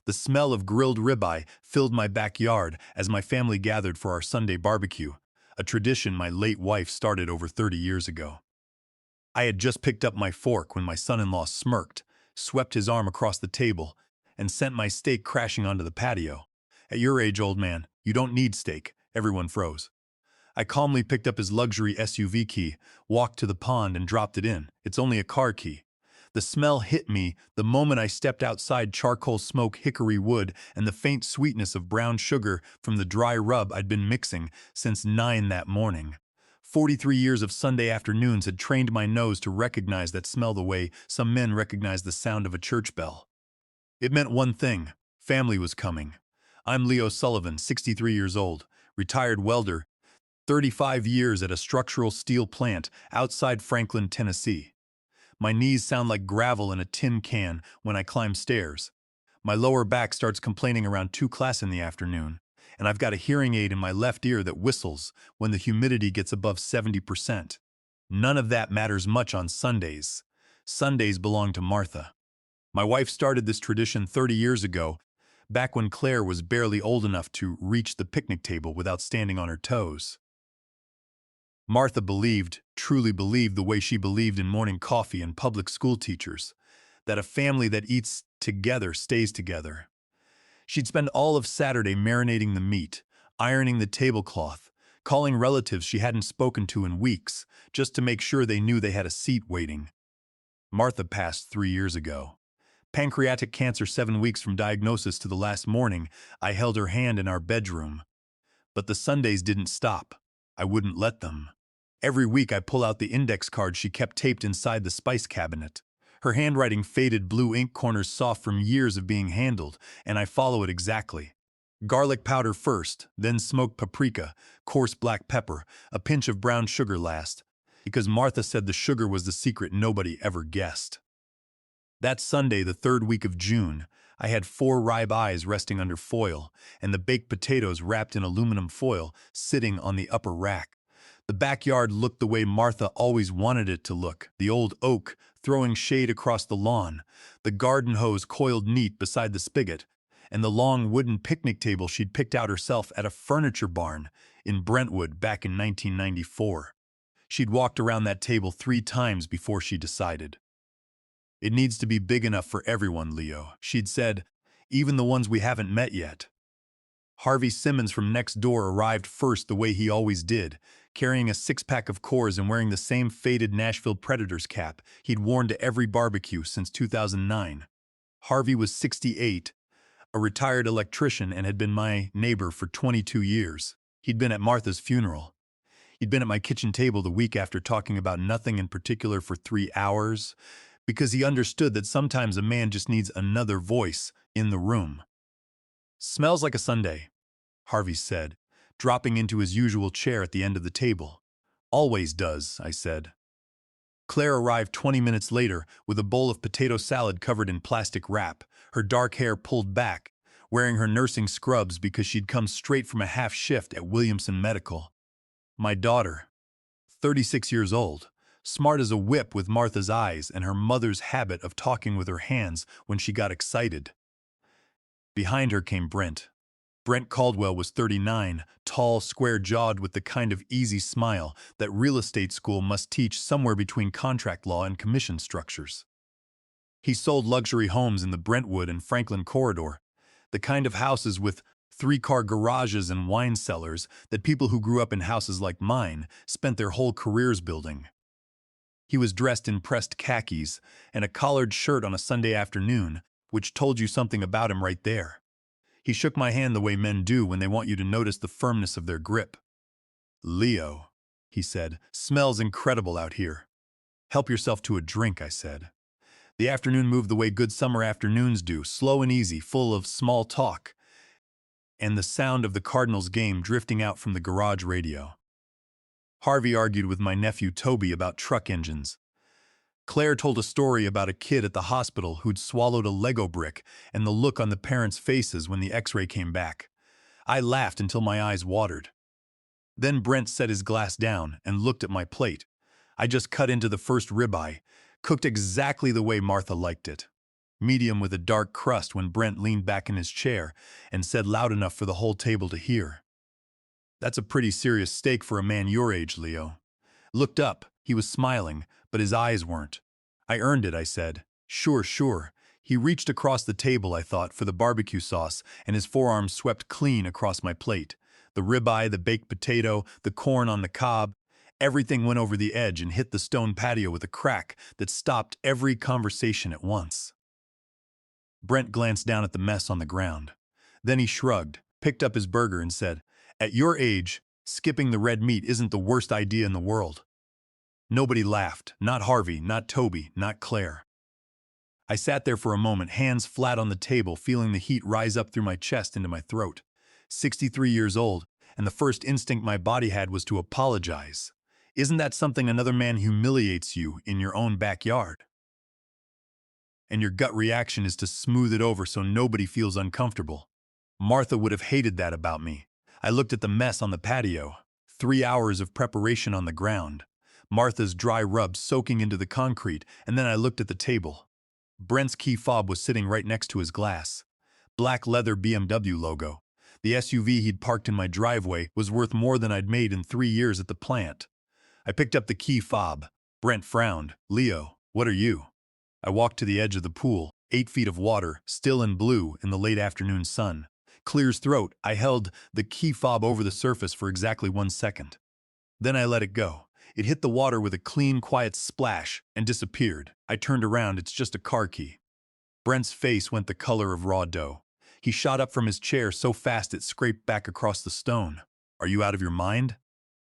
The smell of grilled ribeye filled my backyard as my family gathered for our Sunday barbecue, a tradition my late wife started over 30 years ago. I had just picked up my fork when my son-in-law smirked, swept his arm across the table, and sent my steak crashing onto the patio. "At your age, old man, you don't need steak." Everyone froze. I calmly picked up his luxury SUV key, walked to the pond, and dropped it in. "It's only a car key." The smell hit me the moment I stepped outside: charcoal smoke, hickory wood, and the faint sweetness of brown sugar from the dry rub I'd been mixing since 9 that morning. 43 years of Sunday afternoons had trained my nose to recognize that smell the way some men recognize the sound of a church bell. It meant one thing: family was coming. I'm Leo Sullivan, 63 years old, retired welder, 35 years at a structural steel plant outside Franklin, Tennessee. My knees sound like gravel in a tin can when I climb stairs. My lower back starts complaining around 2 o'clock in the afternoon, and I've got a hearing aid in my left ear that whistles when the humidity gets above 70%. None of that matters much on Sundays. Sundays belong to Martha. My wife started this tradition 30 years ago, back when Claire was barely old enough to reach the picnic table without standing on her toes. Martha believed, truly believed, the way she believed in morning coffee and public school teachers, that a family that eats together stays together. She'd spend all of Saturday marinating the meat, ironing the tablecloth, calling relatives she hadn't spoken to in weeks, just to make sure they knew they had a seat waiting. Martha passed 3 years ago. Pancreatic cancer, 7 weeks from diagnosis to the last morning I held her hand in our bedroom. But the Sundays didn't stop. I wouldn't let them. Every week I pull out the index card she kept taped inside the spice cabinet. Her handwriting faded blue ink, corners soft from years of being handled, and I follow it exactly. Garlic powder first, then smoked paprika, coarse black pepper, a pinch of brown sugar last, because Martha said the sugar was the secret nobody ever guessed. That Sunday, the 3rd week of June, I had 4 rib eyes resting under foil, and the baked potatoes wrapped in aluminum foil sitting on the upper rack. The backyard looked the way Martha always wanted it to look: the old oak throwing shade across the lawn, the garden hose coiled neat beside the spigot, and the long wooden picnic table she'd picked out herself at a furniture barn in Brentwood back in 1994. She'd walked around that table 3 times before she decided. "It needs to be big enough for everyone, Leo," she'd said, "even the ones we haven't met yet." Harvey Simmons from next door arrived first, the way he always did, carrying a 6-pack of Coors and wearing the same faded Nashville Predators cap he'd worn to every barbecue since 2009. Harvey was 68, a retired electrician, and had been my neighbor for 22 years. He'd been at Martha's funeral. He'd been at my kitchen table the week after, talking about nothing in particular for 3 hours, because he understood that sometimes a man just needs another voice in the room. "Smells like a Sunday," Harvey said, dropping into his usual chair at the end of the table. "Always does," I said. Claire arrived 20 minutes later with a bowl of potato salad covered in plastic wrap, her dark hair pulled back, wearing her nursing scrubs because she'd come straight from a half shift at Williamson Medical. My daughter, 36 years old, smart as a whip, with Martha's eyes and her mother's habit of talking with her hands when she got excited. Behind her came Brent. Brent Caldwell was 39, tall, square-jawed, with the kind of easy smile that real estate school must teach somewhere between contract law and commission structures. He sold luxury homes in the Brentwood and Franklin corridor, the kind of houses with 3-car garages and wine cellars that people who grew up in houses like mine spent their whole careers building. He was dressed in pressed khakis and a collared shirt on a Sunday afternoon, which told you something about him right there. He shook my hand the way men do when they want you to notice the firmness of their grip. "Leo," he said, "smells incredible out here." "Help yourself to a drink," I said. The afternoon moved the way good summer afternoons do, slow and easy, full of small talk, and the sound of the Cardinals game drifting out from the garage radio. Harvey argued with my nephew Toby about truck engines. Claire told a story about a kid at the hospital who'd swallowed a Lego brick and the look on the parents' faces when the X-ray came back. I laughed until my eyes watered. Then Brent set his glass down and looked at my plate. I just cut into the first ribeye, cooked exactly the way Martha liked it. medium with a dark crust when Brent leaned back in his chair and said loud enough for the whole table to hear. "That's a pretty serious steak for a man your age, Leo." Looked up. He was smiling, but his eyes weren't. "I earned it," I said. "Sure, sure." He reached across the table, I thought, for the barbecue sauce, and his forearm swept clean across my plate. The ribeye, the baked potato, the corn on the cob, everything went over the edge and hit the stone patio with a crack that stopped every conversation at once. Brent glanced down at the mess on the ground. Then he shrugged, picked up his burger and said, "At your age, skipping the red meat isn't the worst idea in the world." Nobody laughed. Not Harvey, not Toby, not Claire. I sat there for a moment, hands flat on the table, feeling the heat rise up through my chest into my throat. 63 years old, and the first instinct my body had was to apologize. Isn't that something another man humiliates you in your own backyard? And your gut reaction is to smooth it over so nobody feels uncomfortable. Martha would have hated that about me. I looked at the mess on the patio. 3 hours of preparation on the ground. Martha's dry rub soaking into the concrete, and then I looked at the table. Brent's key fob was sitting right next to his glass. Black leather BMW logo. The SUV he'd parked in my driveway was worth more than I'd made in 3 years at the plant. I picked up the key fob. Brent frowned. "Leo, what are you?" I walked to the edge of the pool, 8 feet of water, still and blue in the late afternoon sun. Clear as throat, I held the key fob over the surface for exactly 1 second. Then I let it go. It hit the water with a clean, quiet splash and disappeared. I turned around, it's just a car key. Brent's face went the color of raw dough. He shot up from his chair so fast it scraped back across the stone. "Are you out of your mind?"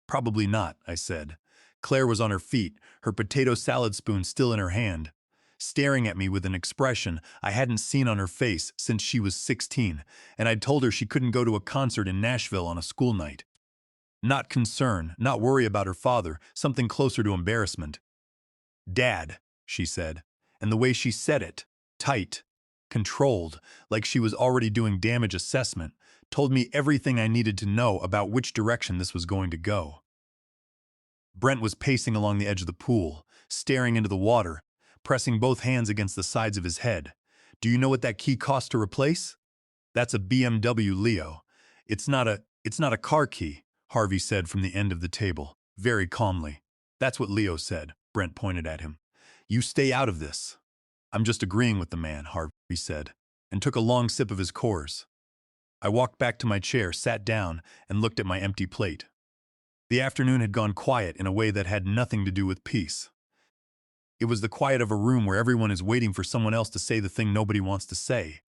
"Probably not," I said. Claire was on her feet, her potato salad spoon still in her hand, staring at me with an expression I hadn't seen on her face since she was 16, and I'd told her she couldn't go to a concert in Nashville on a school night. Not concern, not worry about her father, something closer to embarrassment. "Dad," she said, and the way she said it, tight, controlled, like she was already doing damage assessment, told me everything I needed to know about which direction this was going to go. Brent was pacing along the edge of the pool, staring into the water, pressing both hands against the sides of his head. "Do you know what that key cost to replace?" "That's a BMW, Leo. It's not a car key," Harvey said from the end of the table, very calmly. "That's what Leo said," Brent pointed at him. "You stay out of this." "I'm just agreeing with the man," Harvey said, and took a long sip of his Coors. I walked back to my chair, sat down, and looked at my empty plate. The afternoon had gone quiet in a way that had nothing to do with peace. It was the quiet of a room where everyone is waiting for someone else to say the thing nobody wants to say.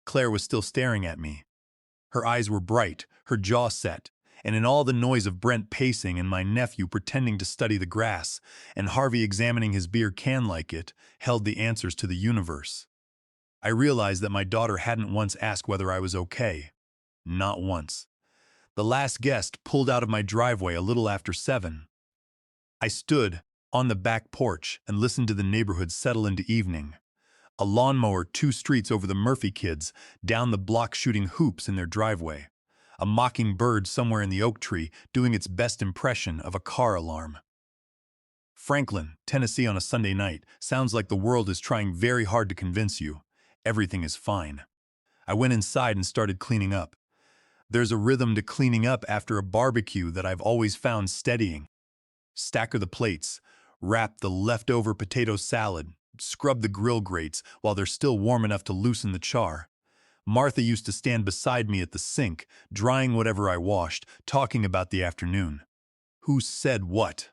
Claire was still staring at me. Her eyes were bright, her jaw set, and in all the noise of Brent pacing and my nephew pretending to study the grass, and Harvey examining his beer can like it, held the answers to the universe. I realized that my daughter hadn't once asked whether I was okay. Not once. The last guest pulled out of my driveway a little after 7. I stood on the back porch and listened to the neighborhood settle into evening. A lawnmower 2 streets over the Murphy kids, down the block shooting hoops in their driveway. A mockingbird somewhere in the oak tree doing its best impression of a car alarm. Franklin, Tennessee on a Sunday night sounds like the world is trying very hard to convince you everything is fine. I went inside and started cleaning up. There's a rhythm to cleaning up after a barbecue that I've always found steadying. Stacker the plates, wrap the leftover potato salad, scrub the grill grates while they're still warm enough to loosen the char. Martha used to stand beside me at the sink, drying whatever I washed, talking about the afternoon. Who said what?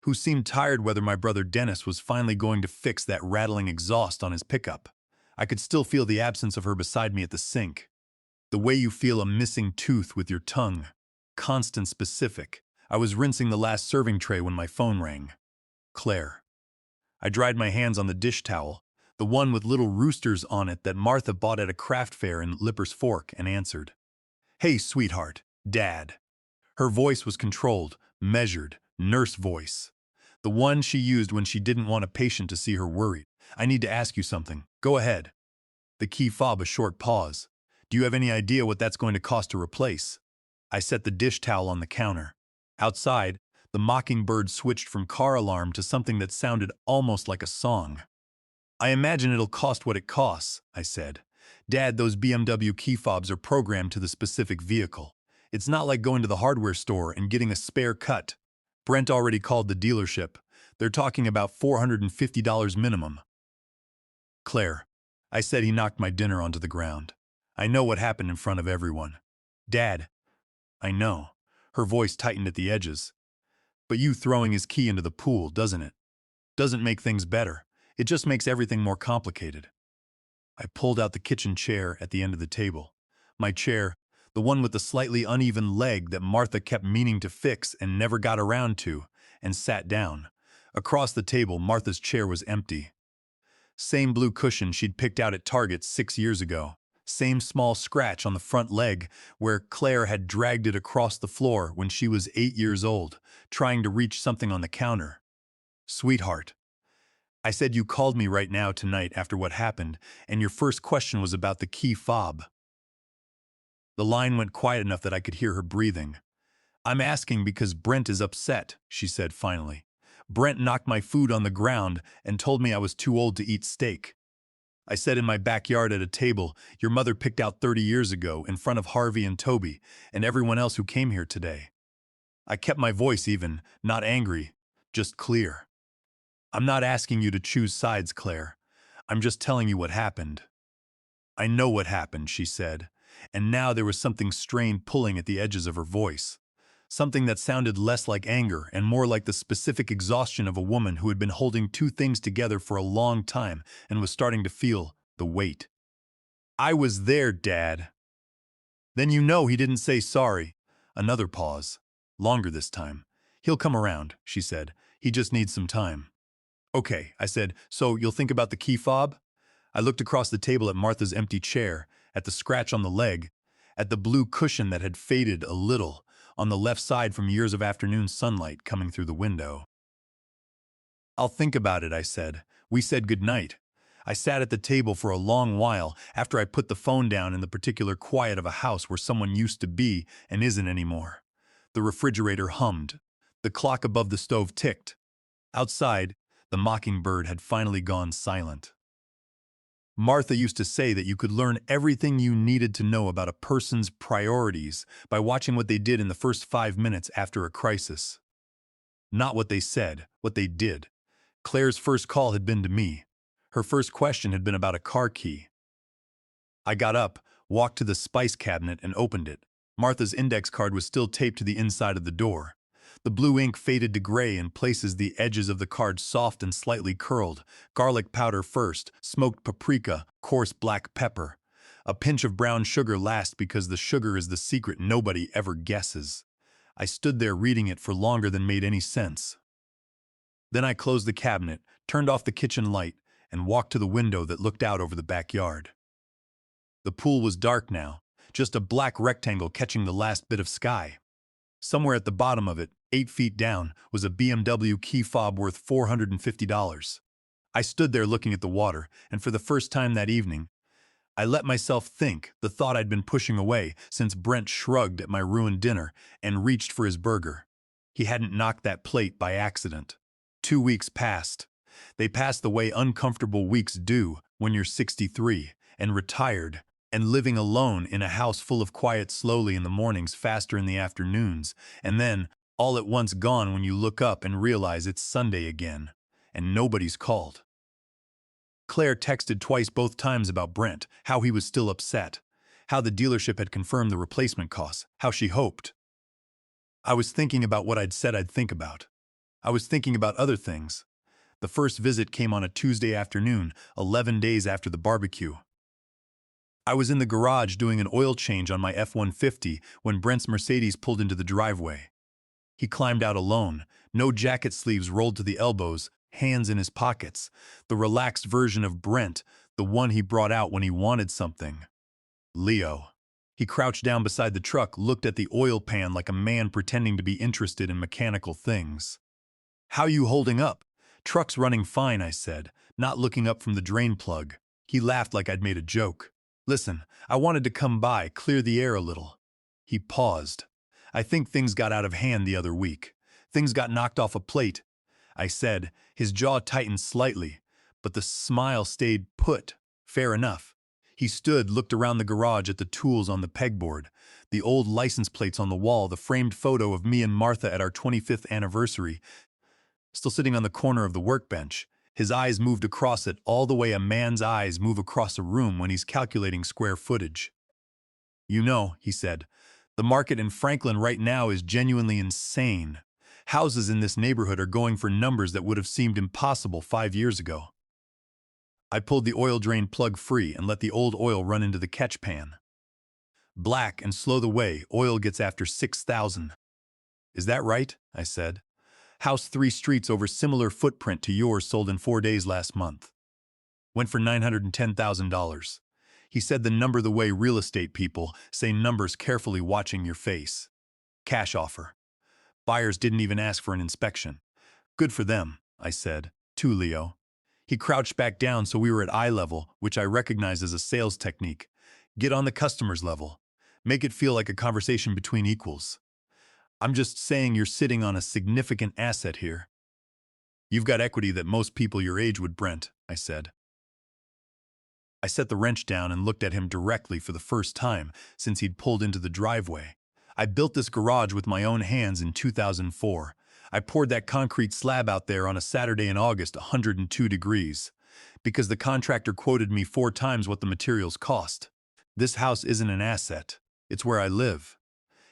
Who seemed tired whether my brother Dennis was finally going to fix that rattling exhaust on his pickup. I could still feel the absence of her beside me at the sink. The way you feel a missing tooth with your tongue. Constant specific. I was rinsing the last serving tray when my phone rang. Claire. I dried my hands on the dish towel, the one with little roosters on it that Martha bought at a craft fair in Lipper's Fork, and answered. "Hey, sweetheart, Dad." Her voice was controlled, measured, nurse voice. The one she used when she didn't want a patient to see her worried. "I need to ask you something. Go ahead." The key fob a short pause. "Do you have any idea what that's going to cost to replace?" I set the dish towel on the counter. Outside, the mockingbird switched from car alarm to something that sounded almost like a song. I imagine it'll cost what it costs, I said. Dad, those BMW key fobs are programmed to the specific vehicle. It's not like going to the hardware store and getting a spare cut. Brent already called the dealership. They're talking about $450 minimum. Claire, I said. He knocked my dinner onto the ground. I know what happened in front of everyone. Dad, I know. Her voice tightened at the edges. But you throwing his key into the pool, doesn't it? Doesn't make things better. It just makes everything more complicated. I pulled out the kitchen chair at the end of the table. My chair, the one with the slightly uneven leg that Martha kept meaning to fix and never got around to, and sat down. Across the table, Martha's chair was empty. Same blue cushion she'd picked out at Target 6 years ago. Same small scratch on the front leg where Claire had dragged it across the floor when she was 8 years old, trying to reach something on the counter. Sweetheart, I said, you called me right now tonight after what happened, and your first question was about the key fob. The line went quiet enough that I could hear her breathing. I'm asking because Brent is upset, she said finally. Brent knocked my food on the ground and told me I was too old to eat steak. I said in my backyard at a table your mother picked out 30 years ago in front of Harvey and Toby and everyone else who came here today. I kept my voice even, not angry, just clear. I'm not asking you to choose sides, Claire. I'm just telling you what happened. I know what happened, she said, and now there was something strained pulling at the edges of her voice. Something that sounded less like anger and more like the specific exhaustion of a woman who had been holding two things together for a long time and was starting to feel the weight. I was there, Dad. Then you know he didn't say sorry. Another pause. Longer this time. He'll come around, she said. He just needs some time. Okay, I said, so you'll think about the key fob? I looked across the table at Martha's empty chair, at the scratch on the leg, at the blue cushion that had faded a little on the left side from years of afternoon sunlight coming through the window. I'll think about it, I said. We said goodnight. I sat at the table for a long while after I put the phone down in the particular quiet of a house where someone used to be and isn't anymore. The refrigerator hummed. The clock above the stove ticked. Outside, the mockingbird had finally gone silent. Martha used to say that you could learn everything you needed to know about a person's priorities by watching what they did in the first 5 minutes after a crisis. Not what they said, what they did. Claire's first call had been to me. Her first question had been about a car key. I got up, walked to the spice cabinet, and opened it. Martha's index card was still taped to the inside of the door. The blue ink faded to gray in places, the edges of the card soft and slightly curled. Garlic powder first, smoked paprika, coarse black pepper. A pinch of brown sugar last because the sugar is the secret nobody ever guesses. I stood there reading it for longer than made any sense. Then I closed the cabinet, turned off the kitchen light, and walked to the window that looked out over the backyard. The pool was dark now, just a black rectangle catching the last bit of sky. Somewhere at the bottom of it, 8 feet down, was a BMW key fob worth $450. I stood there looking at the water, and for the first time that evening, I let myself think the thought I'd been pushing away since Brent shrugged at my ruined dinner and reached for his burger. He hadn't knocked that plate by accident. 2 weeks passed. They passed the way uncomfortable weeks do when you're 63 and retired and living alone in a house full of quiet, slowly in the mornings, faster in the afternoons, and then all at once gone when you look up and realize it's Sunday again, and nobody's called. Claire texted twice, both times about Brent, how he was still upset, how the dealership had confirmed the replacement costs, how she hoped. I was thinking about what I'd said I'd think about. I was thinking about other things. The first visit came on a Tuesday afternoon, 11 days after the barbecue. I was in the garage doing an oil change on my F-150 when Brent's Mercedes pulled into the driveway. He climbed out alone, no jacket sleeves rolled to the elbows, hands in his pockets, the relaxed version of Brent, the one he brought out when he wanted something. Leo. He crouched down beside the truck, looked at the oil pan like a man pretending to be interested in mechanical things. How you holding up? Truck's running fine, I said, not looking up from the drain plug. He laughed like I'd made a joke. Listen, I wanted to come by, clear the air a little. He paused. I think things got out of hand the other week. Things got knocked off a plate. I said, his jaw tightened slightly, but the smile stayed put. Fair enough. He stood, looked around the garage at the tools on the pegboard, the old license plates on the wall, the framed photo of me and Martha at our 25th anniversary, still sitting on the corner of the workbench. His eyes moved across it all the way a man's eyes move across a room when he's calculating square footage. You know, he said, the market in Franklin right now is genuinely insane. Houses in this neighborhood are going for numbers that would have seemed impossible 5 years ago. I pulled the oil drain plug free and let the old oil run into the catch pan. Black and slow the way, oil gets after 6,000. Is that right? I said. House 3 streets over similar footprint to yours sold in 4 days last month. Went for $910,000. He said the number the way real estate people say numbers, carefully watching your face. Cash offer. Buyers didn't even ask for an inspection. Good for them, I said. Too, Leo. He crouched back down so we were at eye level, which I recognize as a sales technique. Get on the customer's level. Make it feel like a conversation between equals. I'm just saying you're sitting on a significant asset here. You've got equity that most people your age would, Brent, I said. I set the wrench down and looked at him directly for the first time since he'd pulled into the driveway. I built this garage with my own hands in 2004. I poured that concrete slab out there on a Saturday in August, 102 degrees, because the contractor quoted me 4 times what the materials cost. This house isn't an asset. It's where I live.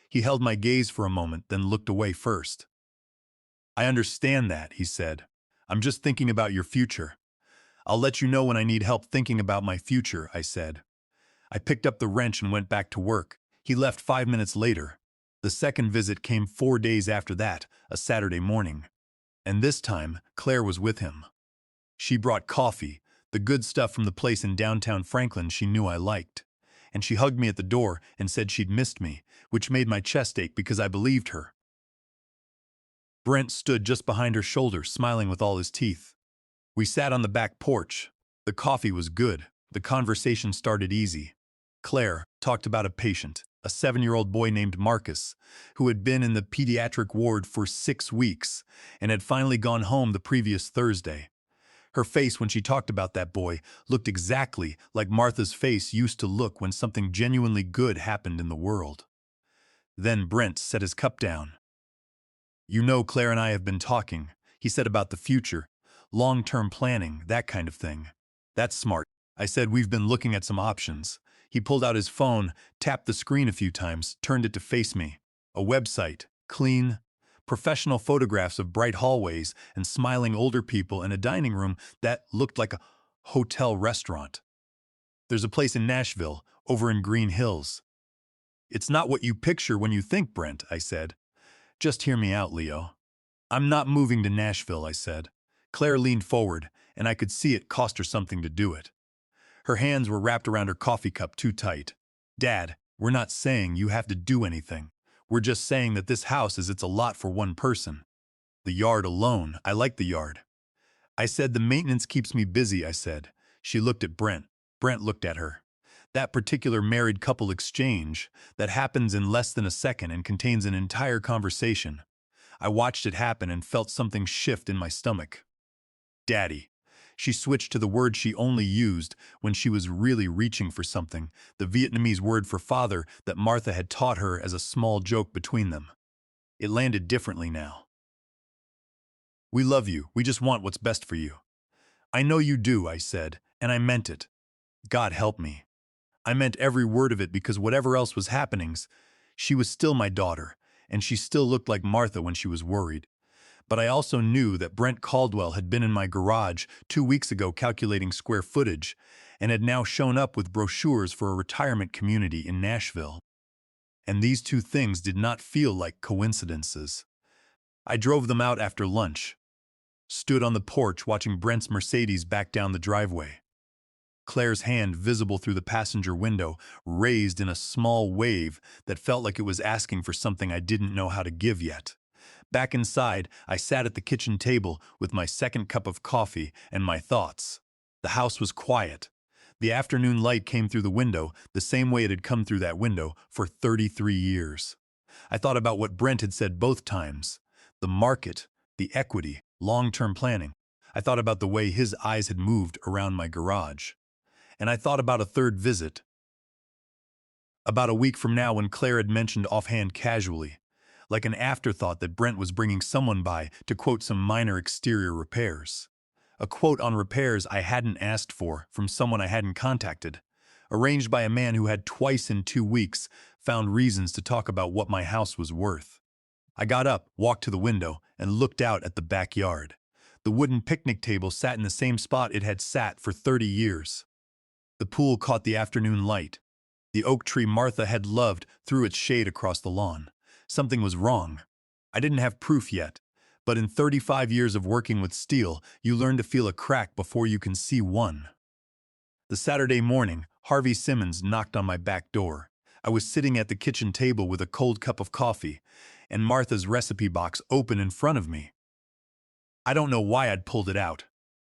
He held my gaze for a moment, then looked away first. I understand that, he said. I'm just thinking about your future. I'll let you know when I need help thinking about my future, I said. I picked up the wrench and went back to work. He left 5 minutes later. The second visit came 4 days after that, a Saturday morning. And this time, Claire was with him. She brought coffee, the good stuff from the place in downtown Franklin she knew I liked. And she hugged me at the door and said she'd missed me, which made my chest ache because I believed her. Brent stood just behind her shoulder, smiling with all his teeth. We sat on the back porch. The coffee was good. The conversation started easy. Claire talked about a patient, a 7-year-old boy named Marcus, who had been in the pediatric ward for 6 weeks and had finally gone home the previous Thursday. Her face when she talked about that boy looked exactly like Martha's face used to look when something genuinely good happened in the world. Then Brent set his cup down. You know, Claire and I have been talking, he said, about the future, long-term planning, that kind of thing. That's smart. I said we've been looking at some options. He pulled out his phone, tapped the screen a few times, turned it to face me. A website, clean, professional photographs of bright hallways and smiling older people in a dining room that looked like a hotel restaurant. There's a place in Nashville, over in Green Hills. It's not what you picture when you think, Brent, I said. Just hear me out, Leo. I'm not moving to Nashville, I said. Claire leaned forward, and I could see it cost her something to do it. Her hands were wrapped around her coffee cup too tight. Dad, we're not saying you have to do anything. We're just saying that this house is a lot for one person. The yard alone, I like the yard. I said the maintenance keeps me busy, I said. She looked at Brent. Brent looked at her. That particular married couple exchange that happens in less than a second and contains an entire conversation. I watched it happen and felt something shift in my stomach. Daddy. She switched to the word she only used when she was really reaching for something, the Vietnamese word for father that Martha had taught her as a small joke between them. It landed differently now. We love you. We just want what's best for you. I know you do, I said, and I meant it. God help me. I meant every word of it because whatever else was happening, she was still my daughter, and she still looked like Martha when she was worried. But I also knew that Brent Caldwell had been in my garage 2 weeks ago calculating square footage and had now shown up with brochures for a retirement community in Nashville. And these two things did not feel like coincidences. I drove them out after lunch, stood on the porch watching Brent's Mercedes back down the driveway. Claire's hand, visible through the passenger window, raised in a small wave that felt like it was asking for something I didn't know how to give yet. Back inside, I sat at the kitchen table with my second cup of coffee and my thoughts. The house was quiet. The afternoon light came through the window the same way it had come through that window for 33 years. I thought about what Brent had said both times. The market, the equity, long-term planning. I thought about the way his eyes had moved around my garage. And I thought about a third visit, about a week from now when Claire had mentioned offhand casually, like an afterthought that Brent was bringing someone by to quote some minor exterior repairs. A quote on repairs I hadn't asked for from someone I hadn't contacted, arranged by a man who had twice in 2 weeks found reasons to talk about what my house was worth. I got up, walked to the window, and looked out at the backyard. The wooden picnic table sat in the same spot it had sat for 30 years. The pool caught the afternoon light. The oak tree Martha had loved threw its shade across the lawn. Something was wrong. I didn't have proof yet, but in 35 years of working with steel, you learn to feel a crack before you can see one. The Saturday morning, Harvey Simmons knocked on my back door. I was sitting at the kitchen table with a cold cup of coffee, and Martha's recipe box open in front of me. I don't know why I'd pulled it out.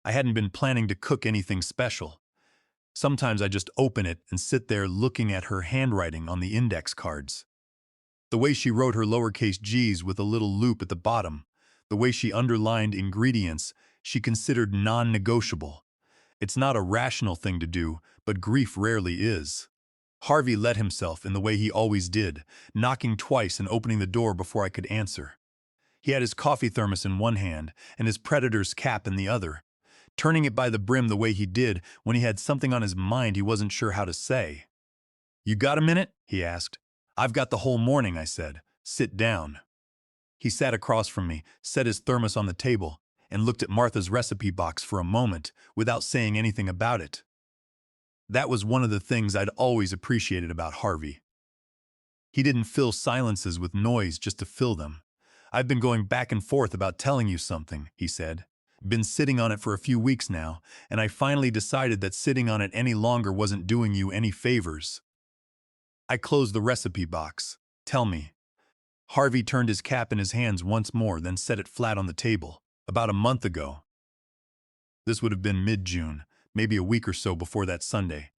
I hadn't been planning to cook anything special. Sometimes I just open it and sit there looking at her handwriting on the index cards. The way she wrote her lowercase g's with a little loop at the bottom, the way she underlined ingredients she considered non-negotiable. It's not a rational thing to do, but grief rarely is. Harvey let himself in the way he always did, knocking twice and opening the door before I could answer. He had his coffee thermos in one hand and his Predator's cap in the other, turning it by the brim the way he did when he had something on his mind he wasn't sure how to say. "You got a minute?" he asked. "I've got the whole morning," I said. "Sit down." He sat across from me, set his thermos on the table, and looked at Martha's recipe box for a moment without saying anything about it. That was one of the things I'd always appreciated about Harvey. He didn't fill silences with noise just to fill them. "I've been going back and forth about telling you something," he said. "Been sitting on it for a few weeks now, and I finally decided that sitting on it any longer wasn't doing you any favors." I closed the recipe box. "Tell me." Harvey turned his cap in his hands once more, then set it flat on the table. "About a month ago." This would have been mid-June, maybe a week or so before that Sunday.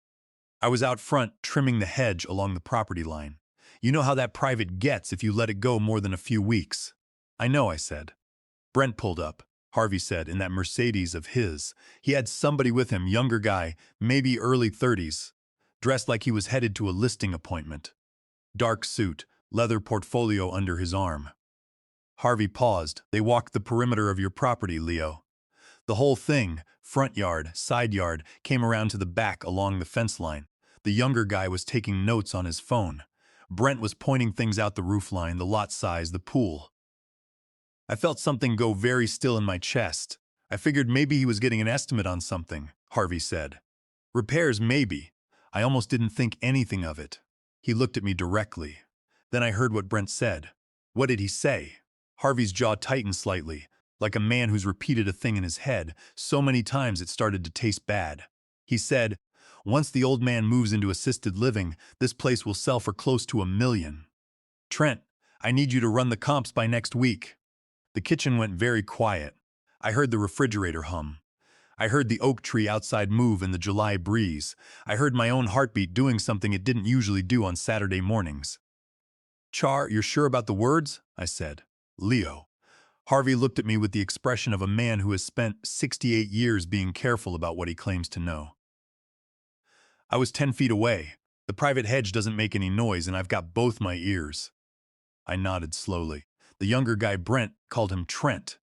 I was out front trimming the hedge along the property line. You know how that private gets if you let it go more than a few weeks. "I know," I said. "Brent pulled up," Harvey said, "in that Mercedes of his. He had somebody with him, younger guy, maybe early 30s, dressed like he was headed to a listing appointment. Dark suit, leather portfolio under his arm." Harvey paused. "They walked the perimeter of your property, Leo. The whole thing, front yard, side yard, came around to the back along the fence line. The younger guy was taking notes on his phone. Brent was pointing things out the roofline, the lot size, the pool." I felt something go very still in my chest. I figured maybe he was getting an estimate on something, Harvey said. "Repairs, maybe." I almost didn't think anything of it. He looked at me directly. Then I heard what Brent said. "What did he say?" Harvey's jaw tightened slightly, like a man who's repeated a thing in his head so many times it started to taste bad. He said, "Once the old man moves into assisted living, this place will sell for close to $1 million. Trent, I need you to run the comps by next week." The kitchen went very quiet. I heard the refrigerator hum. I heard the oak tree outside move in the July breeze. I heard my own heartbeat doing something it didn't usually do on Saturday mornings. "Char, you're sure about the words?" I said. "Leo." Harvey looked at me with the expression of a man who has spent 68 years being careful about what he claims to know. I was 10 feet away. The private hedge doesn't make any noise, and I've got both my ears. I nodded slowly. The younger guy, Brent, called him Trent.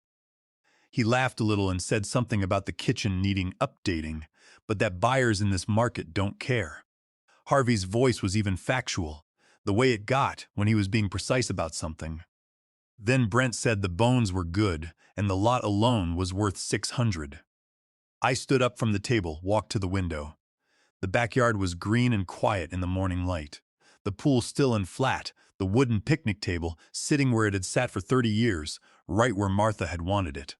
He laughed a little and said something about the kitchen needing updating, but that buyers in this market don't care. Harvey's voice was even factual, the way it got when he was being precise about something. Then Brent said the bones were good, and the lot alone was worth 600. I stood up from the table, walked to the window. The backyard was green and quiet in the morning light. The pool still and flat, the wooden picnic table sitting where it had sat for 30 years, right where Martha had wanted it.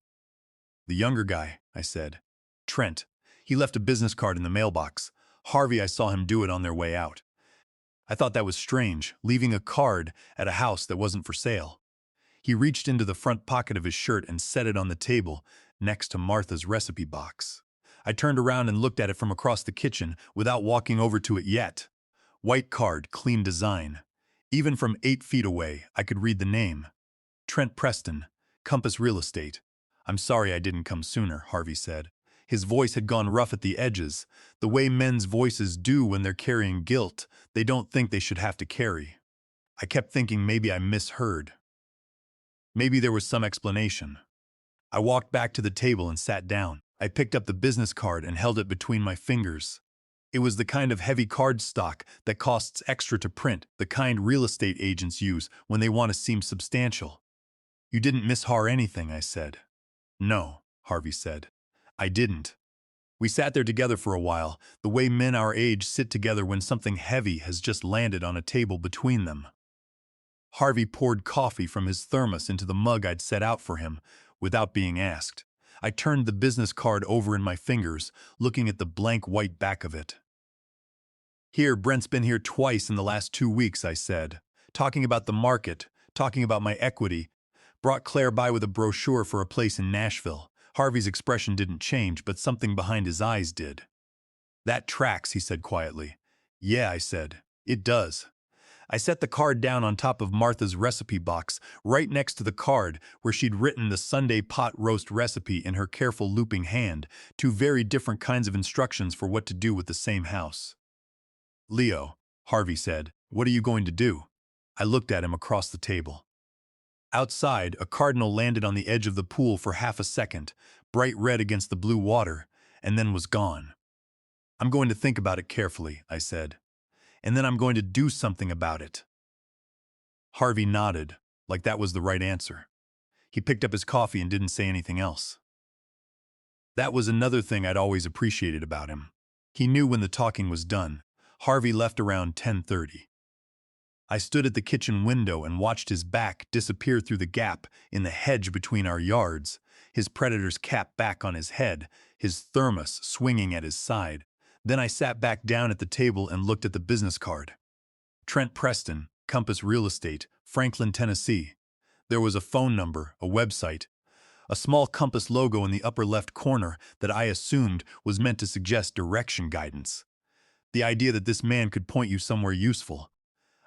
"The younger guy," I said. "Trent. He left a business card in the mailbox. Harvey, I saw him do it on their way out. I thought that was strange, leaving a card at a house that wasn't for sale." He reached into the front pocket of his shirt and set it on the table next to Martha's recipe box. I turned around and looked at it from across the kitchen without walking over to it yet. White card, clean design. Even from 8 feet away, I could read the name. Trent Preston, Compass Real Estate. "I'm sorry I didn't come sooner," Harvey said. His voice had gone rough at the edges, the way men's voices do when they're carrying guilt they don't think they should have to carry. I kept thinking maybe I misheard. Maybe there was some explanation. I walked back to the table and sat down. I picked up the business card and held it between my fingers. It was the kind of heavy cardstock that costs extra to print, the kind real estate agents use when they want to seem substantial. "You didn't mishear anything," I said. "No," Harvey said. "I didn't." We sat there together for a while, the way men our age sit together when something heavy has just landed on a table between them. Harvey poured coffee from his thermos into the mug I'd set out for him, without being asked. I turned the business card over in my fingers, looking at the blank white back of it. "Here, Brent's been here twice in the last 2 weeks," I said. "Talking about the market, talking about my equity. Brought Claire by with a brochure for a place in Nashville." Harvey's expression didn't change, but something behind his eyes did. "That tracks," he said quietly. "Yeah," I said. "It does." I set the card down on top of Martha's recipe box, right next to the card where she'd written the Sunday pot roast recipe in her careful looping hand, two very different kinds of instructions for what to do with the same house. "Leo," Harvey said, "what are you going to do?" I looked at him across the table. Outside, a cardinal landed on the edge of the pool for half a second, bright red against the blue water, and then was gone. "I'm going to think about it carefully," I said. "And then I'm going to do something about it." Harvey nodded, like that was the right answer. He picked up his coffee and didn't say anything else. That was another thing I'd always appreciated about him. He knew when the talking was done. Harvey left around 10:30. I stood at the kitchen window and watched his back disappear through the gap in the hedge between our yards, his predator's cap back on his head, his thermos swinging at his side. Then I sat back down at the table and looked at the business card. Trent Preston, Compass Real Estate, Franklin, Tennessee. There was a phone number, a website, a small compass logo in the upper left corner that I assumed was meant to suggest direction guidance. The idea that this man could point you somewhere useful.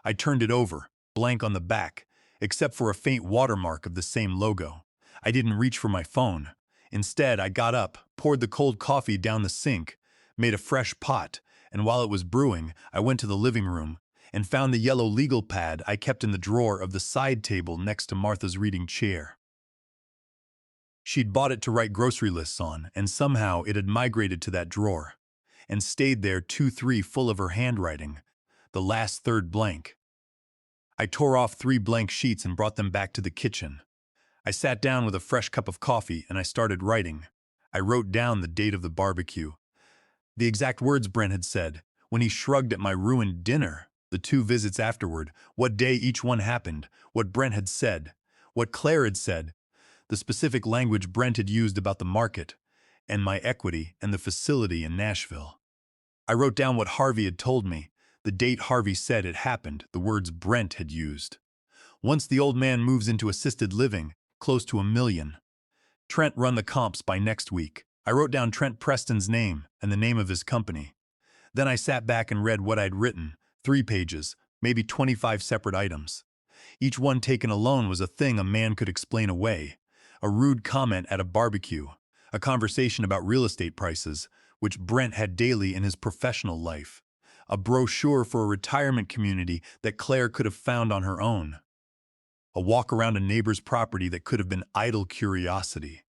I turned it over, blank on the back, except for a faint watermark of the same logo. I didn't reach for my phone. Instead, I got up, poured the cold coffee down the sink, made a fresh pot, and while it was brewing, I went to the living room and found the yellow legal pad I kept in the drawer of the side table next to Martha's reading chair. She'd bought it to write grocery lists on, and somehow it had migrated to that drawer, and stayed there 2-3 full of her handwriting, the last third blank. I tore off 3 blank sheets and brought them back to the kitchen. I sat down with a fresh cup of coffee and I started writing. I wrote down the date of the barbecue, the exact words Brent had said, when he shrugged at my ruined dinner, the 2 visits afterward, what day each one happened, what Brent had said, what Claire had said, the specific language Brent had used about the market, and my equity and the facility in Nashville. I wrote down what Harvey had told me, the date Harvey said it happened, the words Brent had used. Once the old man moves into assisted living, close to $1 million. Trent run the comps by next week. I wrote down Trent Preston's name and the name of his company. Then I sat back and read what I'd written, 3 pages, maybe 25 separate items. Each one taken alone was a thing a man could explain away. A rude comment at a barbecue, a conversation about real estate prices, which Brent had daily in his professional life, a brochure for a retirement community that Claire could have found on her own, a walk around a neighbor's property that could have been idle curiosity.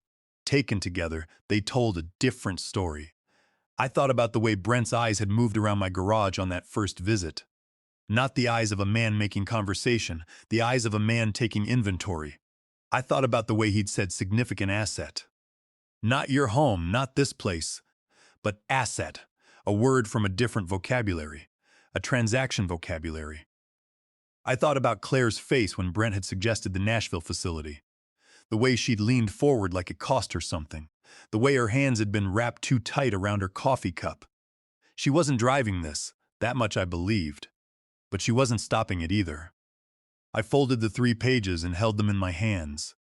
Taken together, they told a different story. I thought about the way Brent's eyes had moved around my garage on that first visit. Not the eyes of a man making conversation, the eyes of a man taking inventory. I thought about the way he'd said significant asset. Not your home, not this place, but asset, a word from a different vocabulary, a transaction vocabulary. I thought about Claire's face when Brent had suggested the Nashville facility, the way she'd leaned forward like it cost her something, the way her hands had been wrapped too tight around her coffee cup. She wasn't driving this, that much I believed, but she wasn't stopping it either. I folded the 3 pages and held them in my hands.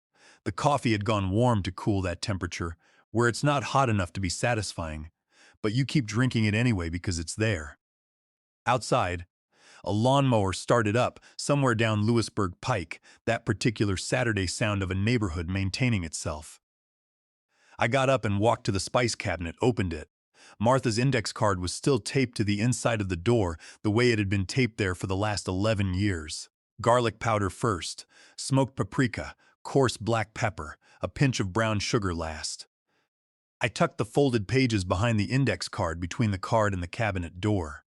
The coffee had gone warm to cool that temperature, where it's not hot enough to be satisfying, but you keep drinking it anyway because it's there. Outside, a lawnmower started up somewhere down Lewisburg Pike, that particular Saturday sound of a neighborhood maintaining itself. I got up and walked to the spice cabinet, opened it. Martha's index card was still taped to the inside of the door the way it had been taped there for the last 11 years. Garlic powder first, smoked paprika, coarse black pepper, a pinch of brown sugar last. I tucked the folded pages behind the index card between the card and the cabinet door.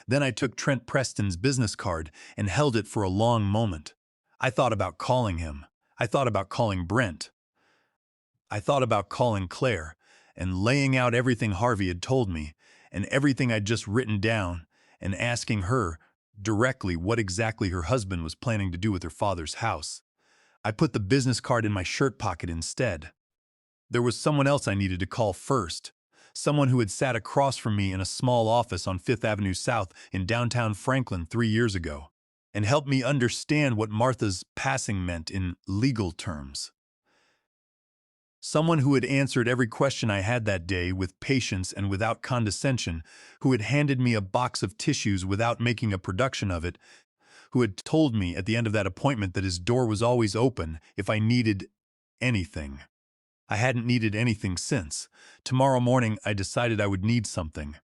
Then I took Trent Preston's business card and held it for a long moment. I thought about calling him. I thought about calling Brent. I thought about calling Claire and laying out everything Harvey had told me and everything I'd just written down and asking her directly what exactly her husband was planning to do with her father's house. I put the business card in my shirt pocket instead. There was someone else I needed to call first, someone who had sat across from me in a small office on Fifth Avenue South in downtown Franklin 3 years ago, and helped me understand what Martha's passing meant in legal terms. Someone who had answered every question I had that day with patience and without condescension, who had handed me a box of tissues without making a production of it, who had told me at the end of that appointment that his door was always open if I needed anything. I hadn't needed anything since. Tomorrow morning, I decided I would need something.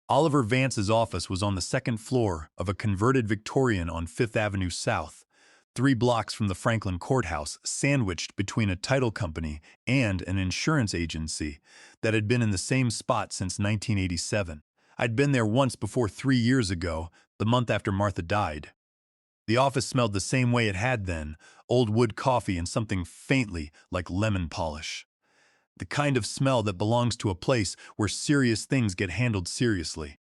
Oliver Vance's office was on the second floor of a converted Victorian on Fifth Avenue South, 3 blocks from the Franklin Courthouse, sandwiched between a title company and an insurance agency that had been in the same spot since 1987. I'd been there once before 3 years ago, the month after Martha died. The office smelled the same way it had then, old wood coffee and something faintly like lemon polish. The kind of smell that belongs to a place where serious things get handled seriously.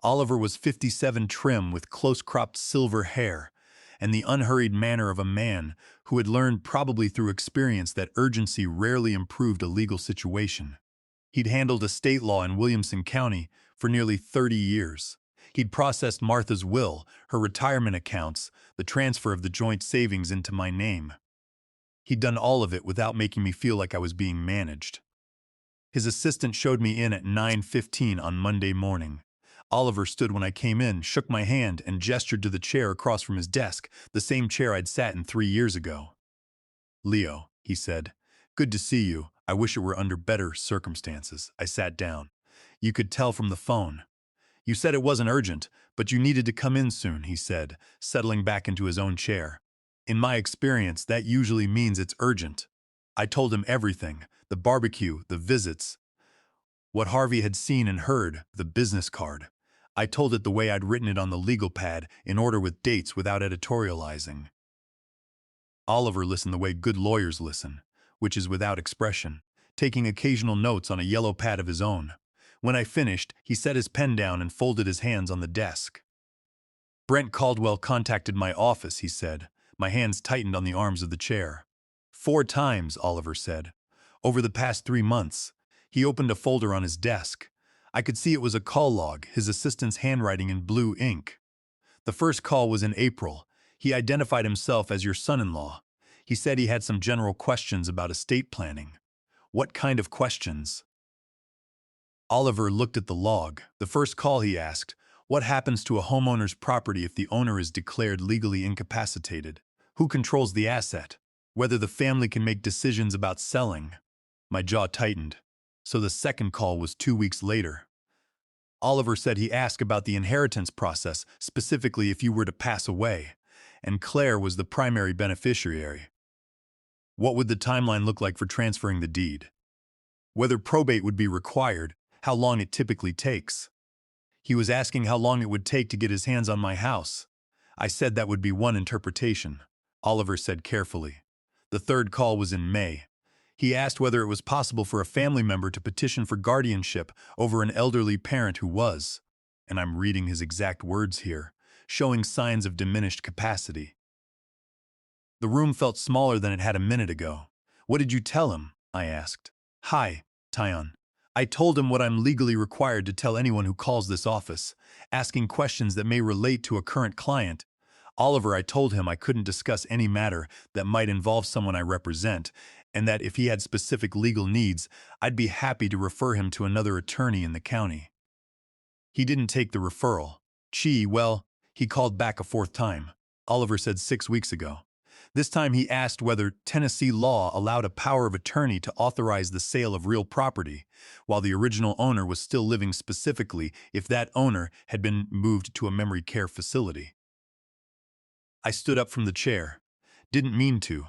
Oliver was 57, trim with close-cropped silver hair, and the unhurried manner of a man who had learned probably through experience that urgency rarely improved a legal situation. He'd handled estate law in Williamson County for nearly 30 years. He'd processed Martha's will, her retirement accounts, the transfer of the joint savings into my name. He'd done all of it without making me feel like I was being managed. His assistant showed me in at 9:15 on Monday morning. Oliver stood when I came in, shook my hand, and gestured to the chair across from his desk, the same chair I'd sat in 3 years ago. "Leo," he said, "good to see you. I wish it were under better circumstances." I sat down. "You could tell from the phone." "You said it wasn't urgent, but you needed to come in soon," he said, settling back into his own chair. "In my experience, that usually means it's urgent." I told him everything, the barbecue, the visits, what Harvey had seen and heard, the business card. I told it the way I'd written it on the legal pad, in order with dates without editorializing. Oliver listened the way good lawyers listen, which is without expression, taking occasional notes on a yellow pad of his own. When I finished, he set his pen down and folded his hands on the desk. "Brent Caldwell contacted my office," he said. My hands tightened on the arms of the chair. "4 times, Oliver said. "Over the past 3 months." He opened a folder on his desk. I could see it was a call log, his assistant's handwriting in blue ink. "The first call was in April. He identified himself as your son-in-law. He said he had some general questions about estate planning." "What kind of questions?" Oliver looked at the log. The first call, he asked, "What happens to a homeowner's property if the owner is declared legally incapacitated? Who controls the asset? Whether the family can make decisions about selling?" My jaw tightened. So the second call was 2 weeks later. Oliver said he asked about the inheritance process, specifically if you were to pass away, and Claire was the primary beneficiary. What would the timeline look like for transferring the deed? Whether probate would be required, how long it typically takes. He was asking how long it would take to get his hands on my house. I said that would be one interpretation. Oliver said carefully. The third call was in May. He asked whether it was possible for a family member to petition for guardianship over an elderly parent who was, and I'm reading his exact words here, showing signs of diminished capacity. The room felt smaller than it had a minute ago. "What did you tell him?" I asked. "Hi, Tyon. I told him what I'm legally required to tell anyone who calls this office, asking questions that may relate to a current client. Oliver, I told him I couldn't discuss any matter that might involve someone I represent, and that if he had specific legal needs, I'd be happy to refer him to another attorney in the county." He didn't take the referral. Well, he called back a 4th time. Oliver said 6 weeks ago. This time he asked whether Tennessee law allowed a power of attorney to authorize the sale of real property, while the original owner was still living, specifically if that owner had been moved to a memory care facility. I stood up from the chair. Didn't mean to.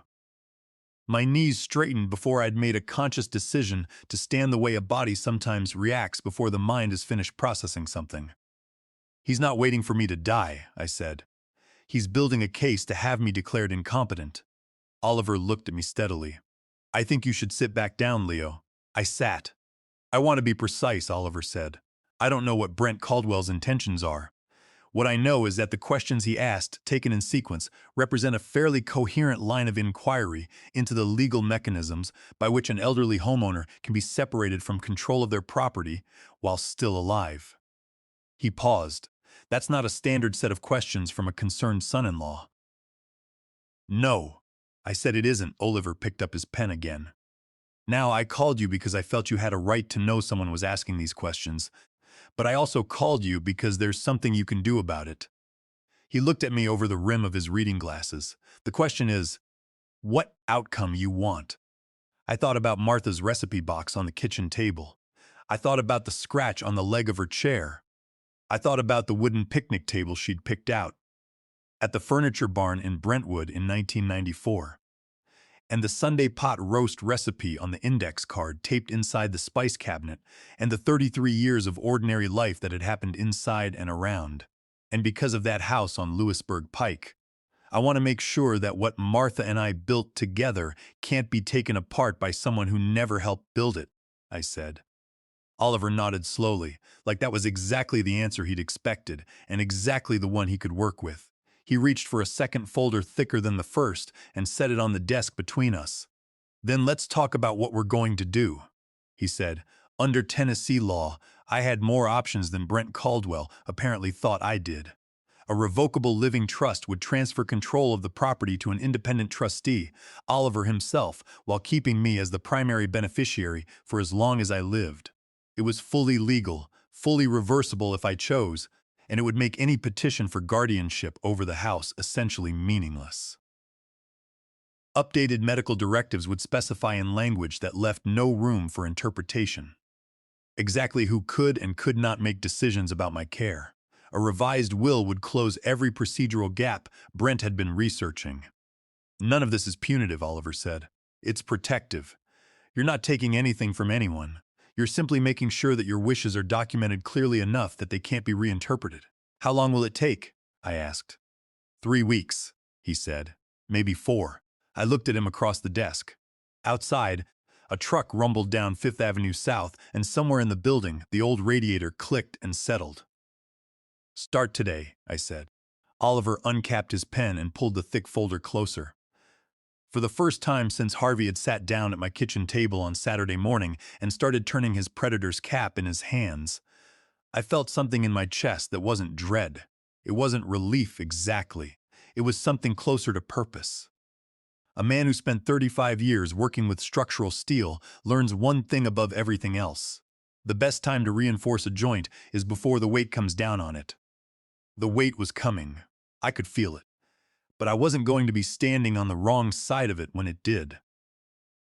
My knees straightened before I'd made a conscious decision to stand the way a body sometimes reacts before the mind is finished processing something. He's not waiting for me to die, I said. He's building a case to have me declared incompetent. Oliver looked at me steadily. I think you should sit back down, Leo. I sat. I want to be precise, Oliver said. I don't know what Brent Caldwell's intentions are. What I know is that the questions he asked, taken in sequence, represent a fairly coherent line of inquiry into the legal mechanisms by which an elderly homeowner can be separated from control of their property while still alive. He paused. That's not a standard set of questions from a concerned son-in-law. No, I said it isn't. Oliver picked up his pen again. Now, I called you because I felt you had a right to know someone was asking these questions, but I also called you because there's something you can do about it. He looked at me over the rim of his reading glasses. The question is, what outcome you want? I thought about Martha's recipe box on the kitchen table. I thought about the scratch on the leg of her chair. I thought about the wooden picnic table she'd picked out at the furniture barn in Brentwood in 1994. And the Sunday pot roast recipe on the index card taped inside the spice cabinet, and the 33 years of ordinary life that had happened inside and around. And because of that house on Lewisburg Pike, I want to make sure that what Martha and I built together can't be taken apart by someone who never helped build it, I said. Oliver nodded slowly, like that was exactly the answer he'd expected, and exactly the one he could work with. He reached for a second folder thicker than the first and set it on the desk between us. Then let's talk about what we're going to do, he said. Under Tennessee law, I had more options than Brent Caldwell apparently thought I did. A revocable living trust would transfer control of the property to an independent trustee, Oliver himself, while keeping me as the primary beneficiary for as long as I lived. It was fully legal, fully reversible if I chose, and it would make any petition for guardianship over the house essentially meaningless. Updated medical directives would specify in language that left no room for interpretation exactly who could and could not make decisions about my care. A revised will would close every procedural gap Brent had been researching. None of this is punitive, Oliver said. It's protective. You're not taking anything from anyone. You're simply making sure that your wishes are documented clearly enough that they can't be reinterpreted. How long will it take? I asked. 3 weeks, he said. Maybe 4. I looked at him across the desk. Outside, a truck rumbled down Fifth Avenue South, and somewhere in the building, the old radiator clicked and settled. Start today, I said. Oliver uncapped his pen and pulled the thick folder closer. For the first time since Harvey had sat down at my kitchen table on Saturday morning and started turning his predator's cap in his hands, I felt something in my chest that wasn't dread. It wasn't relief exactly. It was something closer to purpose. A man who spent 35 years working with structural steel learns one thing above everything else. The best time to reinforce a joint is before the weight comes down on it. The weight was coming. I could feel it. But I wasn't going to be standing on the wrong side of it when it did.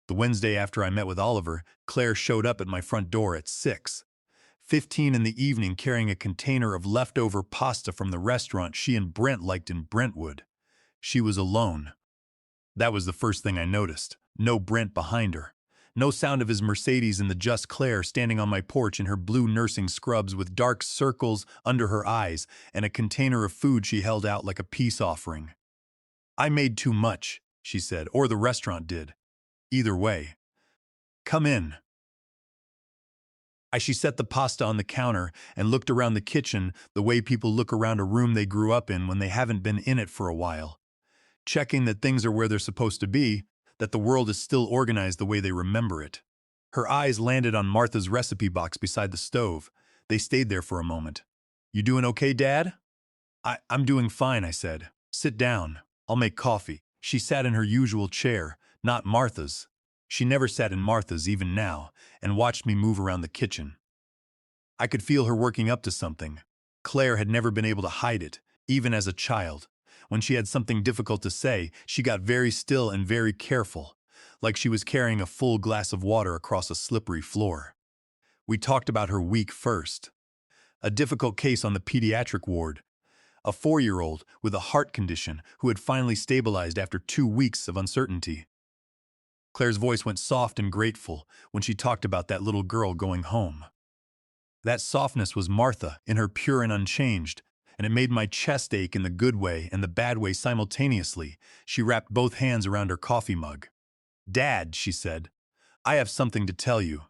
The Wednesday after I met with Oliver, Claire showed up at my front door at 6:15 in the evening carrying a container of leftover pasta from the restaurant she and Brent liked in Brentwood. She was alone. That was the first thing I noticed. No Brent behind her. No sound of his Mercedes, and the just Claire standing on my porch in her blue nursing scrubs with dark circles under her eyes and a container of food she held out like a peace offering. I made too much, she said, or the restaurant did. Either way. Come in. She set the pasta on the counter and looked around the kitchen the way people look around a room they grew up in when they haven't been in it for a while. Checking that things are where they're supposed to be, that the world is still organized the way they remember it. Her eyes landed on Martha's recipe box beside the stove. They stayed there for a moment. You doing okay, Dad? I'm doing fine, I said. Sit down. I'll make coffee. She sat in her usual chair, not Martha's. She never sat in Martha's even now, and watched me move around the kitchen. I could feel her working up to something. Claire had never been able to hide it, even as a child. When she had something difficult to say, she got very still and very careful, like she was carrying a full glass of water across a slippery floor. We talked about her week first. A difficult case on the pediatric ward. A 4-year-old with a heart condition who had finally stabilized after 2 weeks of uncertainty. Claire's voice went soft and grateful when she talked about that little girl going home. That softness was Martha in her pure and unchanged, and it made my chest ache in the good way and the bad way simultaneously. She wrapped both hands around her coffee mug. "Dad," she said, "I have something to tell you."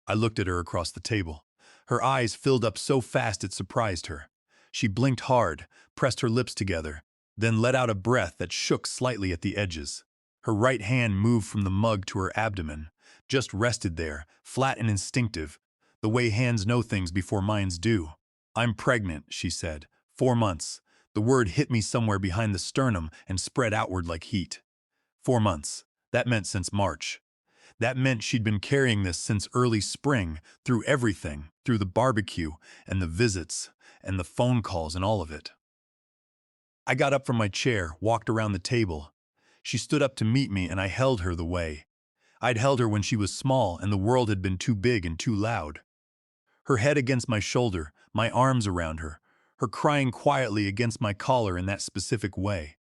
I looked at her across the table. Her eyes filled up so fast it surprised her. She blinked hard, pressed her lips together, then let out a breath that shook slightly at the edges. Her right hand moved from the mug to her abdomen, just rested there, flat and instinctive, the way hands know things before minds do. "I'm pregnant," she said. 4 months. The word hit me somewhere behind the sternum and spread outward like heat. 4 months. That meant since March. That meant she'd been carrying this since early spring, through everything, through the barbecue, and the visits, and the phone calls and all of it. I got up from my chair, walked around the table. She stood up to meet me and I held her the way. I'd held her when she was small and the world had been too big and too loud. Her head against my shoulder, my arms around her, her crying quietly against my collar in that specific way.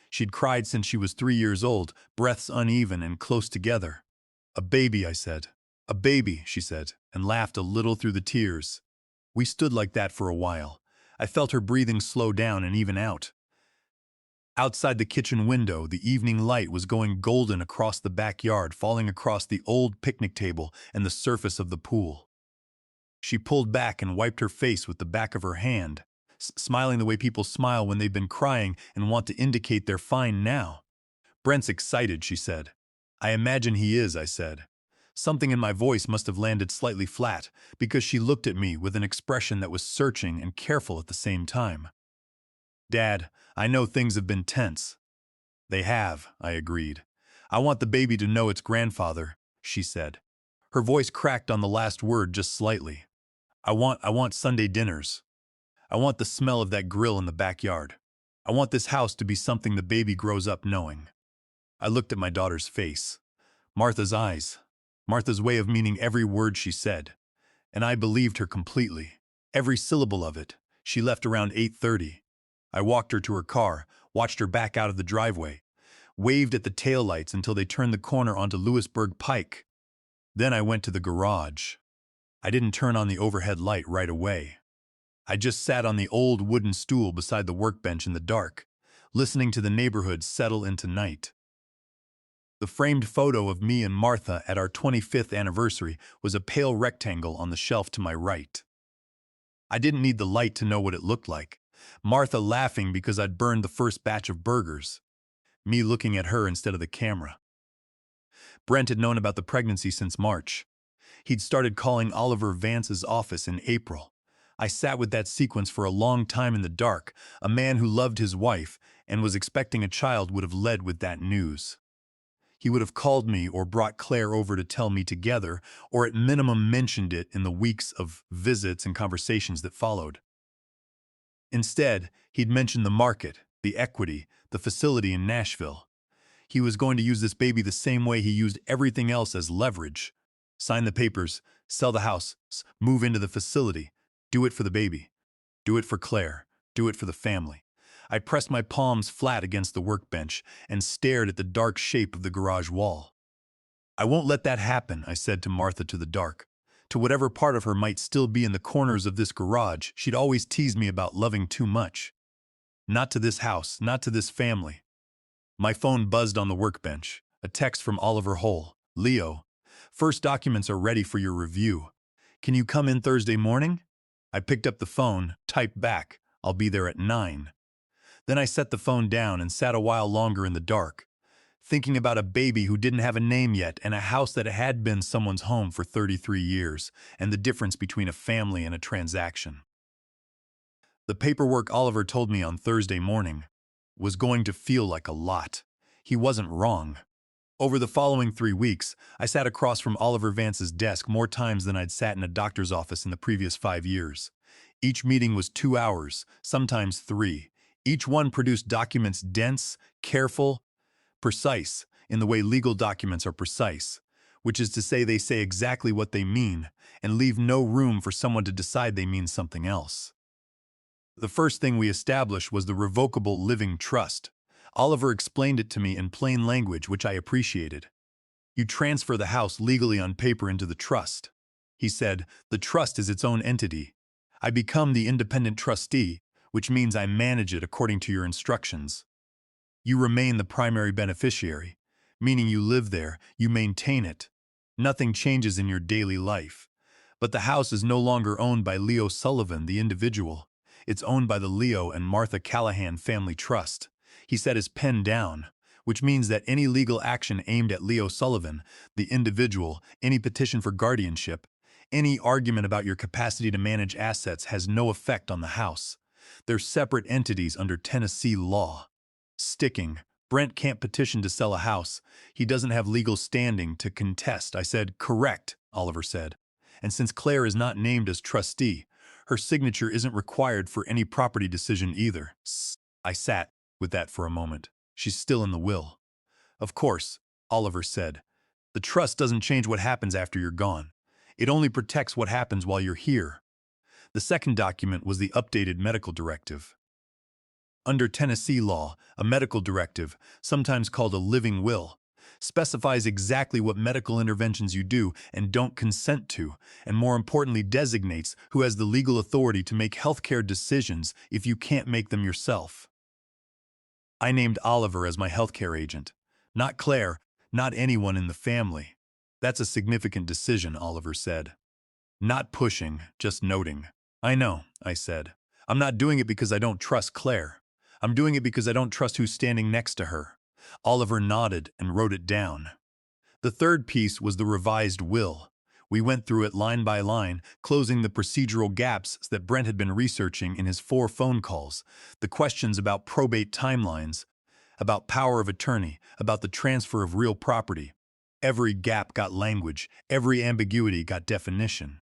She'd cried since she was 3 years old, breaths uneven and close together. "A baby," I said. "A baby," she said, and laughed a little through the tears. We stood like that for a while. I felt her breathing slow down and even out. Outside the kitchen window, the evening light was going golden across the backyard, falling across the old picnic table and the surface of the pool. She pulled back and wiped her face with the back of her hand, smiling the way people smile when they've been crying and want to indicate they're fine now. "Brent's excited," she said. "I imagine he is," I said. Something in my voice must have landed slightly flat, because she looked at me with an expression that was searching and careful at the same time. "Dad, I know things have been tense." "They have," I agreed. "I want the baby to know its grandfather," she said. Her voice cracked on the last word just slightly. I want Sunday dinners. I want the smell of that grill in the backyard. I want this house to be something the baby grows up knowing." I looked at my daughter's face. Martha's eyes. Martha's way of meaning every word she said. And I believed her completely. Every syllable of it. She left around 8:30. I walked her to her car, watched her back out of the driveway, waved at the taillights until they turned the corner onto Lewisburg Pike. Then I went to the garage. I didn't turn on the overhead light right away. I just sat on the old wooden stool beside the workbench in the dark, listening to the neighborhood settle into night. The framed photo of me and Martha at our 25th anniversary was a pale rectangle on the shelf to my right. I didn't need the light to know what it looked like. Martha laughing because I'd burned the first batch of burgers. Me looking at her instead of the camera. Brent had known about the pregnancy since March. He'd started calling Oliver Vance's office in April. I sat with that sequence for a long time in the dark. A man who loved his wife and was expecting a child would have led with that news. He would have called me or brought Claire over to tell me together, or at minimum mentioned it in the weeks of visits and conversations that followed. Instead, he'd mentioned the market, the equity, the facility in Nashville. He was going to use this baby the same way he used everything else as leverage. Sign the papers, sell the house, move into the facility. Do it for the baby. Do it for Claire. Do it for the family. I pressed my palms flat against the workbench and stared at the dark shape of the garage wall. "I won't let that happen," I said to Martha, to the dark. To whatever part of her might still be in the corners of this garage, she'd always teased me about loving too much. "Not to this house, not to this family." My phone buzzed on the workbench. A text from Oliver Hull. "Leo, first documents are ready for your review. Can you come in Thursday morning?" I picked up the phone, typed back, "I'll be there at 9. Then I set the phone down and sat a while longer in the dark, thinking about a baby who didn't have a name yet and a house that had been someone's home for 33 years, and the difference between a family and a transaction. The paperwork Oliver told me on Thursday morning was going to feel like a lot. He wasn't wrong. Over the following 3 weeks, I sat across from Oliver Vance's desk more times than I'd sat in a doctor's office in the previous 5 years. Each meeting was 2 hours, sometimes 3. Each one produced documents dense, careful, precise, in the way legal documents are precise, which is to say they say exactly what they mean and leave no room for someone to decide they mean something else. The first thing we established was the revocable living trust. Oliver explained it to me in plain language, which I appreciated. You transfer the house legally on paper into the trust. He said, the trust is its own entity. I become the independent trustee, which means I manage it according to your instructions. You remain the primary beneficiary, meaning you live there, you maintain it. Nothing changes in your daily life. But the house is no longer owned by Leo Sullivan, the individual. It's owned by the Leo and Martha Callahan Family Trust. He set his pen down, which means that any legal action aimed at Leo Sullivan, the individual, any petition for guardianship, any argument about your capacity to manage assets has no effect on the house. They're separate entities under Tennessee law. Sticking. Brent can't petition to sell a house. He doesn't have legal standing to contest. I said, correct, Oliver said. And since Claire is not named as trustee, her signature isn't required for any property decision either. I sat with that for a moment. She's still in the will. Of course, Oliver said. The trust doesn't change what happens after you're gone. It only protects what happens while you're here. The second document was the updated medical directive. Under Tennessee law, a medical directive, sometimes called a living will, specifies exactly what medical interventions you do and don't consent to, and more importantly designates who has the legal authority to make healthcare decisions if you can't make them yourself. I named Oliver as my healthcare agent. Not Claire, not anyone in the family. That's a significant decision, Oliver said. Not pushing, just noting. I know, I said. I'm not doing it because I don't trust Claire. I'm doing it because I don't trust who's standing next to her. Oliver nodded and wrote it down. The third piece was the revised will. We went through it line by line, closing the procedural gaps that Brent had been researching in his 4 phone calls, the questions about probate timelines, about power of attorney, about the transfer of real property. Every gap got language, every ambiguity got definition.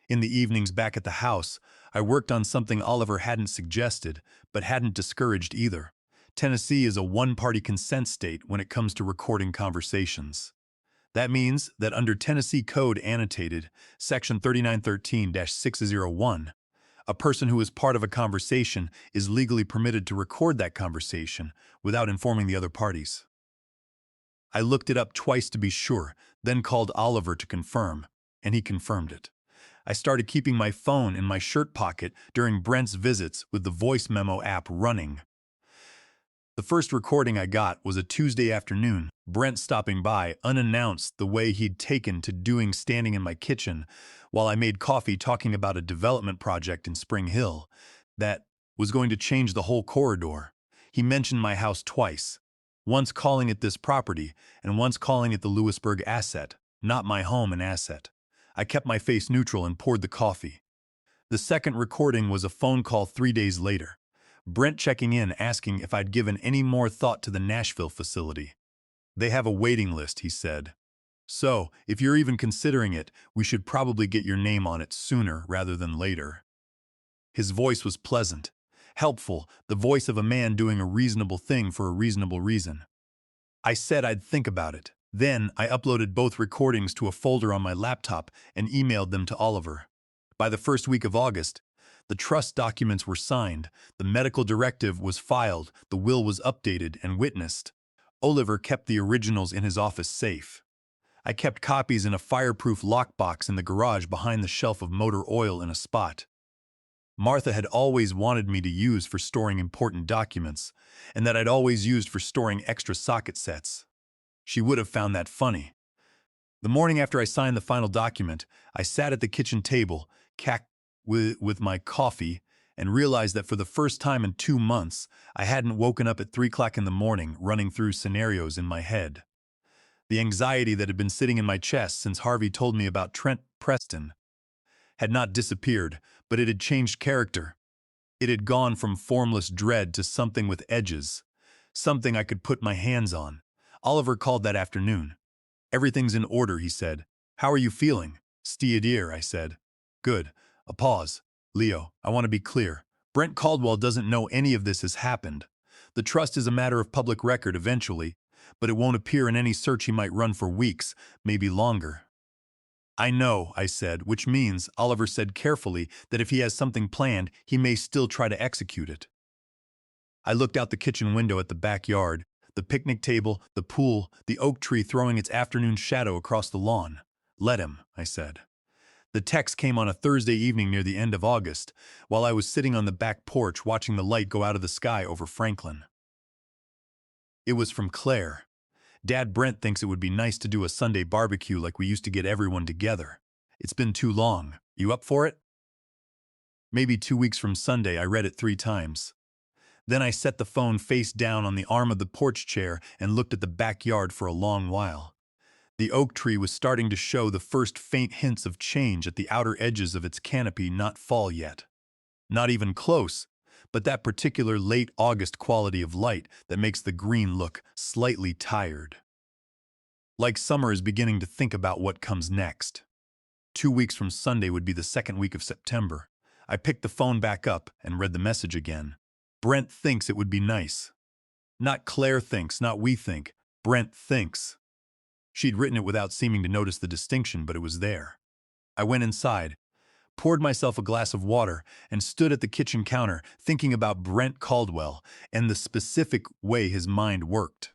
In the evenings back at the house, I worked on something Oliver hadn't suggested, but hadn't discouraged either. Tennessee is a one-party consent state when it comes to recording conversations. That means that under Tennessee Code Annotated, Section 3913-601, a person who is part of a conversation is legally permitted to record that conversation without informing the other parties. I looked it up twice to be sure, then called Oliver to confirm, and he confirmed it. I started keeping my phone in my shirt pocket during Brent's visits with the voice memo app running. The first recording I got was a Tuesday afternoon, Brent stopping by, unannounced the way he'd taken to doing standing in my kitchen while I made coffee talking about a development project in Spring Hill that was going to change the whole corridor. He mentioned my house twice, once calling it this property and once calling it the Lewisburg asset, not my home and asset. I kept my face neutral and poured the coffee. The second recording was a phone call 3 days later. Brent checking in asking if I'd given any more thought to the Nashville facility. They have a waiting list, he said. So, if you're even considering it, we should probably get your name on it sooner rather than later. His voice was pleasant, helpful, the voice of a man doing a reasonable thing for a reasonable reason. I said I'd think about it. Then, I uploaded both recordings to a folder on my laptop and emailed them to Oliver. By the first week of August, the trust documents were signed, the medical directive was filed, the will was updated and witnessed. Oliver kept the originals in his office safe. I kept copies in a fireproof lockbox in the garage behind the shelf of motor oil in a spot. Martha had always wanted me to use for storing important documents, and that I'd always used for storing extra socket sets. She would have found that funny. The morning after I signed the final document, I sat at the kitchen table, with my coffee, and realized that for the first time in 2 months, I hadn't woken up at 3 o'clock in the morning running through scenarios in my head. The anxiety that had been sitting in my chest since Harvey told me about Trent Preston had not disappeared, but it had changed character. It had gone from formless dread to something with edges, something I could put my hands on. Oliver called that afternoon. Everything's in order, he said. How are you feeling? Steered, I said. Good. A pause. Leo, I want to be clear. Brent Caldwell doesn't know any of this has happened. The trust is a matter of public record eventually, but it won't appear in any search he might run for weeks, maybe longer. I know, I said, which means, Oliver said carefully, that if he has something planned, he may still try to execute it. I looked out the kitchen window at the backyard, the picnic table, the pool, the oak tree throwing its afternoon shadow across the lawn. Let him, I said. The text came on a Thursday evening near the end of August, while I was sitting on the back porch watching the light go out of the sky over Franklin. It was from Claire. Dad, Brent thinks it would be nice to do a Sunday barbecue like we used to get everyone together. It's been too long. You up for it? Maybe 2 weeks from Sunday. I read it 3 times. Then I set the phone face down on the arm of the porch chair and looked at the backyard for a long while. The oak tree was starting to show the first faint hints of change at the outer edges of its canopy, not fall yet. Not even close, but that particular late August quality of light that makes the green look slightly tired. Like summer is beginning to think about what comes next. 2 weeks from Sunday would be the second week of September. I picked the phone back up and read the message again. Brent thinks it would be nice. Not Claire thinks, not we think. Brent thinks. She'd written it without seeming to notice the distinction, but it was there. I went inside, poured myself a glass of water, and stood at the kitchen counter thinking about Brent Caldwell and the specific way his mind worked.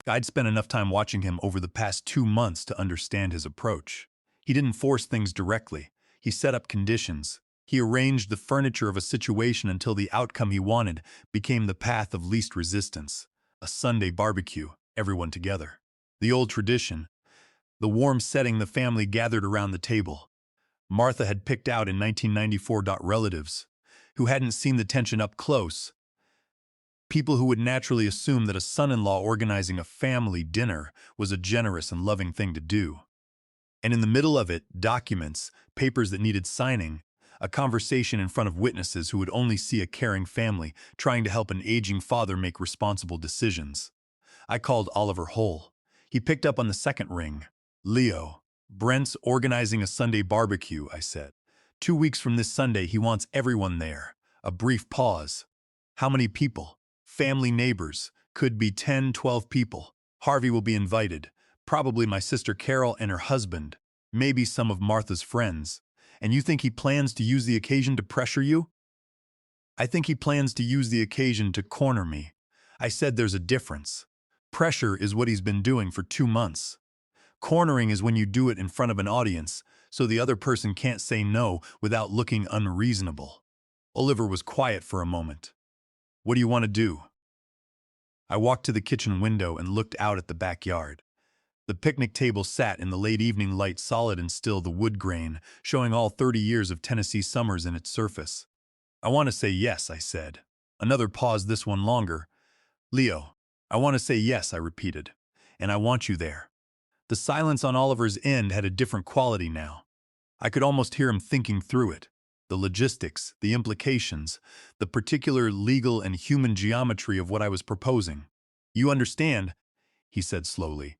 I'd spent enough time watching him over the past 2 months to understand his approach. He didn't force things directly. He set up conditions. He arranged the furniture of a situation until the outcome he wanted became the path of least resistance. A Sunday barbecue, everyone together. The old tradition. The warm setting, the family gathered around the table. Martha had picked out in 1994 relatives who hadn't seen the tension up close. People who would naturally assume that a son-in-law organizing a family dinner was a generous and loving thing to do. And in the middle of it, documents, papers that needed signing, a conversation in front of witnesses who would only see a caring family trying to help an aging father make responsible decisions. I called Oliver Hull. He picked up on the second ring. Leo, Brent's organizing a Sunday barbecue, I said. 2 weeks from this Sunday, he wants everyone there. A brief pause. How many people? Family, neighbors. Could be 10, 12 people. Harvey will be invited. Probably my sister Carol and her husband. Maybe some of Martha's friends. And you think he plans to use the occasion to pressure you? I think he plans to use the occasion to corner me. I said there's a difference. Pressure is what he's been doing for 2 months. Cornering is when you do it in front of an audience, so the other person can't say no without looking unreasonable. Oliver was quiet for a moment. What do you want to do? I walked to the kitchen window and looked out at the backyard. The picnic table sat in the late evening light, solid and still, the wood grain, showing all 30 years of Tennessee summers in its surface. I want to say yes, I said. Another pause, this one longer. Leo, I want to say yes, I repeated. And I want you there. The silence on Oliver's end had a different quality now. I could almost hear him thinking through it. The logistics, the implications, the particular legal and human geometry of what I was proposing. You understand, he said slowly,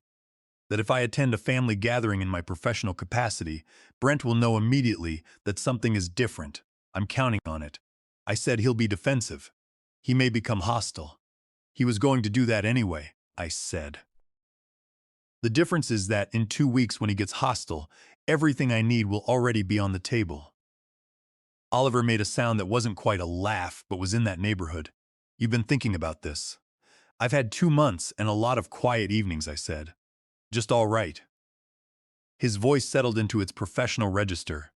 that if I attend a family gathering in my professional capacity, Brent will know immediately that something is different. I'm counting on it. I said he'll be defensive. He may become hostile. He was going to do that anyway, I said. The difference is that in 2 weeks when he gets hostile, everything I need will already be on the table. Oliver made a sound that wasn't quite a laugh, but was in that neighborhood. You've been thinking about this. I've had 2 months and a lot of quiet evenings, I said. Just all right. His voice settled into its professional register,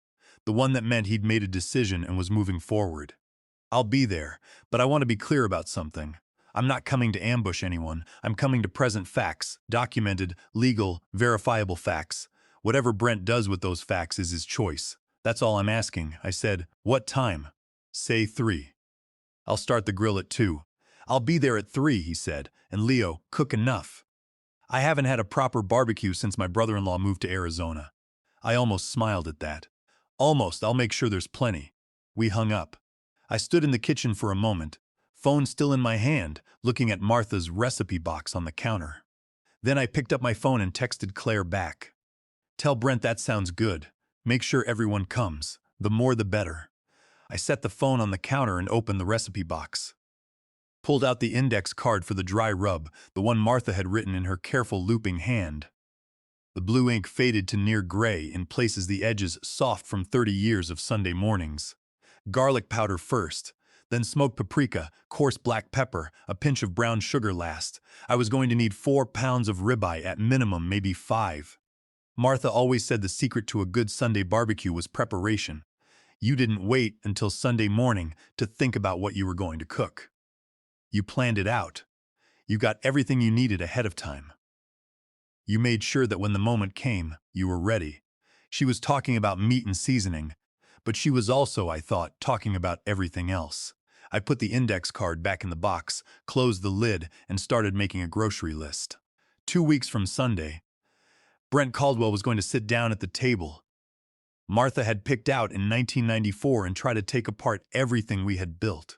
the one that meant he'd made a decision and was moving forward. I'll be there, but I want to be clear about something. I'm not coming to ambush anyone. I'm coming to present facts, documented, legal, verifiable facts. Whatever Brent does with those facts is his choice. That's all I'm asking. I said, what time? Say 3. I'll start the grill at 2. I'll be there at 3, he said, and Leo, cook enough. I haven't had a proper barbecue since my brother-in-law moved to Arizona. I almost smiled at that. Almost, I'll make sure there's plenty. We hung up. I stood in the kitchen for a moment, phone still in my hand, looking at Martha's recipe box on the counter. Then I picked up my phone and texted Claire back. Tell Brent that sounds good. Make sure everyone comes. The more the better. I set the phone on the counter and opened the recipe box. Pulled out the index card for the dry rub, the one Martha had written in her careful looping hand. The blue ink faded to near gray in places, the edges soft from 30 years of Sunday mornings. Garlic powder first, then smoked paprika, coarse black pepper, a pinch of brown sugar last. I was going to need 4 pounds of ribeye at minimum, maybe 5. Martha always said the secret to a good Sunday barbecue was preparation. You didn't wait until Sunday morning to think about what you were going to cook. You planned it out. You got everything you needed ahead of time. You made sure that when the moment came, you were ready. She was talking about meat and seasoning, but she was also, I thought, talking about everything else. I put the index card back in the box, closed the lid, and started making a grocery list. 2 weeks from Sunday, Brent Caldwell was going to sit down at the table Martha had picked out in 1994 and try to take apart everything we had built.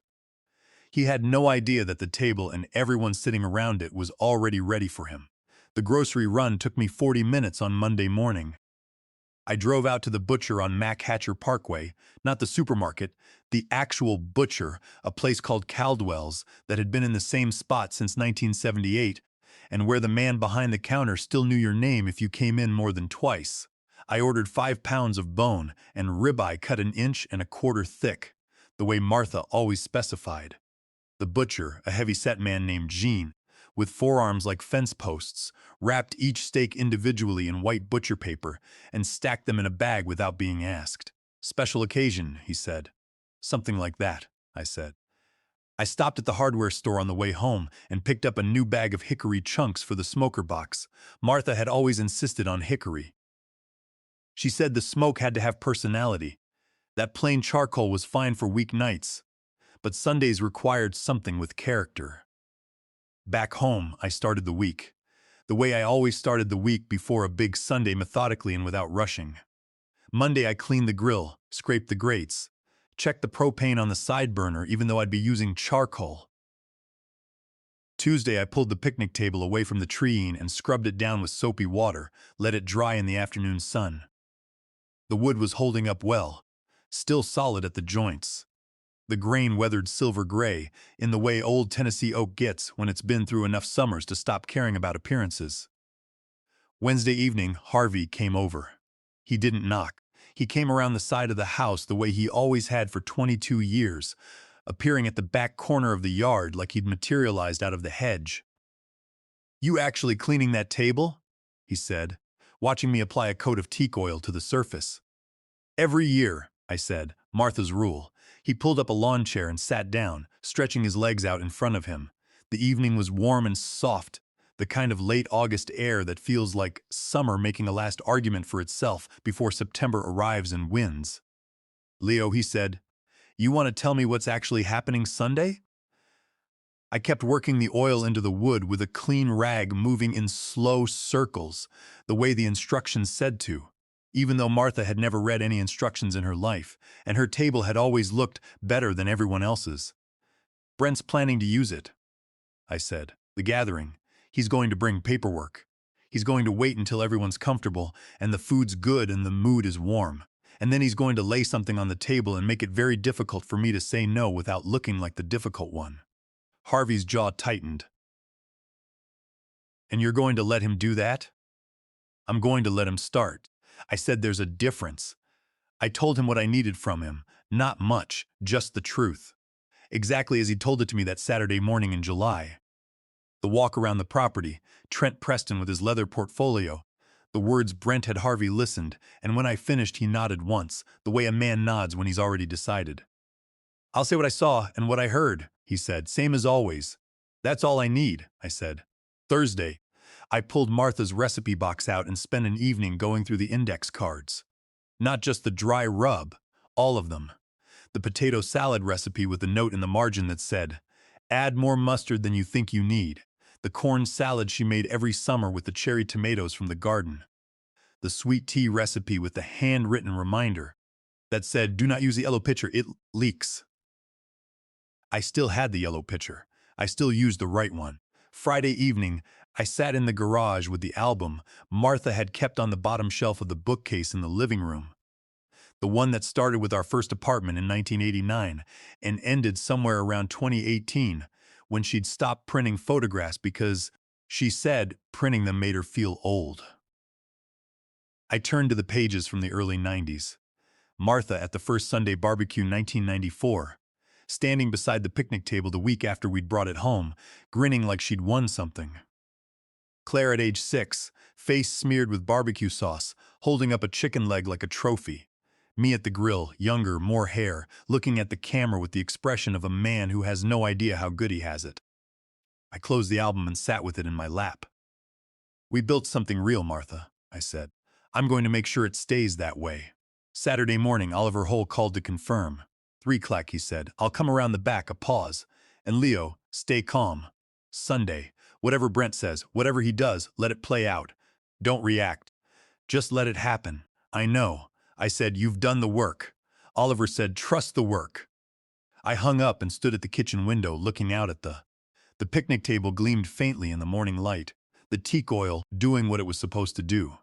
He had no idea that the table and everyone sitting around it was already ready for him. The grocery run took me 40 minutes on Monday morning. I drove out to the butcher on Mac Hatcher Parkway, not the supermarket, the actual butcher, a place called Caldwell's that had been in the same spot since 1978, and where the man behind the counter still knew your name if you came in more than twice. I ordered 5 pounds of bone and ribeye cut 1.25 inches thick, the way Martha always specified. The butcher, a heavy-set man named Jean, with forearms like fence posts, wrapped each steak individually in white butcher paper and stacked them in a bag without being asked. "Special occasion," he said. "Something like that," I said. I stopped at the hardware store on the way home and picked up a new bag of hickory chunks for the smoker box. Martha had always insisted on hickory. She said the smoke had to have personality. That plain charcoal was fine for weeknights, but Sundays required something with character. Back home, I started the week. The way I always started the week before a big Sunday, methodically and without rushing. Monday, I cleaned the grill, scraped the grates, checked the propane on the side burner even though I'd be using charcoal. Tuesday, I pulled the picnic table away from the tree and scrubbed it down with soapy water, let it dry in the afternoon sun. The wood was holding up well, still solid at the joints. The grain weathered silver gray, in the way old Tennessee oak gets when it's been through enough summers to stop caring about appearances. Wednesday evening, Harvey came over. He didn't knock. He came around the side of the house the way he always had for 22 years, appearing at the back corner of the yard like he'd materialized out of the hedge. "You actually cleaning that table?" he said, watching me apply a coat of teak oil to the surface. "Every year," I said, "Martha's rule." He pulled up a lawn chair and sat down, stretching his legs out in front of him. The evening was warm and soft, the kind of late August air that feels like summer making a last argument for itself before September arrives and wins. "Leo," he said, "you want to tell me what's actually happening Sunday?" I kept working the oil into the wood with a clean rag, moving in slow circles, the way the instructions said to, even though Martha had never read any instructions in her life, and her table had always looked better than everyone else's. "Brent's planning to use it," I said. "The gathering. He's going to bring paperwork. He's going to wait until everyone's comfortable and the food's good and the mood is warm. And then he's going to lay something on the table and make it very difficult for me to say no without looking like the difficult one." Harvey's jaw tightened. "And you're going to let him do that?" "I'm going to let him start." I said there's a difference. I told him what I needed from him. Not much, just the truth. Exactly as he told it to me that Saturday morning in July. The walk around the property, Trent Preston with his leather portfolio. The words Brent had. Harvey listened, and when I finished he nodded once, the way a man nods when he's already decided. "I'll say what I saw and what I heard," he said, "same as always." "That's all I need," I said. Thursday, I pulled Martha's recipe box out and spent an evening going through the index cards. Not just the dry rub, all of them. The potato salad recipe with the note in the margin that said, "Add more mustard than you think you need." The corn salad she made every summer with the cherry tomatoes from the garden. The sweet tea recipe with the handwritten reminder that said, "Do not use the yellow pitcher, it leaks." I still had the yellow pitcher. I still used the right one. Friday evening, I sat in the garage with the album Martha had kept on the bottom shelf of the bookcase in the living room. The one that started with our first apartment in 1989 and ended somewhere around 2018 when she'd stopped printing photographs because she said printing them made her feel old. I turned to the pages from the early 90s. Martha at the first Sunday barbecue 1994, standing beside the picnic table the week after we'd brought it home, grinning like she'd won something. Claire at age 6, face smeared with barbecue sauce, holding up a chicken leg like a trophy. Me at the grill, younger, more hair, looking at the camera with the expression of a man who has no idea how good he has it. I closed the album and sat with it in my lap. "We built something real, Martha," I said. "I'm going to make sure it stays that way." Saturday morning, Oliver Hole called to confirm. "3 o'clock," he said. "I'll come around the back," a pause. "And Leo, stay calm. Sunday. Whatever Brent says, whatever he does, let it play out. Don't react. Just let it happen." "I know." I said. "You've done the work." Oliver said, "Trust the work." I hung up and stood at the kitchen window looking out at the picnic table gleamed faintly in the morning light, the teak oil doing what it was supposed to do.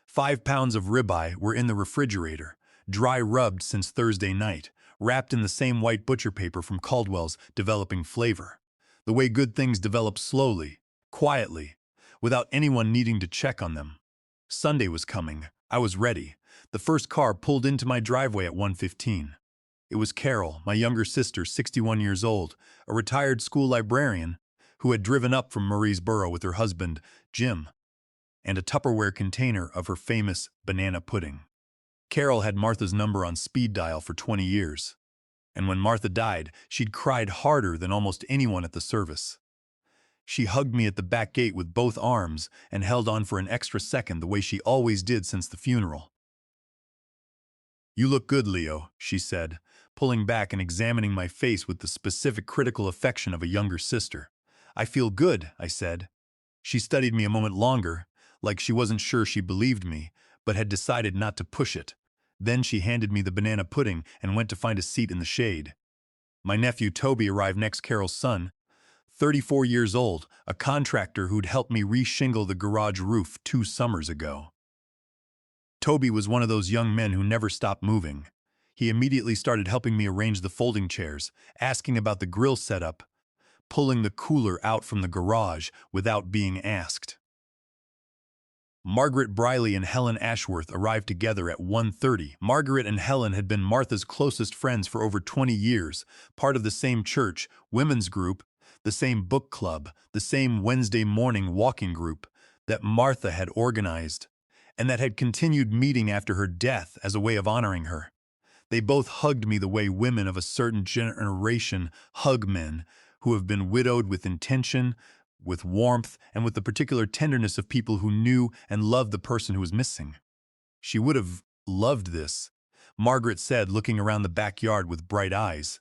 5 pounds of ribeye were in the refrigerator, dry rubbed since Thursday night, wrapped in the same white butcher paper from Caldwell's, developing flavor. The way good things develop slowly, quietly, without anyone needing to check on them. Sunday was coming. I was ready. The first car pulled into my driveway at 1:15. It was Carol, my younger sister, 61 years old, a retired school librarian, who had driven up from Murraysboro with her husband, Jim, and a Tupperware container of her famous banana pudding. Carol had Martha's number on speed dial for 20 years, and when Martha died, she'd cried harder than almost anyone at the service. She hugged me at the back gate with both arms and held on for an extra second the way she always did since the funeral. "You look good, Leo," she said, pulling back and examining my face with the specific critical affection of a younger sister. "I feel good," I said. She studied me a moment longer, like she wasn't sure she believed me, but had decided not to push it. Then she handed me the banana pudding and went to find a seat in the shade. My nephew Toby arrived next. Carol's son, 34 years old, a contractor who'd helped me re-shingle the garage roof 2 summers ago. Toby was one of those young men who never stopped moving. He immediately started helping me arrange the folding chairs, asking about the grill setup, pulling the cooler out from the garage without being asked. Margaret Briley and Helen Ashworth arrived together at 1:30. Margaret and Helen had been Martha's closest friends for over 20 years, part of the same church, women's group, the same book club, the same Wednesday morning walking group that Martha had organized, and that had continued meeting after her death as a way of honoring her. They both hugged me the way women of a certain generation hug men who have been widowed, with intention, with warmth, and with the particular tenderness of people who knew and loved the person who was missing. "She would have loved this," Margaret said, looking around the backyard with bright eyes.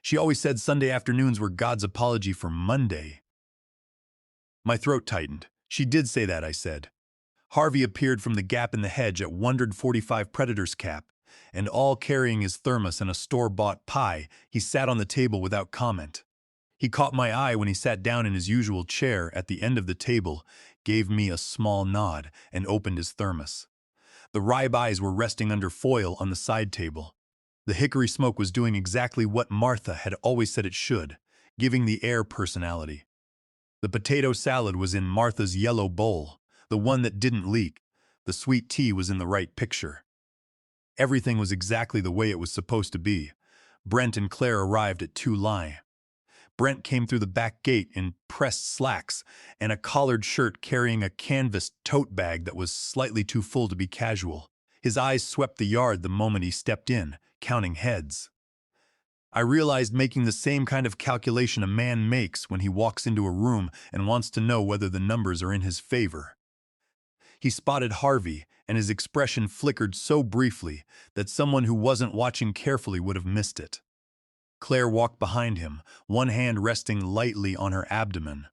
"She always said Sunday afternoons were God's apology for Monday." My throat tightened. "She did say that," I said. Harvey appeared from the gap in the hedge at 145 Predator's Cap, and all carrying his thermos and a store-bought pie, he sat on the table without comment. He caught my eye when he sat down in his usual chair at the end of the table, gave me a small nod, and opened his thermos. The rye-buys were resting under foil on the side table. The hickory smoke was doing exactly what Martha had always said it should, giving the air personality. The potato salad was in Martha's yellow bowl, the one that didn't leak. The sweet tea was in the right picture. Everything was exactly the way it was supposed to be. Brent and Claire arrived at 2:00. Brent came through the back gate in pressed slacks and a collared shirt, carrying a canvas tote bag that was slightly too full to be casual. His eyes swept the yard the moment he stepped in, counting heads. I realized making the same kind of calculation a man makes when he walks into a room and wants to know whether the numbers are in his favor. He spotted Harvey, and his expression flickered so briefly that someone who wasn't watching carefully would have missed it. Claire walked behind him, one hand resting lightly on her abdomen.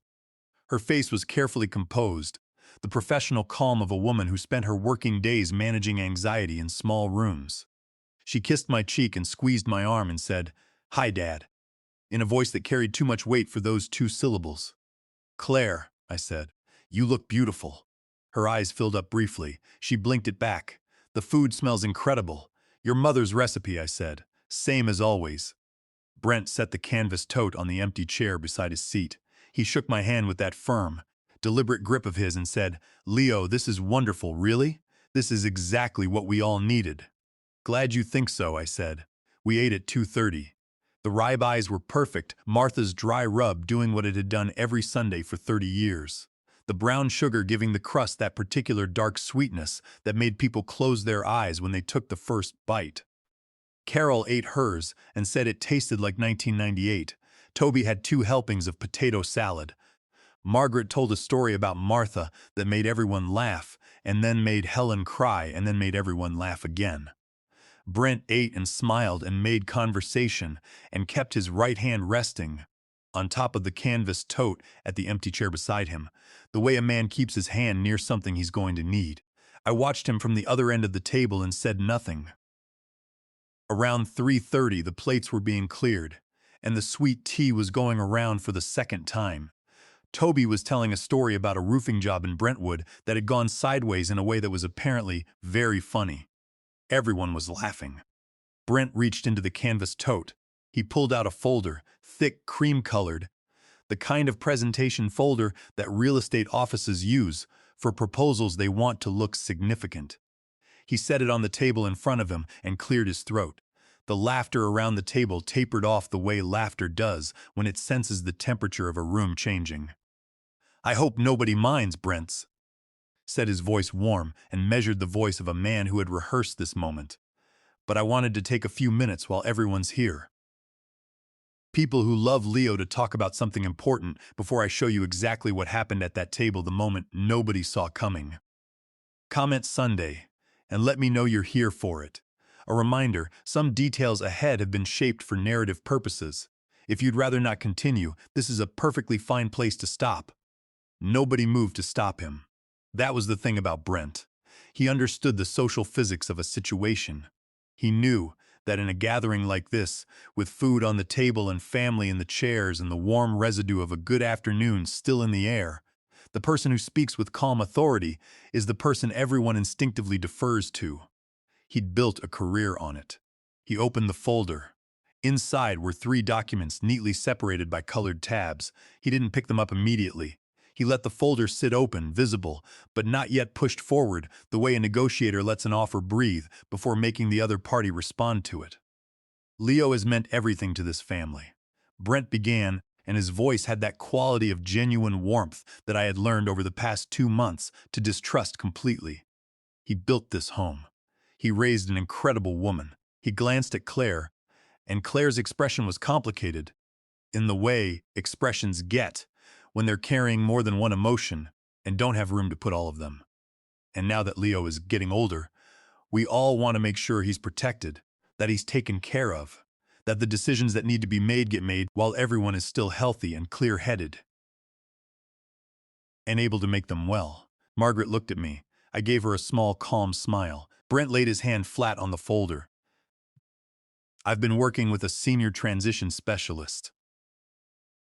Her face was carefully composed, the professional calm of a woman who spent her working days managing anxiety in small rooms. She kissed my cheek and squeezed my arm and said, "Hi, Dad," in a voice that carried too much weight for those 2 syllables. "Claire," I said, "you look beautiful." Her eyes filled up briefly. She blinked it back. "The food smells incredible. Your mother's recipe, I said. Same as always. Brent set the canvas tote on the empty chair beside his seat. He shook my hand with that firm, deliberate grip of his and said, Leo, this is wonderful, really? This is exactly what we all needed. Glad you think so, I said. We ate at 2:30. The ribeyes were perfect, Martha's dry rub doing what it had done every Sunday for 30 years. The brown sugar giving the crust that particular dark sweetness that made people close their eyes when they took the first bite. Carol ate hers and said it tasted like 1998. Toby had 2 helpings of potato salad. Margaret told a story about Martha that made everyone laugh, and then made Helen cry, and then made everyone laugh again. Brent ate and smiled and made conversation and kept his right hand resting on top of the canvas tote at the empty chair beside him, the way a man keeps his hand near something he's going to need. I watched him from the other end of the table and said nothing. Around 3:30, the plates were being cleared, and the sweet tea was going around for the second time. Toby was telling a story about a roofing job in Brentwood that had gone sideways in a way that was apparently very funny. Everyone was laughing. Brent reached into the canvas tote. He pulled out a folder, thick, cream-colored, the kind of presentation folder that real estate offices use for proposals they want to look significant. He set it on the table in front of him and cleared his throat. The laughter around the table tapered off the way laughter does when it senses the temperature of a room changing. I hope nobody minds, Brents, said his voice warm and measured the voice of a man who had rehearsed this moment. But I wanted to take a few minutes while everyone's here. People who love Leo to talk about something important before I show you exactly what happened at that table the moment nobody saw coming. Comment Sunday, and let me know you're here for it. A reminder, some details ahead have been shaped for narrative purposes. If you'd rather not continue, this is a perfectly fine place to stop. Nobody moved to stop him. That was the thing about Brent. He understood the social physics of a situation. He knew that in a gathering like this, with food on the table and family in the chairs and the warm residue of a good afternoon still in the air, the person who speaks with calm authority is the person everyone instinctively defers to. He'd built a career on it. He opened the folder. Inside were 3 documents neatly separated by colored tabs. He didn't pick them up immediately. He let the folder sit open, visible, but not yet pushed forward, the way a negotiator lets an offer breathe before making the other party respond to it. Leo has meant everything to this family. Brent began, and his voice had that quality of genuine warmth that I had learned over the past 2 months to distrust completely. He built this home. He raised an incredible woman. He glanced at Claire, and Claire's expression was complicated, in the way expressions get when they're carrying more than one emotion and don't have room to put all of them. And now that Leo is getting older, we all want to make sure he's protected, that he's taken care of, that the decisions that need to be made get made while everyone is still healthy and clear-headed and able to make them well. Margaret looked at me. I gave her a small, calm smile. Brent laid his hand flat on the folder. I've been working with a senior transition specialist.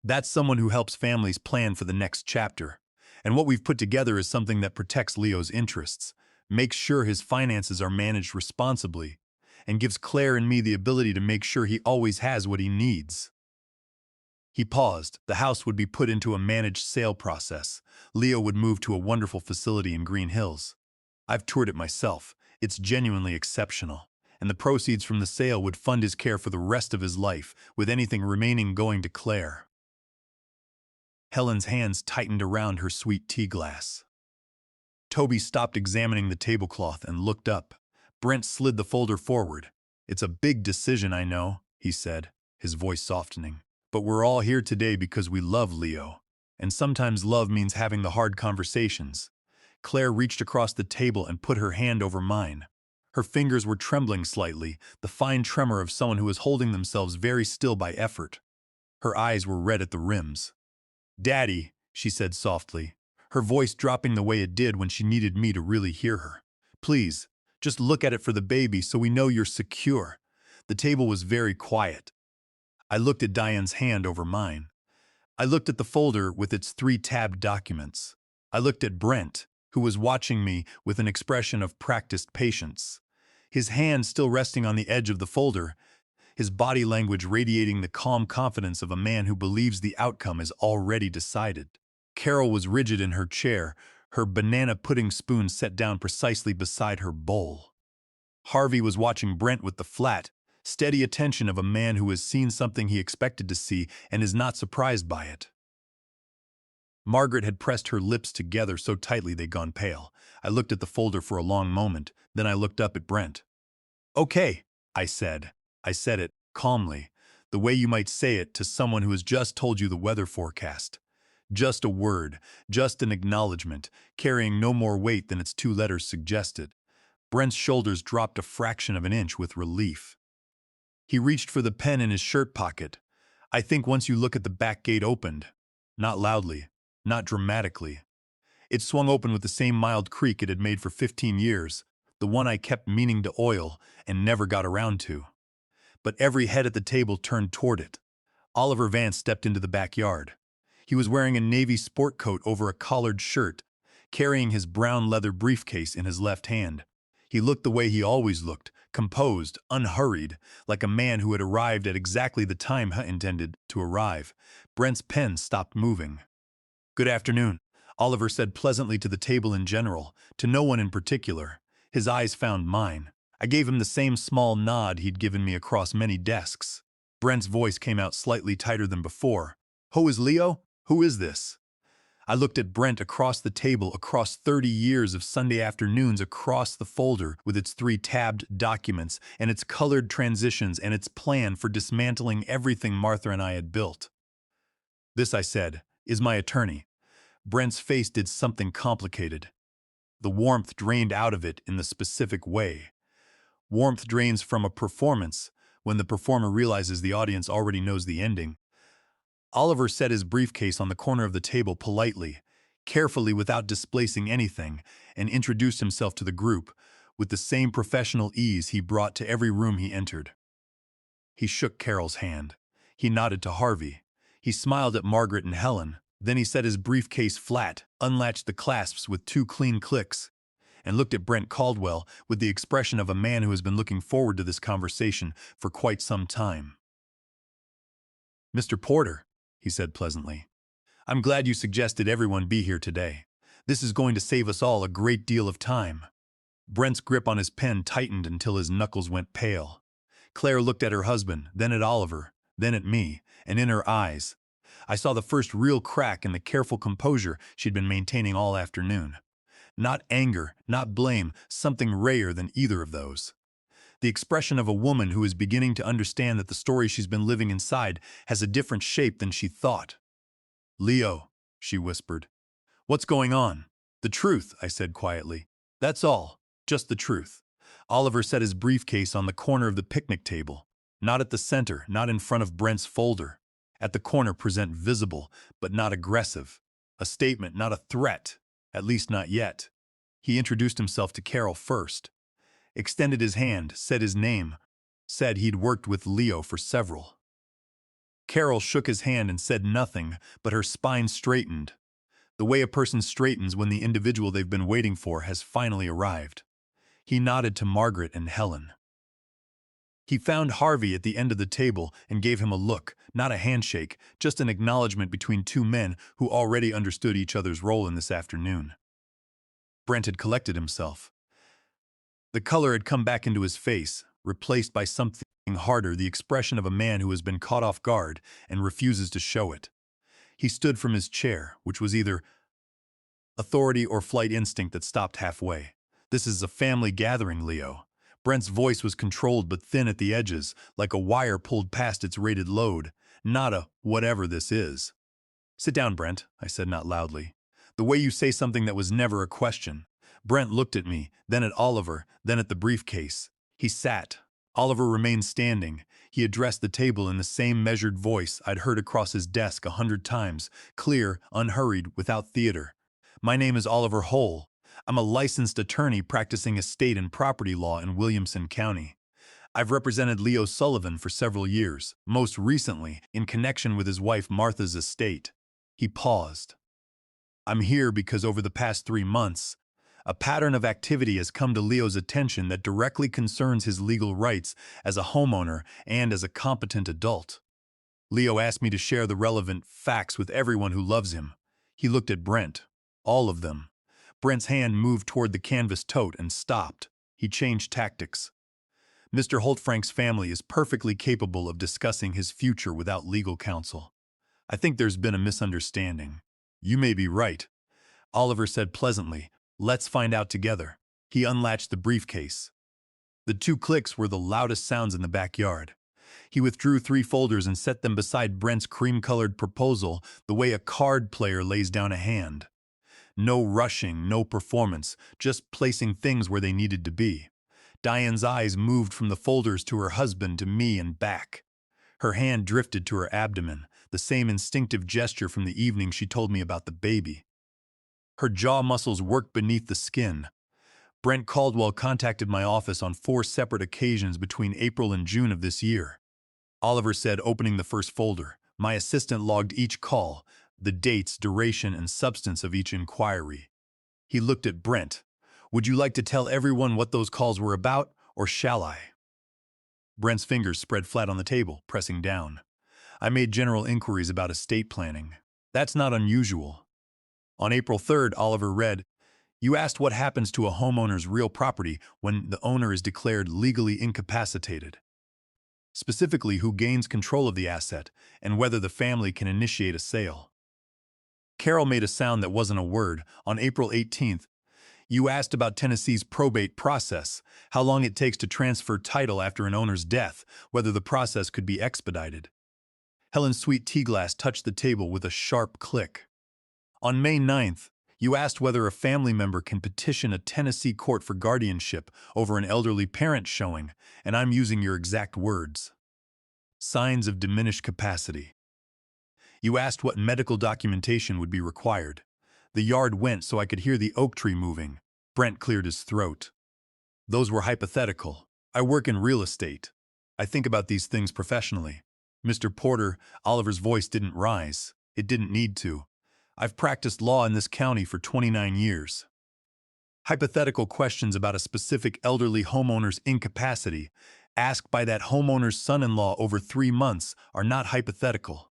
That's someone who helps families plan for the next chapter. And what we've put together is something that protects Leo's interests, makes sure his finances are managed responsibly, and gives Claire and me the ability to make sure he always has what he needs. He paused. The house would be put into a managed sale process. Leo would move to a wonderful facility in Green Hills. I've toured it myself. It's genuinely exceptional. And the proceeds from the sale would fund his care for the rest of his life, with anything remaining going to Claire. Helen's hands tightened around her sweet tea glass. Toby stopped examining the tablecloth and looked up. Brent slid the folder forward. It's a big decision, I know, he said, his voice softening. But we're all here today because we love Leo. And sometimes love means having the hard conversations. Claire reached across the table and put her hand over mine. Her fingers were trembling slightly, the fine tremor of someone who is holding themselves very still by effort. Her eyes were red at the rims. Daddy, she said softly, her voice dropping the way it did when she needed me to really hear her. Please, just look at it for the baby so we know you're secure. The table was very quiet. I looked at Diane's hand over mine. I looked at the folder with its 3 tabbed documents. I looked at Brent, who was watching me with an expression of practiced patience. his hand still resting on the edge of the folder, his body language radiating the calm confidence of a man who believes the outcome is already decided. Carol was rigid in her chair, her banana pudding spoon set down precisely beside her bowl. Harvey was watching Brent with the flat, steady attention of a man who has seen something he expected to see and is not surprised by it. Margaret had pressed her lips together so tightly they'd gone pale. I looked at the folder for a long moment, then I looked up at Brent. "Okay," I said. I said it calmly, the way you might say it to someone who has just told you the weather forecast. Just a word, just an acknowledgement, carrying no more weight than its two letters suggested. Brent's shoulders dropped a fraction of an inch with relief. He reached for the pen in his shirt pocket. "I think once you look at the back gate opened." Not loudly, not dramatically. It swung open with the same mild creak it had made for 15 years, the one I kept meaning to oil and never got around to. But every head at the table turned toward it. Oliver Vance stepped into the backyard. He was wearing a navy sport coat over a collared shirt, carrying his brown leather briefcase in his left hand. He looked the way he always looked, composed, unhurried, like a man who had arrived at exactly the time he intended to arrive. Brent's pen stopped moving. "Good afternoon," Oliver said pleasantly to the table in general, to no one in particular. His eyes found mine. I gave him the same small nod he'd given me across many desks. Brent's voice came out slightly tighter than before. "Who is Leo? Who is this?" I looked at Brent across the table, across 30 years of Sunday afternoons, across the folder with its 3 tabbed documents and its colored transitions and its plan for dismantling everything Martha and I had built. "This," I said, "is my attorney." Brent's face did something complicated. The warmth drained out of it in the specific way. Warmth drains from a performance when the performer realizes the audience already knows the ending. Oliver set his briefcase on the corner of the table politely, carefully without displacing anything, and introduced himself to the group with the same professional ease he brought to every room he entered. He shook Carol's hand. He nodded to Harvey. He smiled at Margaret and Helen. Then he set his briefcase flat, unlatched the clasps with 2 clean clicks, and looked at Brent Caldwell with the expression of a man who has been looking forward to this conversation for quite some time. "Mr. Porter," he said pleasantly, "I'm glad you suggested everyone be here today. This is going to save us all a great deal of time." Brent's grip on his pen tightened until his knuckles went pale. Claire looked at her husband, then at Oliver, then at me, and in her eyes I saw the first real crack in the careful composure she'd been maintaining all afternoon. Not anger, not blame, something rarer than either of those. The expression of a woman who is beginning to understand that the story she's been living inside has a different shape than she thought. "Leo," she whispered. "What's going on?" "The truth," I said quietly. "That's all. Just the truth." Oliver set his briefcase on the corner of the picnic table. Not at the center, not in front of Brent's folder. At the corner, present visible, but not aggressive. A statement, not a threat. At least not yet. He introduced himself to Carol first. Extended his hand, said his name. Said he'd worked with Leo for several. Carol shook his hand and said nothing, but her spine straightened. The way a person straightens when the individual they've been waiting for has finally arrived. He nodded to Margaret and Helen. He found Harvey at the end of the table and gave him a look, not a handshake, just an acknowledgement between 2 men who already understood each other's role in this afternoon. Brent had collected himself. The color had come back into his face, replaced by something harder, the expression of a man who has been caught off guard and refuses to show it. He stood from his chair, which was either authority or flight instinct that stopped halfway. "This is a family gathering, Leo." Brent's voice was controlled but thin at the edges, like a wire pulled past its rated load. "Not a whatever this is." "Sit down, Brent," I said not loudly. "The way you say something that was never a question." Brent looked at me, then at Oliver, then at the briefcase. He sat. Oliver remained standing. He addressed the table in the same measured voice I'd heard across his desk 100 times, clear, unhurried, without theater. "My name is Oliver Hole. I'm a licensed attorney practicing estate and property law in Williamson County. I've represented Leo Sullivan for several years, most recently in connection with his wife Martha's estate." He paused. "I'm here because over the past 3 months, A pattern of activity has come to Leo's attention that directly concerns his legal rights as a homeowner and as a competent adult. Leo asked me to share the relevant facts with everyone who loves him. He looked at Brent. All of them. Brent's hand moved toward the canvas tote and stopped. He changed tactics. Mr. Holtfrank's family is perfectly capable of discussing his future without legal counsel. I think there's been a misunderstanding. You may be right, Oliver said pleasantly. Let's find out together. He unlatched the briefcase. The two clicks were the loudest sounds in the backyard. He withdrew 3 folders and set them beside Brent's cream-colored proposal, the way a card player lays down a hand. No rushing, no performance, just placing things where they needed to be. Diane's eyes moved from the folders to her husband to me and back. Her hand drifted to her abdomen, the same instinctive gesture from the evening she told me about the baby. Her jaw muscles worked beneath the skin. Brent Caldwell contacted my office on 4 separate occasions between April and June of this year. Oliver said, opening the first folder. My assistant logged each call, the dates, duration, and substance of each inquiry. He looked at Brent. Would you like to tell everyone what those calls were about, or shall I? Brent's fingers spread flat on the table, pressing down. I made general inquiries about estate planning. That's not unusual. On April 3rd, Oliver read, you asked what happens to a homeowner's real property when the owner is declared legally incapacitated. Specifically, who gains control of the asset and whether the family can initiate a sale. Carol made a sound that wasn't a word. On April 18th, you asked about Tennessee's probate process, how long it takes to transfer title after an owner's death, whether the process could be expedited. Helen's sweet tea glass touched the table with a sharp click. On May 9th, you asked whether a family member can petition a Tennessee court for guardianship over an elderly parent showing, and I'm using your exact words. Signs of diminished capacity. You asked what medical documentation would be required. The yard went so I could hear the oak tree moving. Brent cleared his throat. Those were hypothetical. I work in real estate. I think about these things professionally. Mr. Porter, Oliver's voice didn't rise. It didn't need to. I've practiced law in this county for 29 years. Hypothetical questions about a specific elderly homeowner's incapacity, asked by that homeowner's son-in-law over 3 months, are not hypothetical.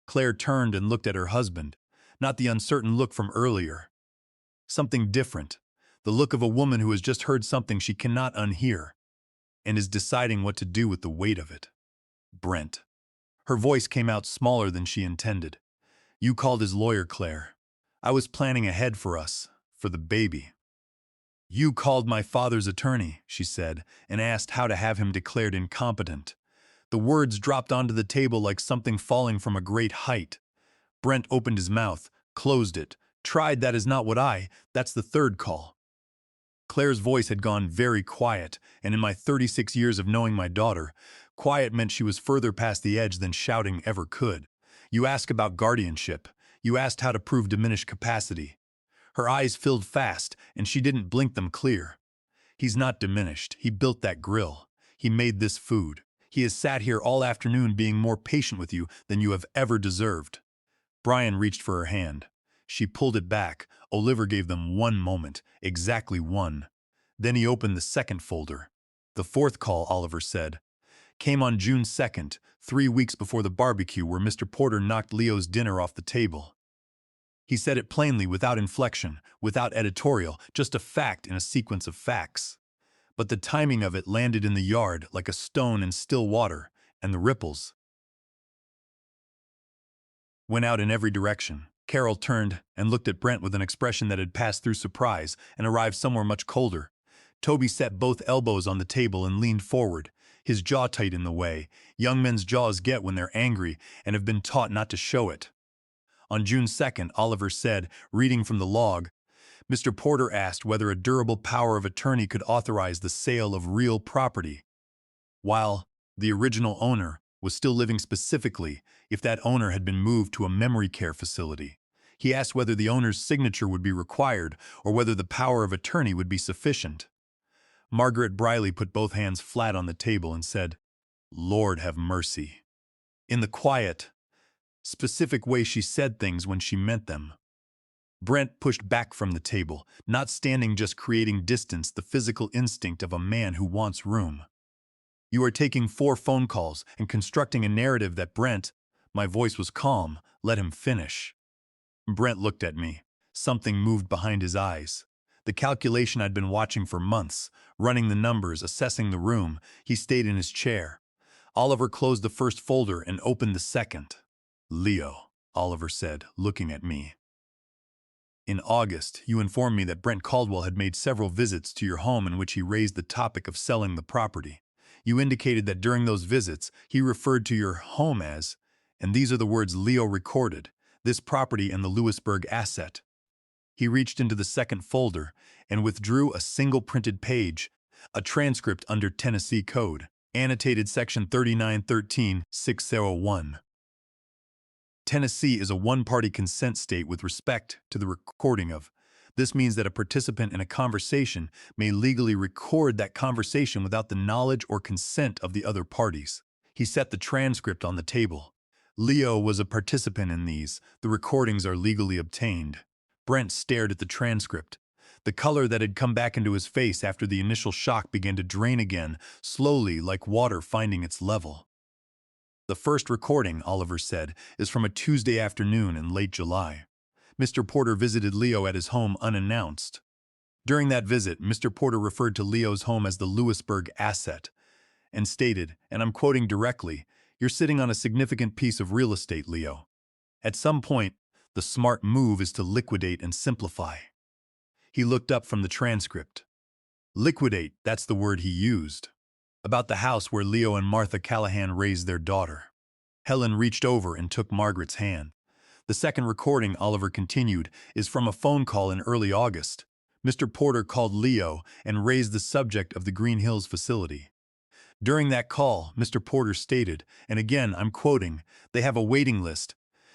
Claire turned and looked at her husband, not the uncertain look from earlier. Something different, the look of a woman who has just heard something she cannot unhear, and is deciding what to do with the weight of it. Brent. Her voice came out smaller than she intended. You called his lawyer, Claire. I was planning ahead for us, for the baby. You called my father's attorney, she said, and asked how to have him declared incompetent. The words dropped onto the table like something falling from a great height. Brent opened his mouth, closed it, tried that is not what that's the 3rd call. Claire's voice had gone very quiet, and in my 36 years of knowing my daughter, quiet meant she was further past the edge than shouting ever could. You asked about guardianship. You asked how to prove diminished capacity. Her eyes filled fast, and she didn't blink them clear. He's not diminished. He built that grill. He made this food. He has sat here all afternoon being more patient with you than you have ever deserved. Brian reached for her hand. She pulled it back. Oliver gave them 1 moment, exactly 1. Then he opened the 2nd folder. The 4th call, Oliver said, came on June 2nd, 3 weeks before the barbecue where Mr. Porter knocked Leo's dinner off the table. He said it plainly, without inflection, without editorial, just a fact in a sequence of facts. But the timing of it landed in the yard like a stone in still water, and the ripples went out in every direction. Carol turned and looked at Brent with an expression that had passed through surprise and arrived somewhere much colder. Toby set both elbows on the table and leaned forward, his jaw tight in the way young men's jaws get when they're angry and have been taught not to show it. On June 2nd, Oliver said, reading from the log, Mr. Porter asked whether a durable power of attorney could authorize the sale of real property, while the original owner was still living, specifically if that owner had been moved to a memory care facility. He asked whether the owner's signature would be required or whether the power of attorney would be sufficient. Margaret Briley put both hands flat on the table and said, Lord have mercy. In the quiet, specific way she said things when she meant them. Brent pushed back from the table, not standing, just creating distance, the physical instinct of a man who wants room. You are taking 4 phone calls and constructing a narrative that Brent, my voice was calm, let him finish. Brent looked at me. Something moved behind his eyes. The calculation I'd been watching for months, running the numbers, assessing the room. He stayed in his chair. Oliver closed the first folder and opened the second. Leo, Oliver said, looking at me. In August, you informed me that Brent Caldwell had made several visits to your home in which he raised the topic of selling the property. You indicated that during those visits, he referred to your home as, and these are the words Leo recorded, this property and the Lewisburg asset. He reached into the second folder and withdrew a single printed page, a transcript under Tennessee Code, annotated section 3913-601. Tennessee is a one-party consent state with respect to the recording of. This means that a participant in a conversation may legally record that conversation without the knowledge or consent of the other parties. He set the transcript on the table. Leo was a participant in these. The recordings are legally obtained. Brent stared at the transcript. The color that had come back into his face after the initial shock began to drain again, slowly, like water finding its level. The first recording, Oliver said, is from a Tuesday afternoon in late July. Mr. Porter visited Leo at his home unannounced. During that visit, Mr. Porter referred to Leo's home as the Lewisburg asset and stated, and I'm quoting directly, "You're sitting on a significant piece of real estate, Leo. At some point, the smart move is to liquidate and simplify." He looked up from the transcript. Liquidate, that's the word he used. About the house where Leo and Martha Callahan raised their daughter. Helen reached over and took Margaret's hand. The second recording, Oliver continued, is from a phone call in early August. Mr. Porter called Leo and raised the subject of the Green Hills facility. During that call, Mr. Porter stated, and again I'm quoting, "They have a waiting list.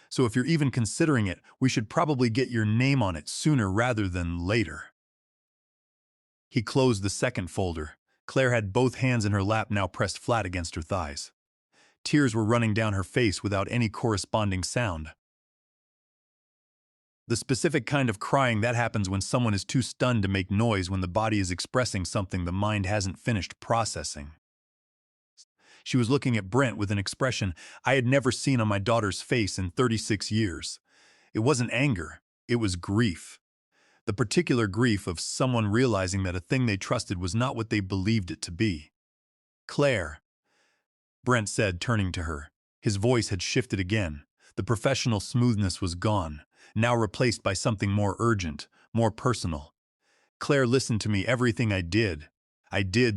So if you're even considering it, we should probably get your name on it sooner rather than later." He closed the second folder. Claire had both hands in her lap, now pressed flat against her thighs. Tears were running down her face without any corresponding sound. The specific kind of crying that happens when someone is too stunned to make noise, when the body is expressing something the mind hasn't finished processing. She was looking at Brent with an expression I had never seen on my daughter's face in 36 years. It wasn't anger, it was grief. The particular grief of someone realizing that a thing they trusted was not what they believed it to be. "Claire," Brent said, turning to her. His voice had shifted again. The professional smoothness was gone, now replaced by something more urgent, more personal. "Claire, listen to me. Everything I did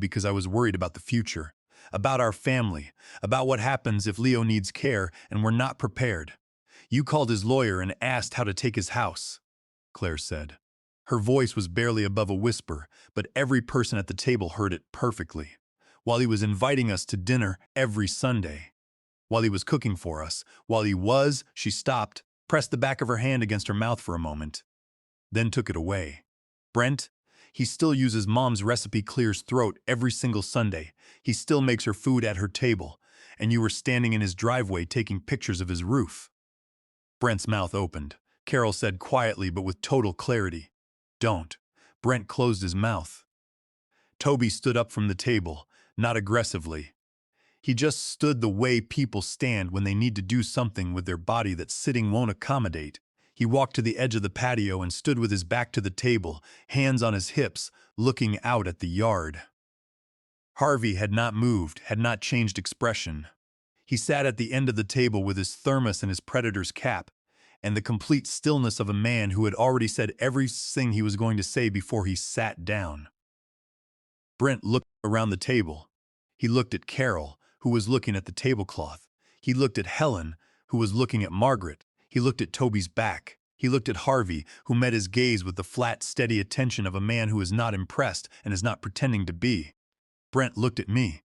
because I was worried about the future, about our family, about what happens if Leo needs care and we're not prepared. You called his lawyer and asked how to take his house," Claire said. Her voice was barely above a whisper, but every person at the table heard it perfectly. "While he was inviting us to dinner every Sunday. While he was cooking for us. She stopped, pressed the back of her hand against her mouth for a moment, then took it away. "Brent, he still uses Mom's recipe, clears throat every single Sunday. He still makes her food at her table, and you were standing in his driveway taking pictures of his roof." Brent's mouth opened. Carol said quietly but with total clarity, "Don't." Brent closed his mouth. Toby stood up from the table, not aggressively. He just stood the way people stand when they need to do something with their body that sitting won't accommodate. He walked to the edge of the patio and stood with his back to the table, hands on his hips, looking out at the yard. Harvey had not moved, had not changed expression. He sat at the end of the table with his thermos and his predator's cap, and the complete stillness of a man who had already said everything he was going to say before he sat down. Brent looked around the table. He looked at Carol, who was looking at the tablecloth. He looked at Helen, who was looking at Margaret. He looked at Toby's back. He looked at Harvey, who met his gaze with the flat, steady attention of a man who is not impressed and is not pretending to be. Brent looked at me.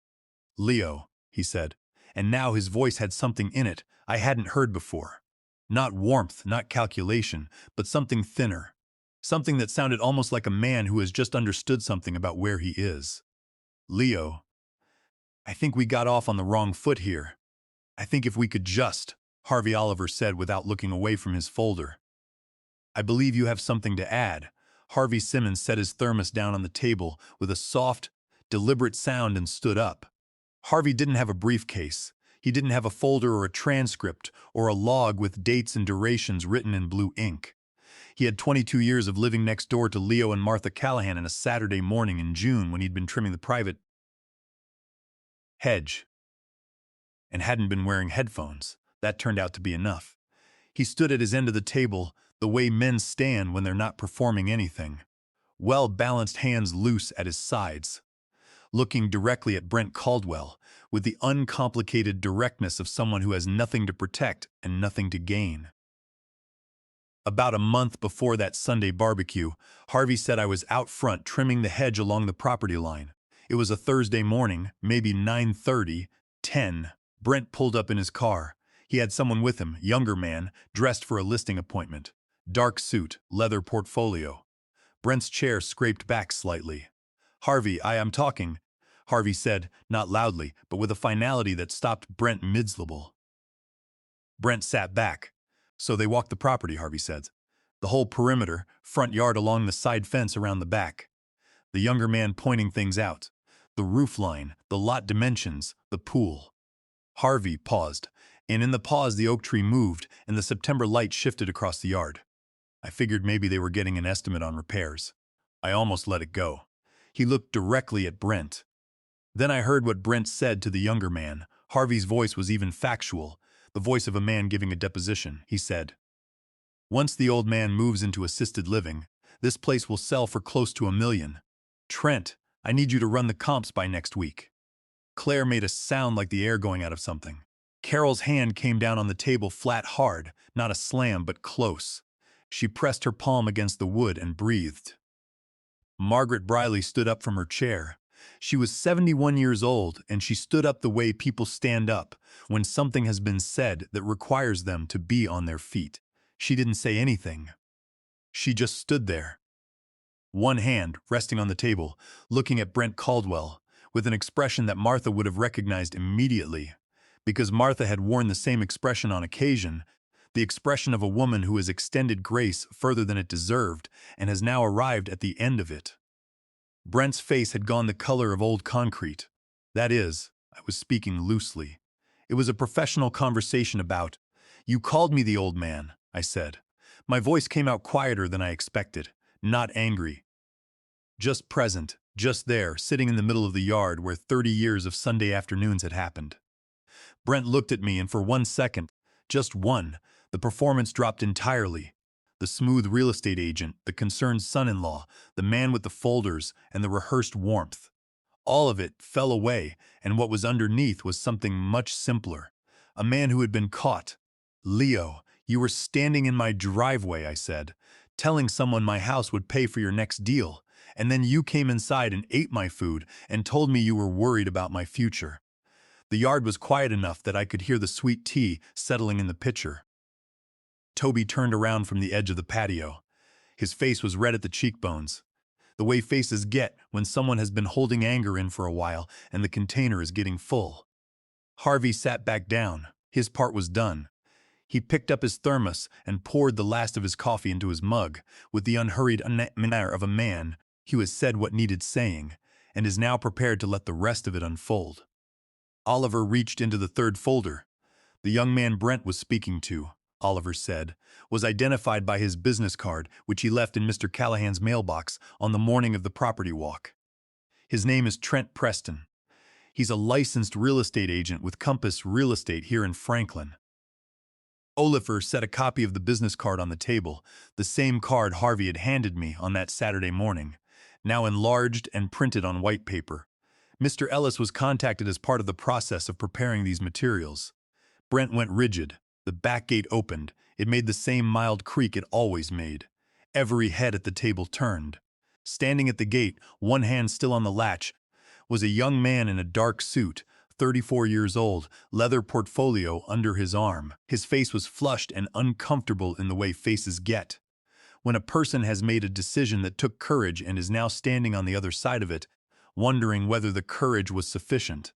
"Leo," he said, and now his voice had something in it I hadn't heard before. Not warmth, not calculation, but something thinner. Something that sounded almost like a man who has just understood something about where he is. "Leo, I think we got off on the wrong foot here. I think if we could just," Harvey Oliver said without looking away from his folder. I believe you have something to add. Harvey Simmons set his thermos down on the table with a soft, deliberate sound and stood up. Harvey didn't have a briefcase. He didn't have a folder or a transcript or a log with dates and durations written in blue ink. He had 22 years of living next door to Leo and Martha Callahan on a Saturday morning in June when he'd been trimming the private hedge and hadn't been wearing headphones. That turned out to be enough. He stood at his end of the table, the way men stand when they're not performing anything, well-balanced hands loose at his sides, looking directly at Brent Caldwell with the uncomplicated directness of someone who has nothing to protect and nothing to gain. About a month before that Sunday barbecue, Harvey said I was out front trimming the hedge along the property line. It was a Thursday morning, maybe 9:30, 10. Brent pulled up in his car. He had someone with him, younger man, dressed for a listing appointment. Dark suit, leather portfolio. Brent's chair scraped back slightly. "Harvey, I am talking," Harvey said, not loudly, but with a finality that stopped Brent mid-syllable. Brent sat back. "So they walked the property," Harvey said. "The whole perimeter, front yard along the side fence around the back." The younger man pointing things out. The roof line, the lot dimensions, the pool. Harvey paused, and in the pause the oak tree moved and the September light shifted across the yard. I figured maybe they were getting an estimate on repairs. I almost let it go. He looked directly at Brent. Then I heard what Brent said to the younger man. Harvey's voice was even factual, the voice of a man giving a deposition. He said, "Once the old man moves into assisted living, this place will sell for close to $1 million. Trent, I need you to run the comps by next week." Claire made a sound like the air going out of something. Carol's hand came down on the table flat hard, not a slam but close. She pressed her palm against the wood and breathed. Margaret Briley stood up from her chair. She was 71 years old, and she stood up the way people stand up when something has been said that requires them to be on their feet. She didn't say anything. She just stood there. One hand resting on the table, looking at Brent Caldwell, with an expression that Martha would have recognized immediately, because Martha had worn the same expression on occasion, the expression of a woman who has extended grace further than it deserved and has now arrived at the end of it. Brent's face had gone the color of old concrete. That is, I was speaking loosely. It was a professional conversation about, "You called me the old man," I said. My voice came out quieter than I expected, not angry. Just present, just there, sitting in the middle of the yard where 30 years of Sunday afternoons had happened. Brent looked at me and for 1 second, just one, the performance dropped entirely. The smooth real estate agent, the concerned son-in-law, the man with the folders, and the rehearsed warmth. All of it fell away, and what was underneath was something much simpler. A man who had been caught. "Leo, you were standing in my driveway," I said, "telling someone my house would pay for your next deal, and then you came inside and ate my food and told me you were worried about my future." The yard was quiet enough that I could hear the sweet tea settling in the pitcher. Toby turned around from the edge of the patio. His face was red at the cheekbones, the way faces get when someone has been holding anger in for a while and the container is getting full. Harvey sat back down. His part was done. He picked up his thermos and poured the last of his coffee into his mug with the unhurried manner of a man who has said what needed saying and is now prepared to let the rest of it unfold. Oliver reached into the third folder. The young man Brent was speaking to, Oliver said, was identified by his business card, which he left in Mr. Callahan's mailbox on the morning of the property walk. His name is Trent Preston. He's a licensed real estate agent with Compass Real Estate here in Franklin. Oliver set a copy of the business card on the table, the same card Harvey had handed me on that Saturday morning, now enlarged and printed on white paper. Mr. Ellis was contacted as part of the process of preparing these materials. Brent went rigid. The back gate opened. It made the same mild creak it always made. Every head at the table turned. Standing at the gate, one hand still on the latch, was a young man in a dark suit, 34 years old, leather portfolio under his arm. His face was flushed and uncomfortable in the way faces get. When a person has made a decision that took courage and is now standing on the other side of it, wondering whether the courage was sufficient.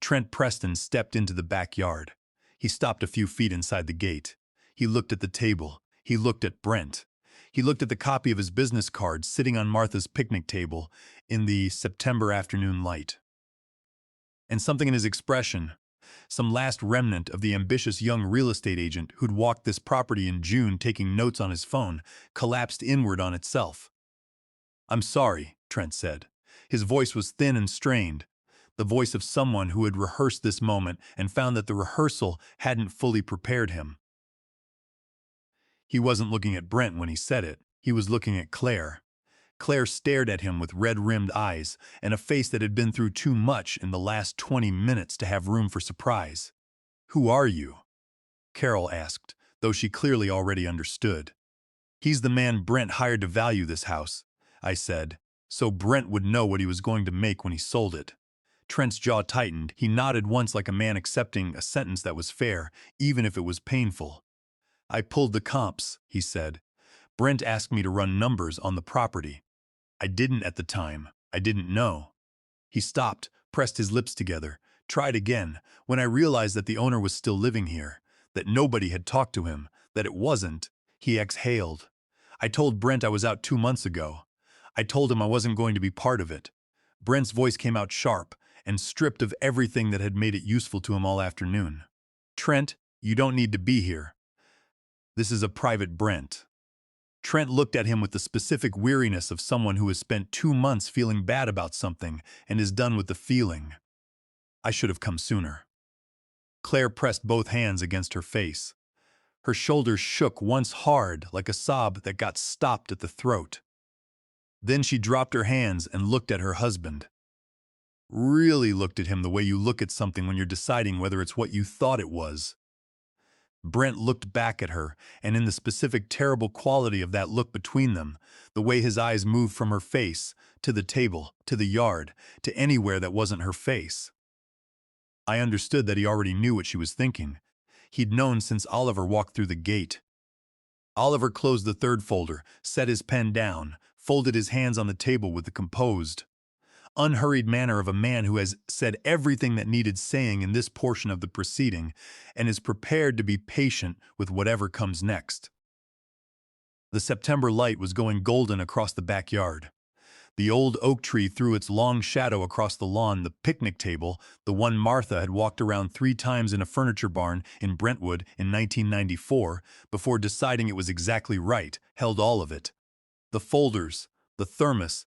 Trent Preston stepped into the backyard. He stopped a few feet inside the gate. He looked at the table. He looked at Brent. He looked at the copy of his business card sitting on Martha's picnic table in the September afternoon light. And something in his expression, some last remnant of the ambitious young real estate agent who'd walked this property in June taking notes on his phone, collapsed inward on itself. "I'm sorry," Trent said. His voice was thin and strained, the voice of someone who had rehearsed this moment and found that the rehearsal hadn't fully prepared him. He wasn't looking at Brent when he said it. He was looking at Claire. Claire stared at him with red-rimmed eyes and a face that had been through too much in the last 20 minutes to have room for surprise. "Who are you?" Carol asked, though she clearly already understood. "He's the man Brent hired to value this house," I said, so Brent would know what he was going to make when he sold it. Trent's jaw tightened. He nodded once like a man accepting a sentence that was fair, even if it was painful. "I pulled the comps," he said. "Brent asked me to run numbers on the property. I didn't at the time. I didn't know." He stopped, pressed his lips together, tried again. "When I realized that the owner was still living here, that nobody had talked to him, that it wasn't," he exhaled. "I told Brent I was out 2 months ago. I told him I wasn't going to be part of it." Brent's voice came out sharp and stripped of everything that had made it useful to him all afternoon. "Trent, you don't need to be here. This is a private Brent." Trent looked at him with the specific weariness of someone who has spent 2 months feeling bad about something and is done with the feeling. "I should have come sooner." Claire pressed both hands against her face. Her shoulders shook once hard like a sob that got stopped at the throat. Then she dropped her hands and looked at her husband. Really looked at him the way you look at something when you're deciding whether it's what you thought it was. Brent looked back at her, and in the specific terrible quality of that look between them, the way his eyes moved from her face, to the table, to the yard, to anywhere that wasn't her face. I understood that he already knew what she was thinking. He'd known since Oliver walked through the gate. Oliver closed the third folder, set his pen down, folded his hands on the table with the composed, unhurried manner of a man who has said everything that needed saying in this portion of the proceeding and is prepared to be patient with whatever comes next. The September light was going golden across the backyard. The old oak tree threw its long shadow across the lawn. The picnic table, the one Martha had walked around 3 times in a furniture barn in Brentwood in 1994 before deciding it was exactly right, held all of it. The folders, the thermos,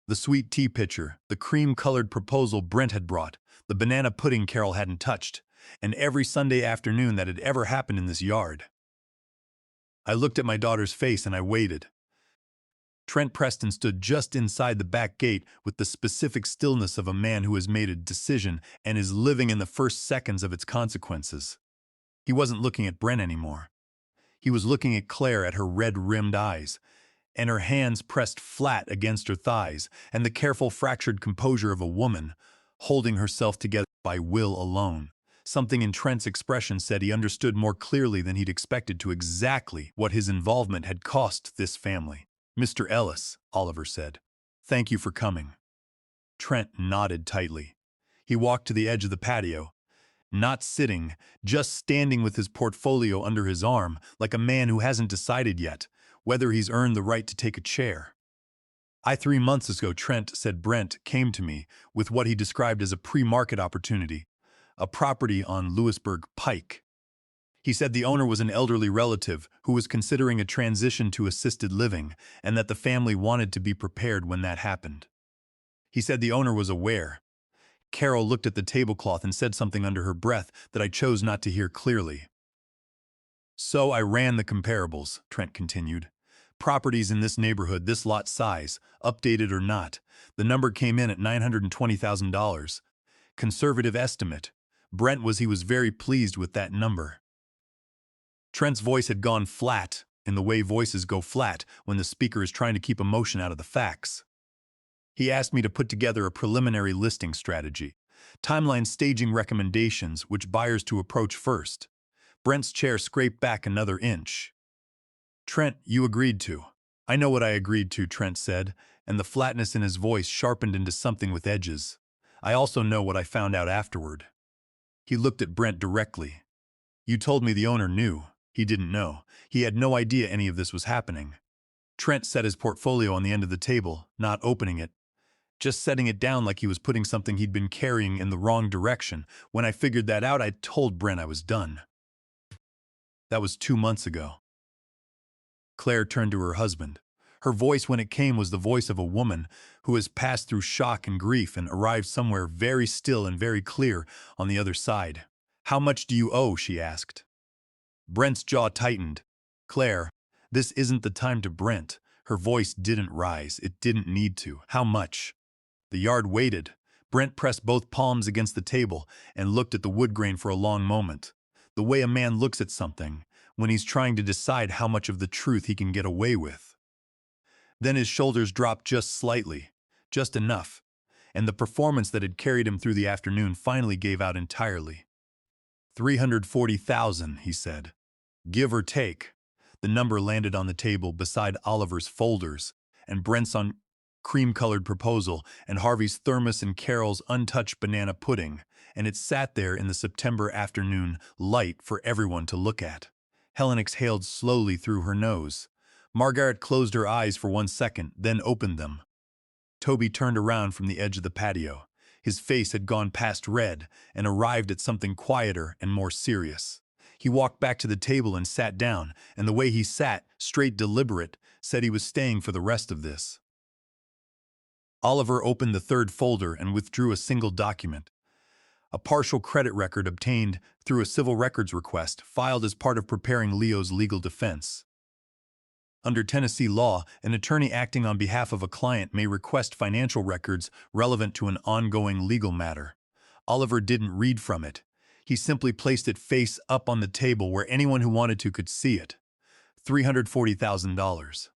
the sweet tea pitcher, the cream-colored proposal Brent had brought, the banana pudding Carol hadn't touched, and every Sunday afternoon that had ever happened in this yard. I looked at my daughter's face and I waited. Trent Preston stood just inside the back gate with the specific stillness of a man who has made a decision and is living in the first seconds of its consequences. He wasn't looking at Brent anymore. He was looking at Claire, at her red-rimmed eyes, and her hands pressed flat against her thighs, and the careful fractured composure of a woman, holding herself together by will alone. Something in Trent's expression said he understood more clearly than he'd expected to exactly what his involvement had cost this family. "Mr. Ellis," Oliver said, "thank you for coming." Trent nodded tightly. He walked to the edge of the patio, not sitting, just standing with his portfolio under his arm, like a man who hasn't decided yet whether he's earned the right to take a chair. 3 months ago," Trent said, "Brent came to me with what he described as a pre-market opportunity, a property on Lewisburg Pike. He said the owner was an elderly relative who was considering a transition to assisted living and that the family wanted to be prepared when that happened. He said the owner was aware." Carol looked at the tablecloth and said something under her breath that I chose not to hear clearly. "So I ran the comparables," Trent continued. "Properties in this neighborhood, this lot size, updated or not, the number came in at $920,000. Conservative estimate. Brent was very pleased with that number." Trent's voice had gone flat, in the way voices go flat when the speaker is trying to keep emotion out of the facts. He asked me to put together a preliminary listing strategy, timeline staging recommendations, which buyers to approach first. Brent's chair scraped back another inch. "Trent, you agreed to." "I know what I agreed to," Trent said, and the flatness in his voice sharpened into something with edges. "I also know what I found out afterward." He looked at Brent directly. "You told me the owner knew. He didn't know. He had no idea any of this was happening. Trent set his portfolio on the end of the table, not opening it, just setting it down like he was putting something he'd been carrying in the wrong direction. When I figured that out, I told Brent I was done. That was 2 months ago. Claire turned to her husband. Her voice when it came was the voice of a woman who has passed through shock and grief and arrived somewhere very still and very clear on the other side. "How much do you owe?" she asked. Brent's jaw tightened. "Claire, this isn't the time to Brent." Her voice didn't rise. It didn't need to. "How much?" The yard waited. Brent pressed both palms against the table and looked at the wood grain for a long moment. The way a man looks at something when he's trying to decide how much of the truth he can get away with. Then his shoulders dropped just slightly, just enough, and the performance that had carried him through the afternoon finally gave out entirely. 340,000, he said. Give or take. The number landed on the table beside Oliver's folders, and Brent's on cream-colored proposal, and Harvey's thermos and Carol's untouched banana pudding, and it sat there in the September afternoon light for everyone to look at. Helen exhaled slowly through her nose. Margaret closed her eyes for 1 second, then opened them. Toby turned around from the edge of the patio. His face had gone past red and arrived at something quieter and more serious. He walked back to the table and sat down, and the way he sat, straight deliberate, said he was staying for the rest of this. Oliver opened the third folder and withdrew a single document. A partial credit record obtained through a civil records request filed as part of preparing Leo's legal defense. Under Tennessee law, an attorney acting on behalf of a client may request financial records relevant to an ongoing legal matter. Oliver didn't read from it. He simply placed it face up on the table where anyone who wanted to could see it. $340,000.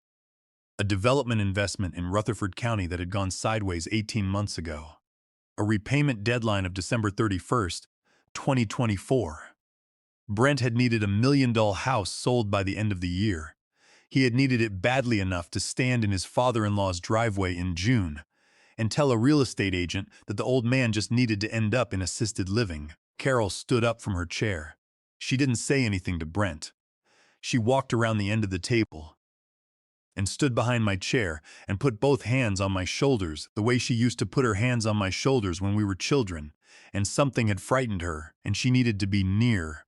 A development investment in Rutherford County that had gone sideways 18 months ago. A repayment deadline of December 31st, 2024. Brent had needed $1 million house sold by the end of the year. He had needed it badly enough to stand in his father-in-law's driveway in June and tell a real estate agent that the old man just needed to end up in assisted living. Carol stood up from her chair. She didn't say anything to Brent. She walked around the end of the table and stood behind my chair and put both hands on my shoulders the way she used to put her hands on my shoulders when we were children, and something had frightened her and she needed to be near.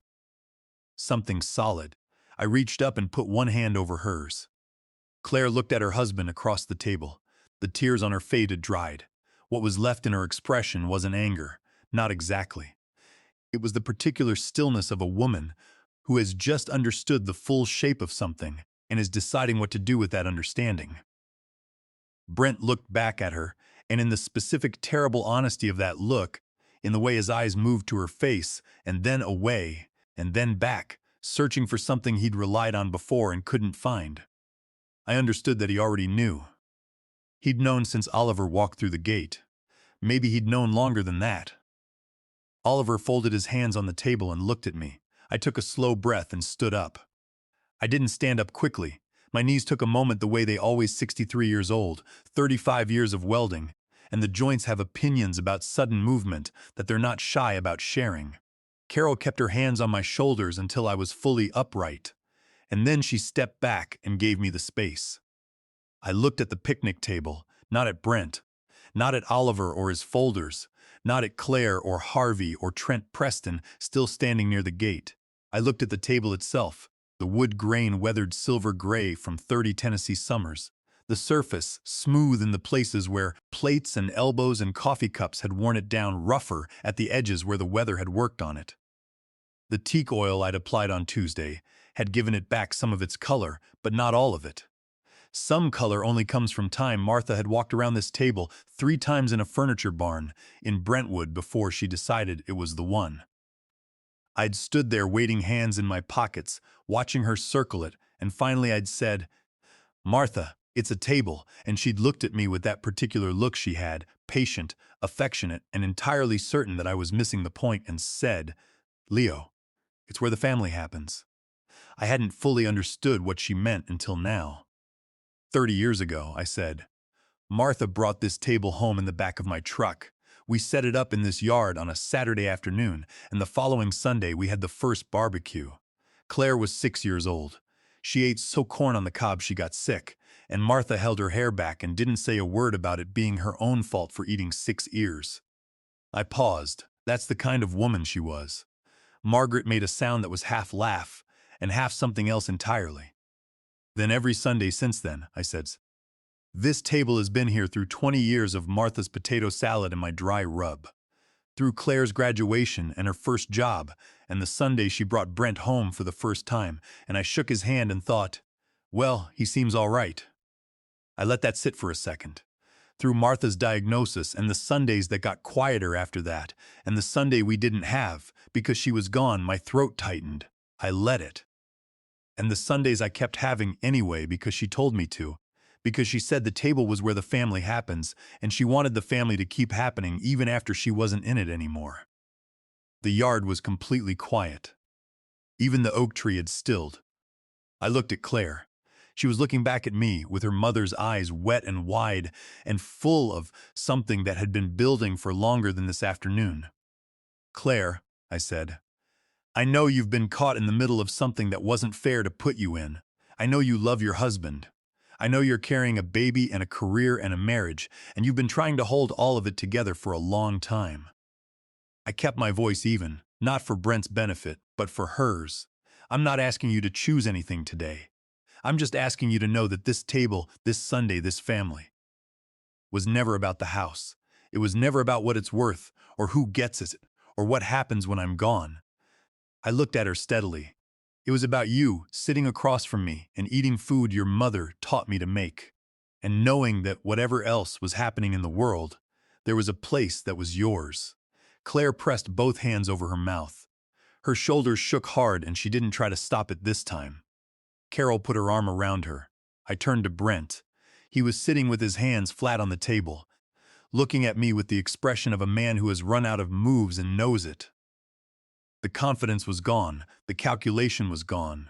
Something solid. I reached up and put one hand over hers. Claire looked at her husband across the table. The tears on her face had dried. What was left in her expression wasn't anger. Not exactly. It was the particular stillness of a woman who has just understood the full shape of something and is deciding what to do with that understanding. Brent looked back at her, and in the specific terrible honesty of that look, in the way his eyes moved to her face, and then away, and then back, searching for something he'd relied on before and couldn't find. I understood that he already knew. He'd known since Oliver walked through the gate. Maybe he'd known longer than that. Oliver folded his hands on the table and looked at me. I took a slow breath and stood up. I didn't stand up quickly. My knees took a moment the way they always 63 years old, 35 years of welding, and the joints have opinions about sudden movement that they're not shy about sharing. Carol kept her hands on my shoulders until I was fully upright, and then she stepped back and gave me the space. I looked at the picnic table, not at Brent, not at Oliver or his folders, not at Claire or Harvey or Trent Preston still standing near the gate. I looked at the table itself, the wood grain weathered silver gray from 30 Tennessee summers, the surface smooth in the places where plates and elbows and coffee cups had worn it down, rougher at the edges where the weather had worked on it. The teak oil I'd applied on Tuesday had given it back some of its color, but not all of it. Some color only comes from time. Martha had walked around this table 3 times in a furniture barn in Brentwood before she decided it was the one. I'd stood there waiting, hands in my pockets, watching her circle it, and finally I'd said, "Martha, it's a table," and she'd looked at me with that particular look she had, patient, affectionate, and entirely certain that I was missing the point, and said, "Leo, it's where the family happens." I hadn't fully understood what she meant until now. 30 years ago, I said. Martha brought this table home in the back of my truck. We set it up in this yard on a Saturday afternoon, and the following Sunday we had the first barbecue. Claire was 6 years old. She ate so corn on the cob she got sick, and Martha held her hair back and didn't say a word about it being her own fault for eating 6 ears. I paused. That's the kind of woman she was. Margaret made a sound that was half laugh and half something else entirely. Then every Sunday since then, I said, this table has been here through 20 years of Martha's potato salad and my dry rub. Through Claire's graduation and her first job, and the Sunday she brought Brent home for the first time, and I shook his hand and thought, well, he seems all right. I let that sit for a second. Through Martha's diagnosis and the Sundays that got quieter after that, and the Sunday we didn't have, because she was gone, my throat tightened. I let it. And the Sundays I kept having anyway because she told me to, because she said the table was where the family happens, and she wanted the family to keep happening even after she wasn't in it anymore. The yard was completely quiet. Even the oak tree had stilled. I looked at Claire. She was looking back at me with her mother's eyes wet and wide and full of something that had been building for longer than this afternoon. Claire, I said, I know you've been caught in the middle of something that wasn't fair to put you in. I know you love your husband. I know you're carrying a baby and a career and a marriage, and you've been trying to hold all of it together for a long time. I kept my voice even, not for Brent's benefit, but for hers. I'm not asking you to choose anything today. I'm just asking you to know that this table, this Sunday, this family, was never about the house. It was never about what it's worth, or who gets it, or what happens when I'm gone. I looked at her steadily. It was about you sitting across from me and eating food your mother taught me to make, and knowing that whatever else was happening in the world, there was a place that was yours. Claire pressed both hands over her mouth. Her shoulders shook hard and she didn't try to stop it this time. Carol put her arm around her. I turned to Brent. He was sitting with his hands flat on the table, looking at me with the expression of a man who has run out of moves and knows it. The confidence was gone. The calculation was gone.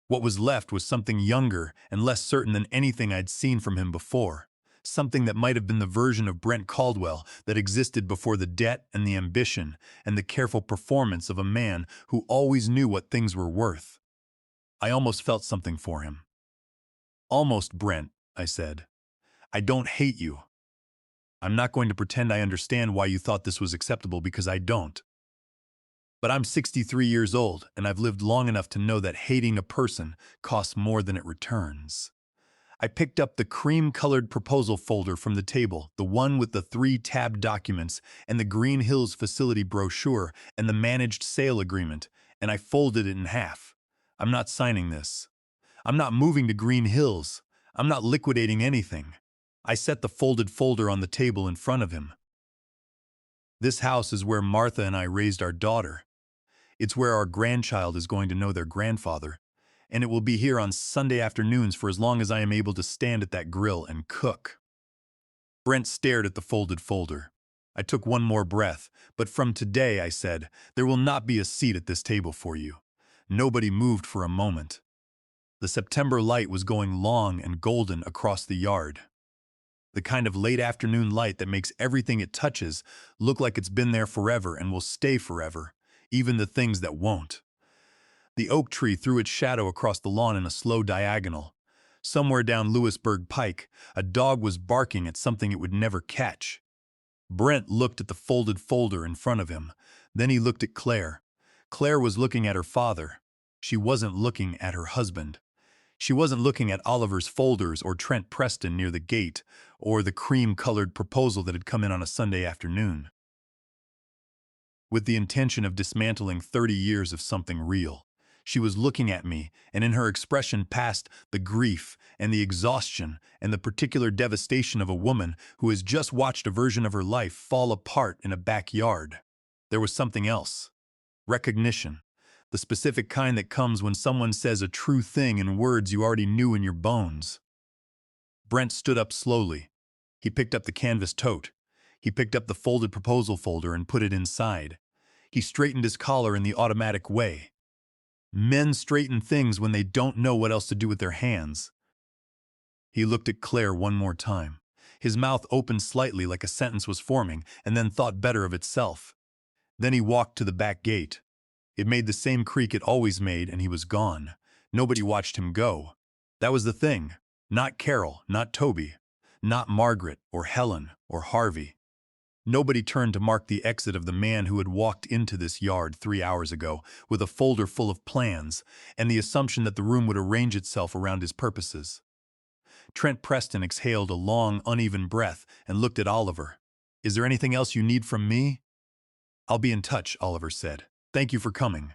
What was left was something younger and less certain than anything I'd seen from him before. Something that might have been the version of Brent Caldwell that existed before the debt and the ambition and the careful performance of a man who always knew what things were worth. I almost felt something for him. Almost, Brent, I said. I don't hate you. I'm not going to pretend I understand why you thought this was acceptable because I don't. But I'm 63 years old, and I've lived long enough to know that hating a person costs more than it returns. I picked up the cream-colored proposal folder from the table, the one with the 3 tabbed documents and the Green Hills facility brochure and the managed sale agreement, and I folded it in half. I'm not signing this. I'm not moving to Green Hills. I'm not liquidating anything. I set the folded folder on the table in front of him. This house is where Martha and I raised our daughter. It's where our grandchild is going to know their grandfather, and it will be here on Sunday afternoons for as long as I am able to stand at that grill and cook. Brent stared at the folded folder. I took one more breath, but from today, I said, there will not be a seat at this table for you. Nobody moved for a moment. The September light was going long and golden across the yard. The kind of late afternoon light that makes everything it touches look like it's been there forever and will stay forever, even the things that won't. The oak tree threw its shadow across the lawn in a slow diagonal. Somewhere down Lewisburg Pike, a dog was barking at something it would never catch. Brent looked at the folded folder in front of him. Then he looked at Claire. Claire was looking at her father. She wasn't looking at her husband. She wasn't looking at Oliver's folders or Trent Preston near the gate or the cream-colored proposal that had come in on a Sunday afternoon, with the intention of dismantling 30 years of something real. She was looking at me, and in her expression passed the grief and the exhaustion and the particular devastation of a woman who has just watched a version of her life fall apart in a backyard. There was something else. Recognition. The specific kind that comes when someone says a true thing in words you already knew in your bones. Brent stood up slowly. He picked up the canvas tote. He picked up the folded proposal folder and put it inside. He straightened his collar in the automatic way. Men straighten things when they don't know what else to do with their hands. He looked at Claire one more time. His mouth opened slightly like a sentence was forming and then thought better of itself. Then he walked to the back gate. It made the same creak it always made, and he was gone. Nobody watched him go. That was the thing. Not Carol, not Toby, not Margaret or Helen or Harvey. Nobody turned to mark the exit of the man who had walked into this yard 3 hours ago with a folder full of plans and the assumption that the room would arrange itself around his purposes. Trent Preston exhaled a long, uneven breath and looked at Oliver. "Is there anything else you need from me?" "I'll be in touch," Oliver said. "Thank you for coming."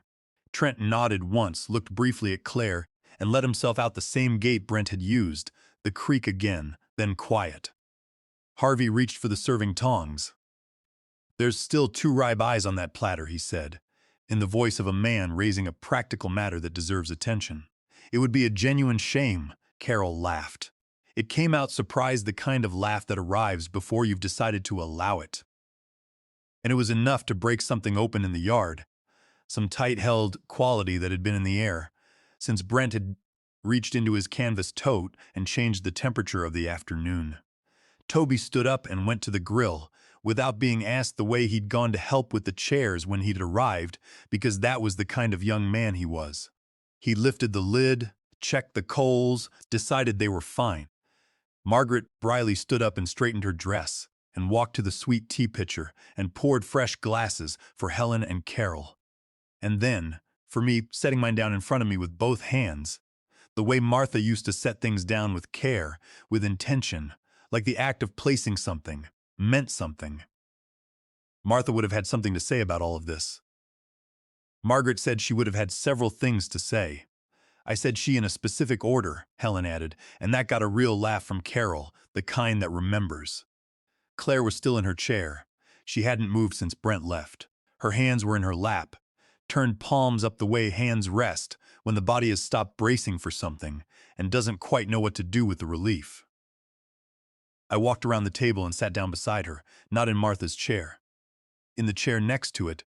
Trent nodded once, looked briefly at Claire, and let himself out the same gate Brent had used, the creak again, then quiet. Harvey reached for the serving tongs. "There's still 2 ribeyes on that platter," he said, in the voice of a man raising a practical matter that deserves attention. "It would be a genuine shame," Carol laughed. It came out surprised, the kind of laugh that arrives before you've decided to allow it. And it was enough to break something open in the yard, some tight-held quality that had been in the air, since Brent had reached into his canvas tote and changed the temperature of the afternoon. Toby stood up and went to the grill, without being asked, the way he'd gone to help with the chairs when he'd arrived, because that was the kind of young man he was. He lifted the lid, checked the coals, decided they were fine. Margaret Briley stood up and straightened her dress, and walked to the sweet tea pitcher and poured fresh glasses for Helen and Carol. And then, for me, setting mine down in front of me with both hands, the way Martha used to set things down with care, with intention, like the act of placing something, meant something. Martha would have had something to say about all of this. Margaret said she would have had several things to say. I said she in a specific order, Helen added, and that got a real laugh from Carol, the kind that remembers. Claire was still in her chair. She hadn't moved since Brent left. Her hands were in her lap, turned palms up the way hands rest when the body has stopped bracing for something and doesn't quite know what to do with the relief. I walked around the table and sat down beside her, not in Martha's chair. In the chair next to it,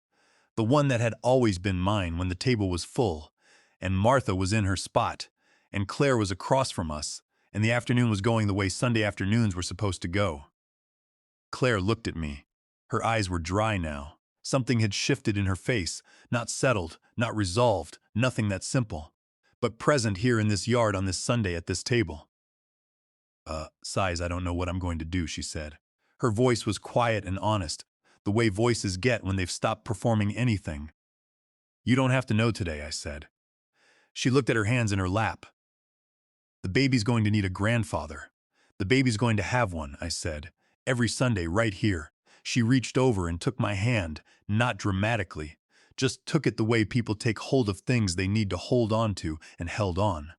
the one that had always been mine when the table was full, and Martha was in her spot, and Claire was across from us, and the afternoon was going the way Sunday afternoons were supposed to go. Claire looked at me. Her eyes were dry now. Something had shifted in her face, not settled, not resolved, nothing that simple, but present here in this yard on this Sunday at this table. Sighs, "I don't know what I'm going to do," she said. Her voice was quiet and honest, the way voices get when they've stopped performing anything. "You don't have to know today," I said. She looked at her hands in her lap. "The baby's going to need a grandfather. The baby's going to have one," I said. "Every Sunday, right here." She reached over and took my hand, not dramatically, just took it the way people take hold of things they need to hold on to, and held on.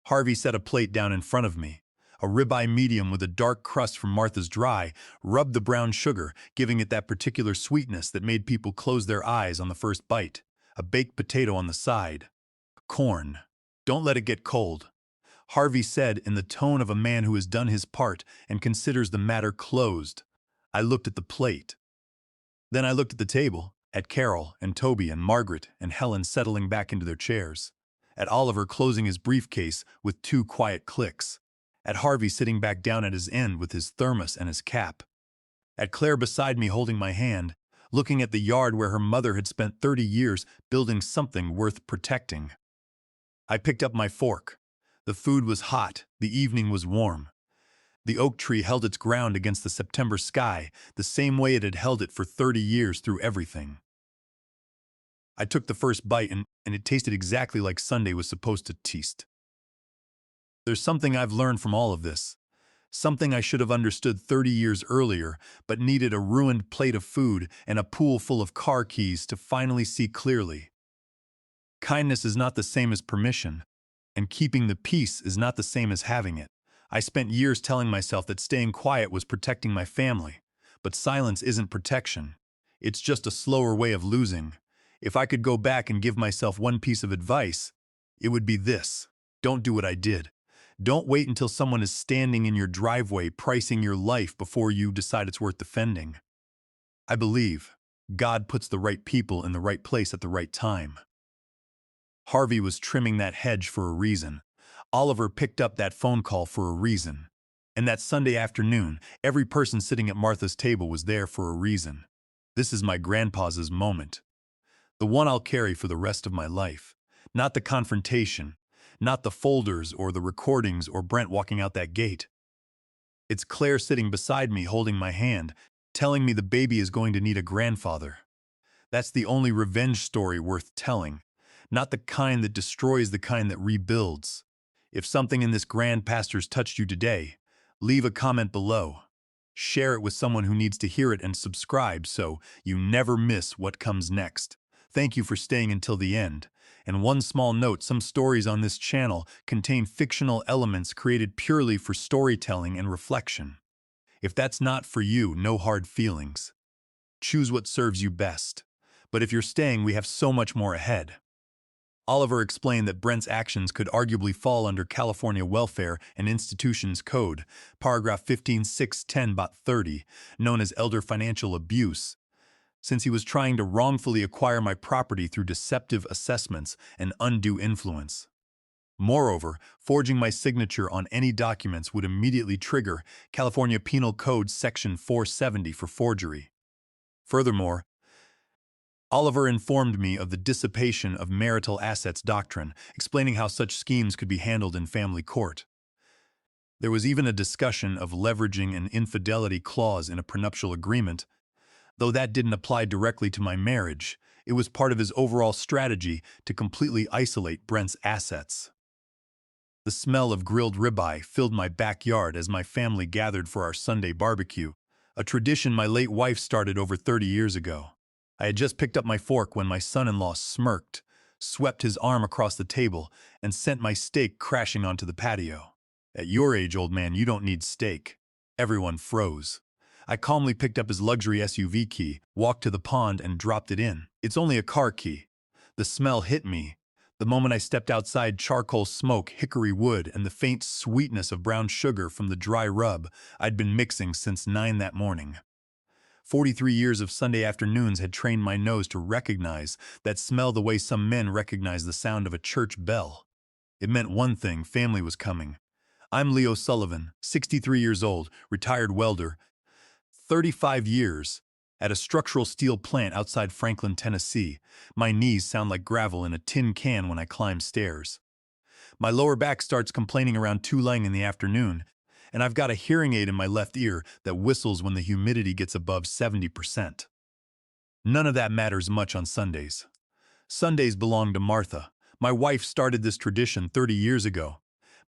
Harvey set a plate down in front of me. A ribeye medium with a dark crust from Martha's dry, rubbed the brown sugar, giving it that particular sweetness that made people close their eyes on the first bite. A baked potato on the side. "Corn. Don't let it get cold," Harvey said in the tone of a man who has done his part and considers the matter closed. I looked at the plate. Then I looked at the table, at Carol and Toby and Margaret and Helen settling back into their chairs, at Oliver closing his briefcase with 2 quiet clicks, at Harvey sitting back down at his end with his thermos and his cap, at Claire beside me holding my hand, looking at the yard where her mother had spent 30 years building something worth protecting. I picked up my fork. The food was hot, the evening was warm. The oak tree held its ground against the September sky, the same way it had held it for 30 years through everything. I took the first bite and it tasted exactly like Sunday was supposed to taste. There's something I've learned from all of this. Something I should have understood 30 years earlier, but needed a ruined plate of food and a pool full of car keys to finally see clearly. Kindness is not the same as permission, and keeping the peace is not the same as having it. I spent years telling myself that staying quiet was protecting my family, but silence isn't protection. It's just a slower way of losing. If I could go back and give myself one piece of advice, it would be this: don't do what I did. Don't wait until someone is standing in your driveway pricing your life before you decide it's worth defending. I believe God puts the right people in the right place at the right time. Harvey was trimming that hedge for a reason. Oliver picked up that phone call for a reason. And that Sunday afternoon, every person sitting at Martha's table was there for a reason. This is my grandpa's moment. The one I'll carry for the rest of my life. Not the confrontation, not the folders or the recordings or Brent walking out that gate. It's Claire sitting beside me holding my hand, telling me the baby is going to need a grandfather. That's the only revenge story worth telling, not the kind that destroys, the kind that rebuilds. If something in this grand pastor's touched you today, leave a comment below. Share it with someone who needs to hear it and subscribe so you never miss what comes next. Thank you for staying until the end. And one small note, some stories on this channel contain fictional elements created purely for storytelling and reflection. If that's not for you, no hard feelings. Choose what serves you best. But if you're staying, we have so much more ahead. Oliver explained that Brent's actions could arguably fall under California Welfare and Institutions Code, paragraph 15610.30, known as elder financial abuse, since he was trying to wrongfully acquire my property through deceptive assessments and undue influence. Moreover, forging my signature on any documents would immediately trigger California Penal Code Section 470 for forgery. Furthermore, Oliver informed me of the dissipation of marital assets doctrine, explaining how such schemes could be handled in family court. There was even a discussion of leveraging an infidelity clause in a prenuptial agreement. Though that didn't apply directly to my marriage, it was part of his overall strategy to completely isolate Brent's assets. The smell of grilled ribeye filled my backyard as my family gathered for our Sunday barbecue, a tradition my late wife started over 30 years ago. I had just picked up my fork when my son-in-law smirked, swept his arm across the table, and sent my steak crashing onto the patio. At your age, old man, you don't need steak. Everyone froze. I calmly picked up his luxury SUV key, walked to the pond, and dropped it in. It's only a car key. The smell hit me. The moment I stepped outside, charcoal smoke, hickory wood, and the faint sweetness of brown sugar from the dry rub I'd been mixing since 9 that morning. 43 years of Sunday afternoons had trained my nose to recognize that smell the way some men recognize the sound of a church bell. It meant one thing: family was coming. I'm Leo Sullivan, 63 years old, retired welder, 35 years, at a structural steel plant outside Franklin, Tennessee. My knees sound like gravel in a tin can when I climb stairs. My lower back starts complaining around 2 in the afternoon, and I've got a hearing aid in my left ear that whistles when the humidity gets above 70%. None of that matters much on Sundays. Sundays belong to Martha. My wife started this tradition 30 years ago,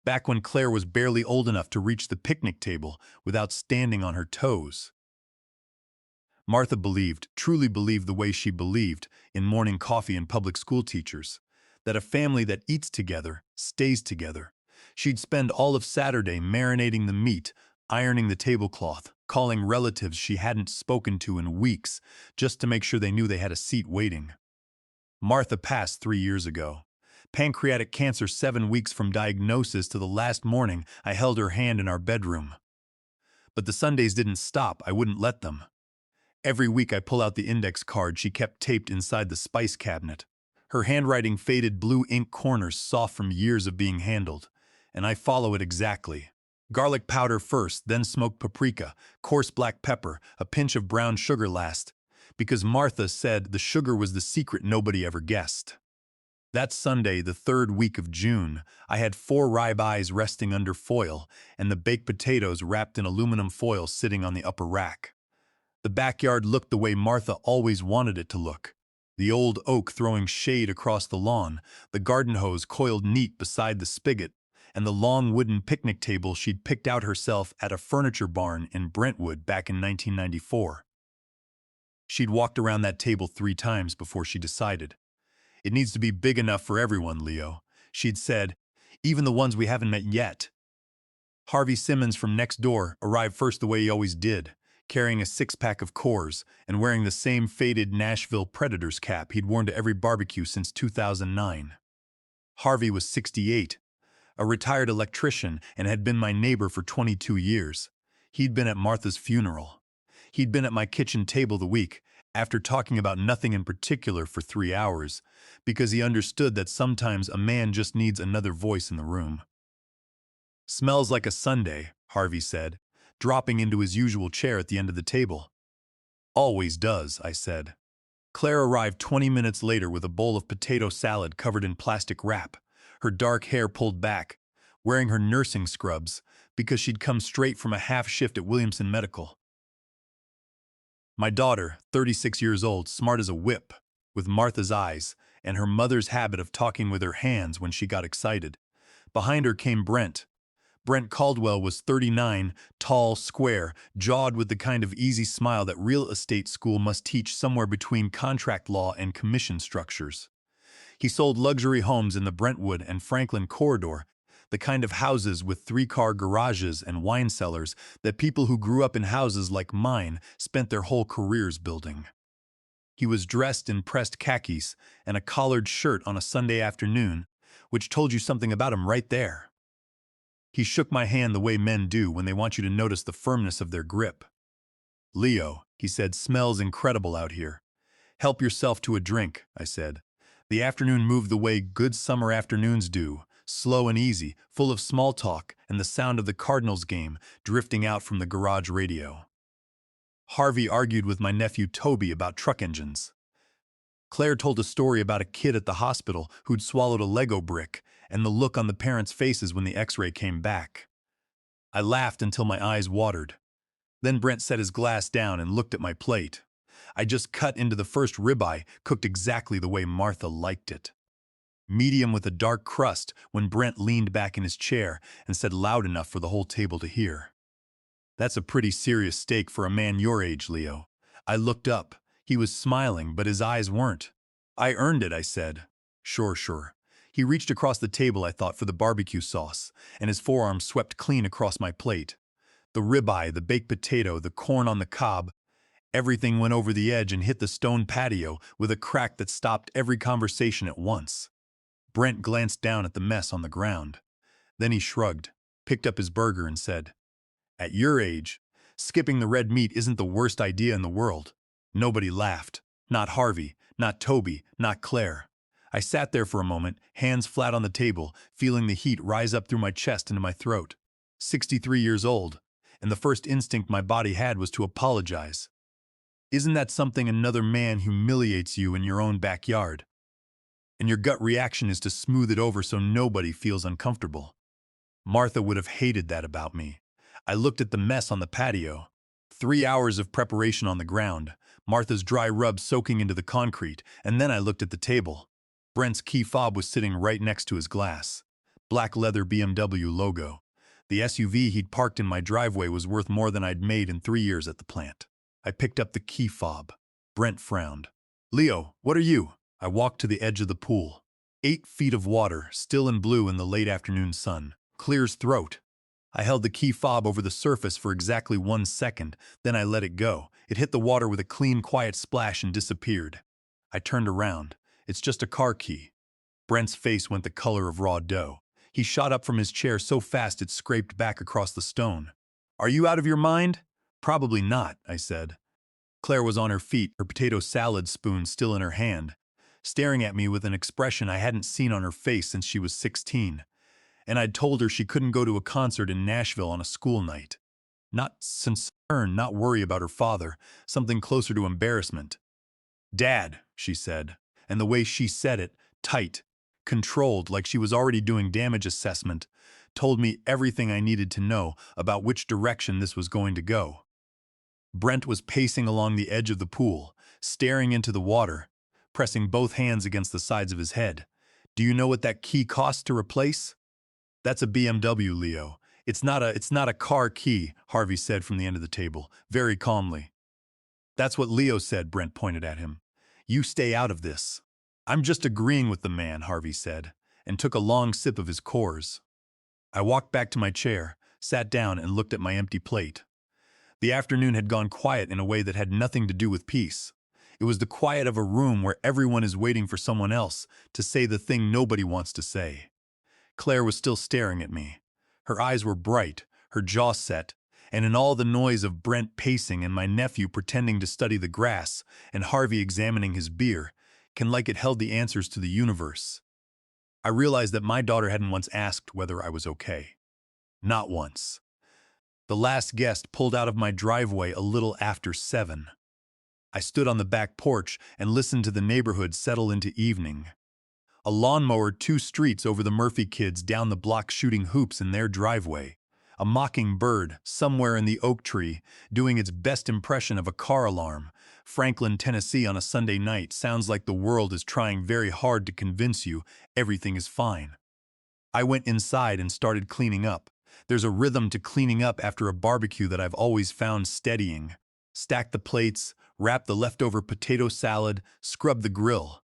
back when Claire was barely old enough to reach the picnic table without standing on her toes. Martha believed, truly believed the way she believed, in morning coffee and public school teachers, that a family that eats together stays together. She'd spend all of Saturday marinating the meat, ironing the tablecloth, calling relatives she hadn't spoken to in weeks, just to make sure they knew they had a seat waiting. Martha passed 3 years ago. Pancreatic cancer 7 weeks from diagnosis to the last morning I held her hand in our bedroom. But the Sundays didn't stop. I wouldn't let them. Every week I pull out the index card she kept taped inside the spice cabinet. Her handwriting faded blue ink corners soft from years of being handled, and I follow it exactly. Garlic powder first, then smoked paprika, coarse black pepper, a pinch of brown sugar last, because Martha said the sugar was the secret nobody ever guessed. That Sunday, the 3rd week of June, I had 4 ribeyes resting under foil and the baked potatoes wrapped in aluminum foil sitting on the upper rack. The backyard looked the way Martha always wanted it to look. The old oak throwing shade across the lawn, the garden hose coiled neat beside the spigot, and the long wooden picnic table she'd picked out herself at a furniture barn in Brentwood back in 1994. She'd walked around that table 3 times before she decided. It needs to be big enough for everyone, Leo, she'd said, even the ones we haven't met yet. Harvey Simmons from next door arrived first the way he always did, carrying a 6-pack of Coors and wearing the same faded Nashville Predators cap he'd worn to every barbecue since 2009. Harvey was 68, a retired electrician, and had been my neighbor for 22 years. He'd been at Martha's funeral. He'd been at my kitchen table the week, after talking about nothing in particular for 3 hours, because he understood that sometimes a man just needs another voice in the room. "Smells like a Sunday," Harvey said, dropping into his usual chair at the end of the table. "Always does," I said. Claire arrived 20 minutes later with a bowl of potato salad covered in plastic wrap, her dark hair pulled back, wearing her nursing scrubs because she'd come straight from a half shift at Williamson Medical. My daughter, 36 years old, smart as a whip, with Martha's eyes and her mother's habit of talking with her hands when she got excited. Behind her came Brent. Brent Caldwell was 39, tall, square, jawed with the kind of easy smile that real estate school must teach somewhere between contract law and commission structures. He sold luxury homes in the Brentwood and Franklin corridor, the kind of houses with three-car garages and wine cellars that people who grew up in houses like mine spent their whole careers building. He was dressed in pressed khakis and a collared shirt on a Sunday afternoon, which told you something about him right there. He shook my hand the way men do when they want you to notice the firmness of their grip. "Leo," he said, "smells incredible out here." "Help yourself to a drink," I said. The afternoon moved the way good summer afternoons do, slow and easy, full of small talk and the sound of the Cardinals game drifting out from the garage radio. Harvey argued with my nephew Toby about truck engines. Claire told a story about a kid at the hospital who'd swallowed a Lego brick and the look on the parents' faces when the X-ray came back. I laughed until my eyes watered. Then Brent set his glass down and looked at my plate. I just cut into the first ribeye, cooked exactly the way Martha liked it. Medium with a dark crust, when Brent leaned back in his chair and said loud enough for the whole table to hear, "That's a pretty serious steak for a man your age, Leo." I looked up. He was smiling, but his eyes weren't. "I earned it," I said. Sure. He reached across the table, I thought, for the barbecue sauce, and his forearm swept clean across my plate. The ribeye, the baked potato, the corn on the cob, everything went over the edge and hit the stone patio with a crack that stopped every conversation at once. Brent glanced down at the mess on the ground. Then he shrugged, picked up his burger and said, "At your age, skipping the red meat isn't the worst idea in the world." Nobody laughed. Not Harvey, not Toby, not Claire. I sat there for a moment, hands flat on the table, feeling the heat rise up through my chest into my throat. 63 years old, and the first instinct my body had was to apologize. Isn't that something? Another man humiliates you in your own backyard, and your gut reaction is to smooth it over so nobody feels uncomfortable. Martha would have hated that about me. I looked at the mess on the patio. 3 hours of preparation on the ground, Martha's dry rub soaking into the concrete, and then I looked at the table. Brent's key fob was sitting right next to his glass. Black leather BMW logo. The SUV he'd parked in my driveway was worth more than I'd made in 3 years at the plant. I picked up the key fob. Brent frowned. "Leo, what are you?" I walked to the edge of the pool. 8 feet of water, still and blue in the late afternoon sun. Clear as throat. I held the key fob over the surface for exactly 1 second, then I let it go. It hit the water with a clean, quiet splash and disappeared. I turned around. "It's just a car key." Brent's face went the color of raw dough. He shot up from his chair so fast it scraped back across the stone. "Are you out of your mind?" "Probably not," I said. Claire was on her feet, her potato salad spoon still in her hand, staring at me with an expression I hadn't seen on her face since she was 16. And I'd told her she couldn't go to a concert in Nashville on a school night. Not concern, not worry about her father, something closer to embarrassment. "Dad," she said, and the way she said it, tight, controlled, like she was already doing damage assessment, told me everything I needed to know about which direction this was going to go. Brent was pacing along the edge of the pool, staring into the water, pressing both hands against the sides of his head. "Do you know what that key costs to replace?" "That's a BMW, Leo. It's not a car key," Harvey said from the end of the table, very calmly. "That's what Leo said," Brent pointed at him. "You stay out of this." "I'm just agreeing with the man," Harvey said, and took a long sip of his Coors. I walked back to my chair, sat down and looked at my empty plate. The afternoon had gone quiet in a way that had nothing to do with peace. It was the quiet of a room where everyone is waiting for someone else to say the thing nobody wants to say. Claire was still staring at me. Her eyes were bright, her jaw set, and in all the noise of Brent pacing and my nephew pretending to study the grass and Harvey examining his beer, like it held the answers to the universe. I realized that my daughter hadn't once asked whether I was okay. Not once. The last guest pulled out of my driveway a little after 7. I stood on the back porch and listened to the neighborhood settle into evening. A lawnmower 2 streets over the Murphy kids down the block shooting hoops in their driveway. A mockingbird somewhere in the oak tree doing its best impression of a car alarm. Franklin, Tennessee on a Sunday night sounds like the world is trying very hard to convince you everything is fine. I went inside and started cleaning up. There's a rhythm to cleaning up after a barbecue that I've always found steadying. Stack the plates, wrap the leftover potato salad, scrub the grill.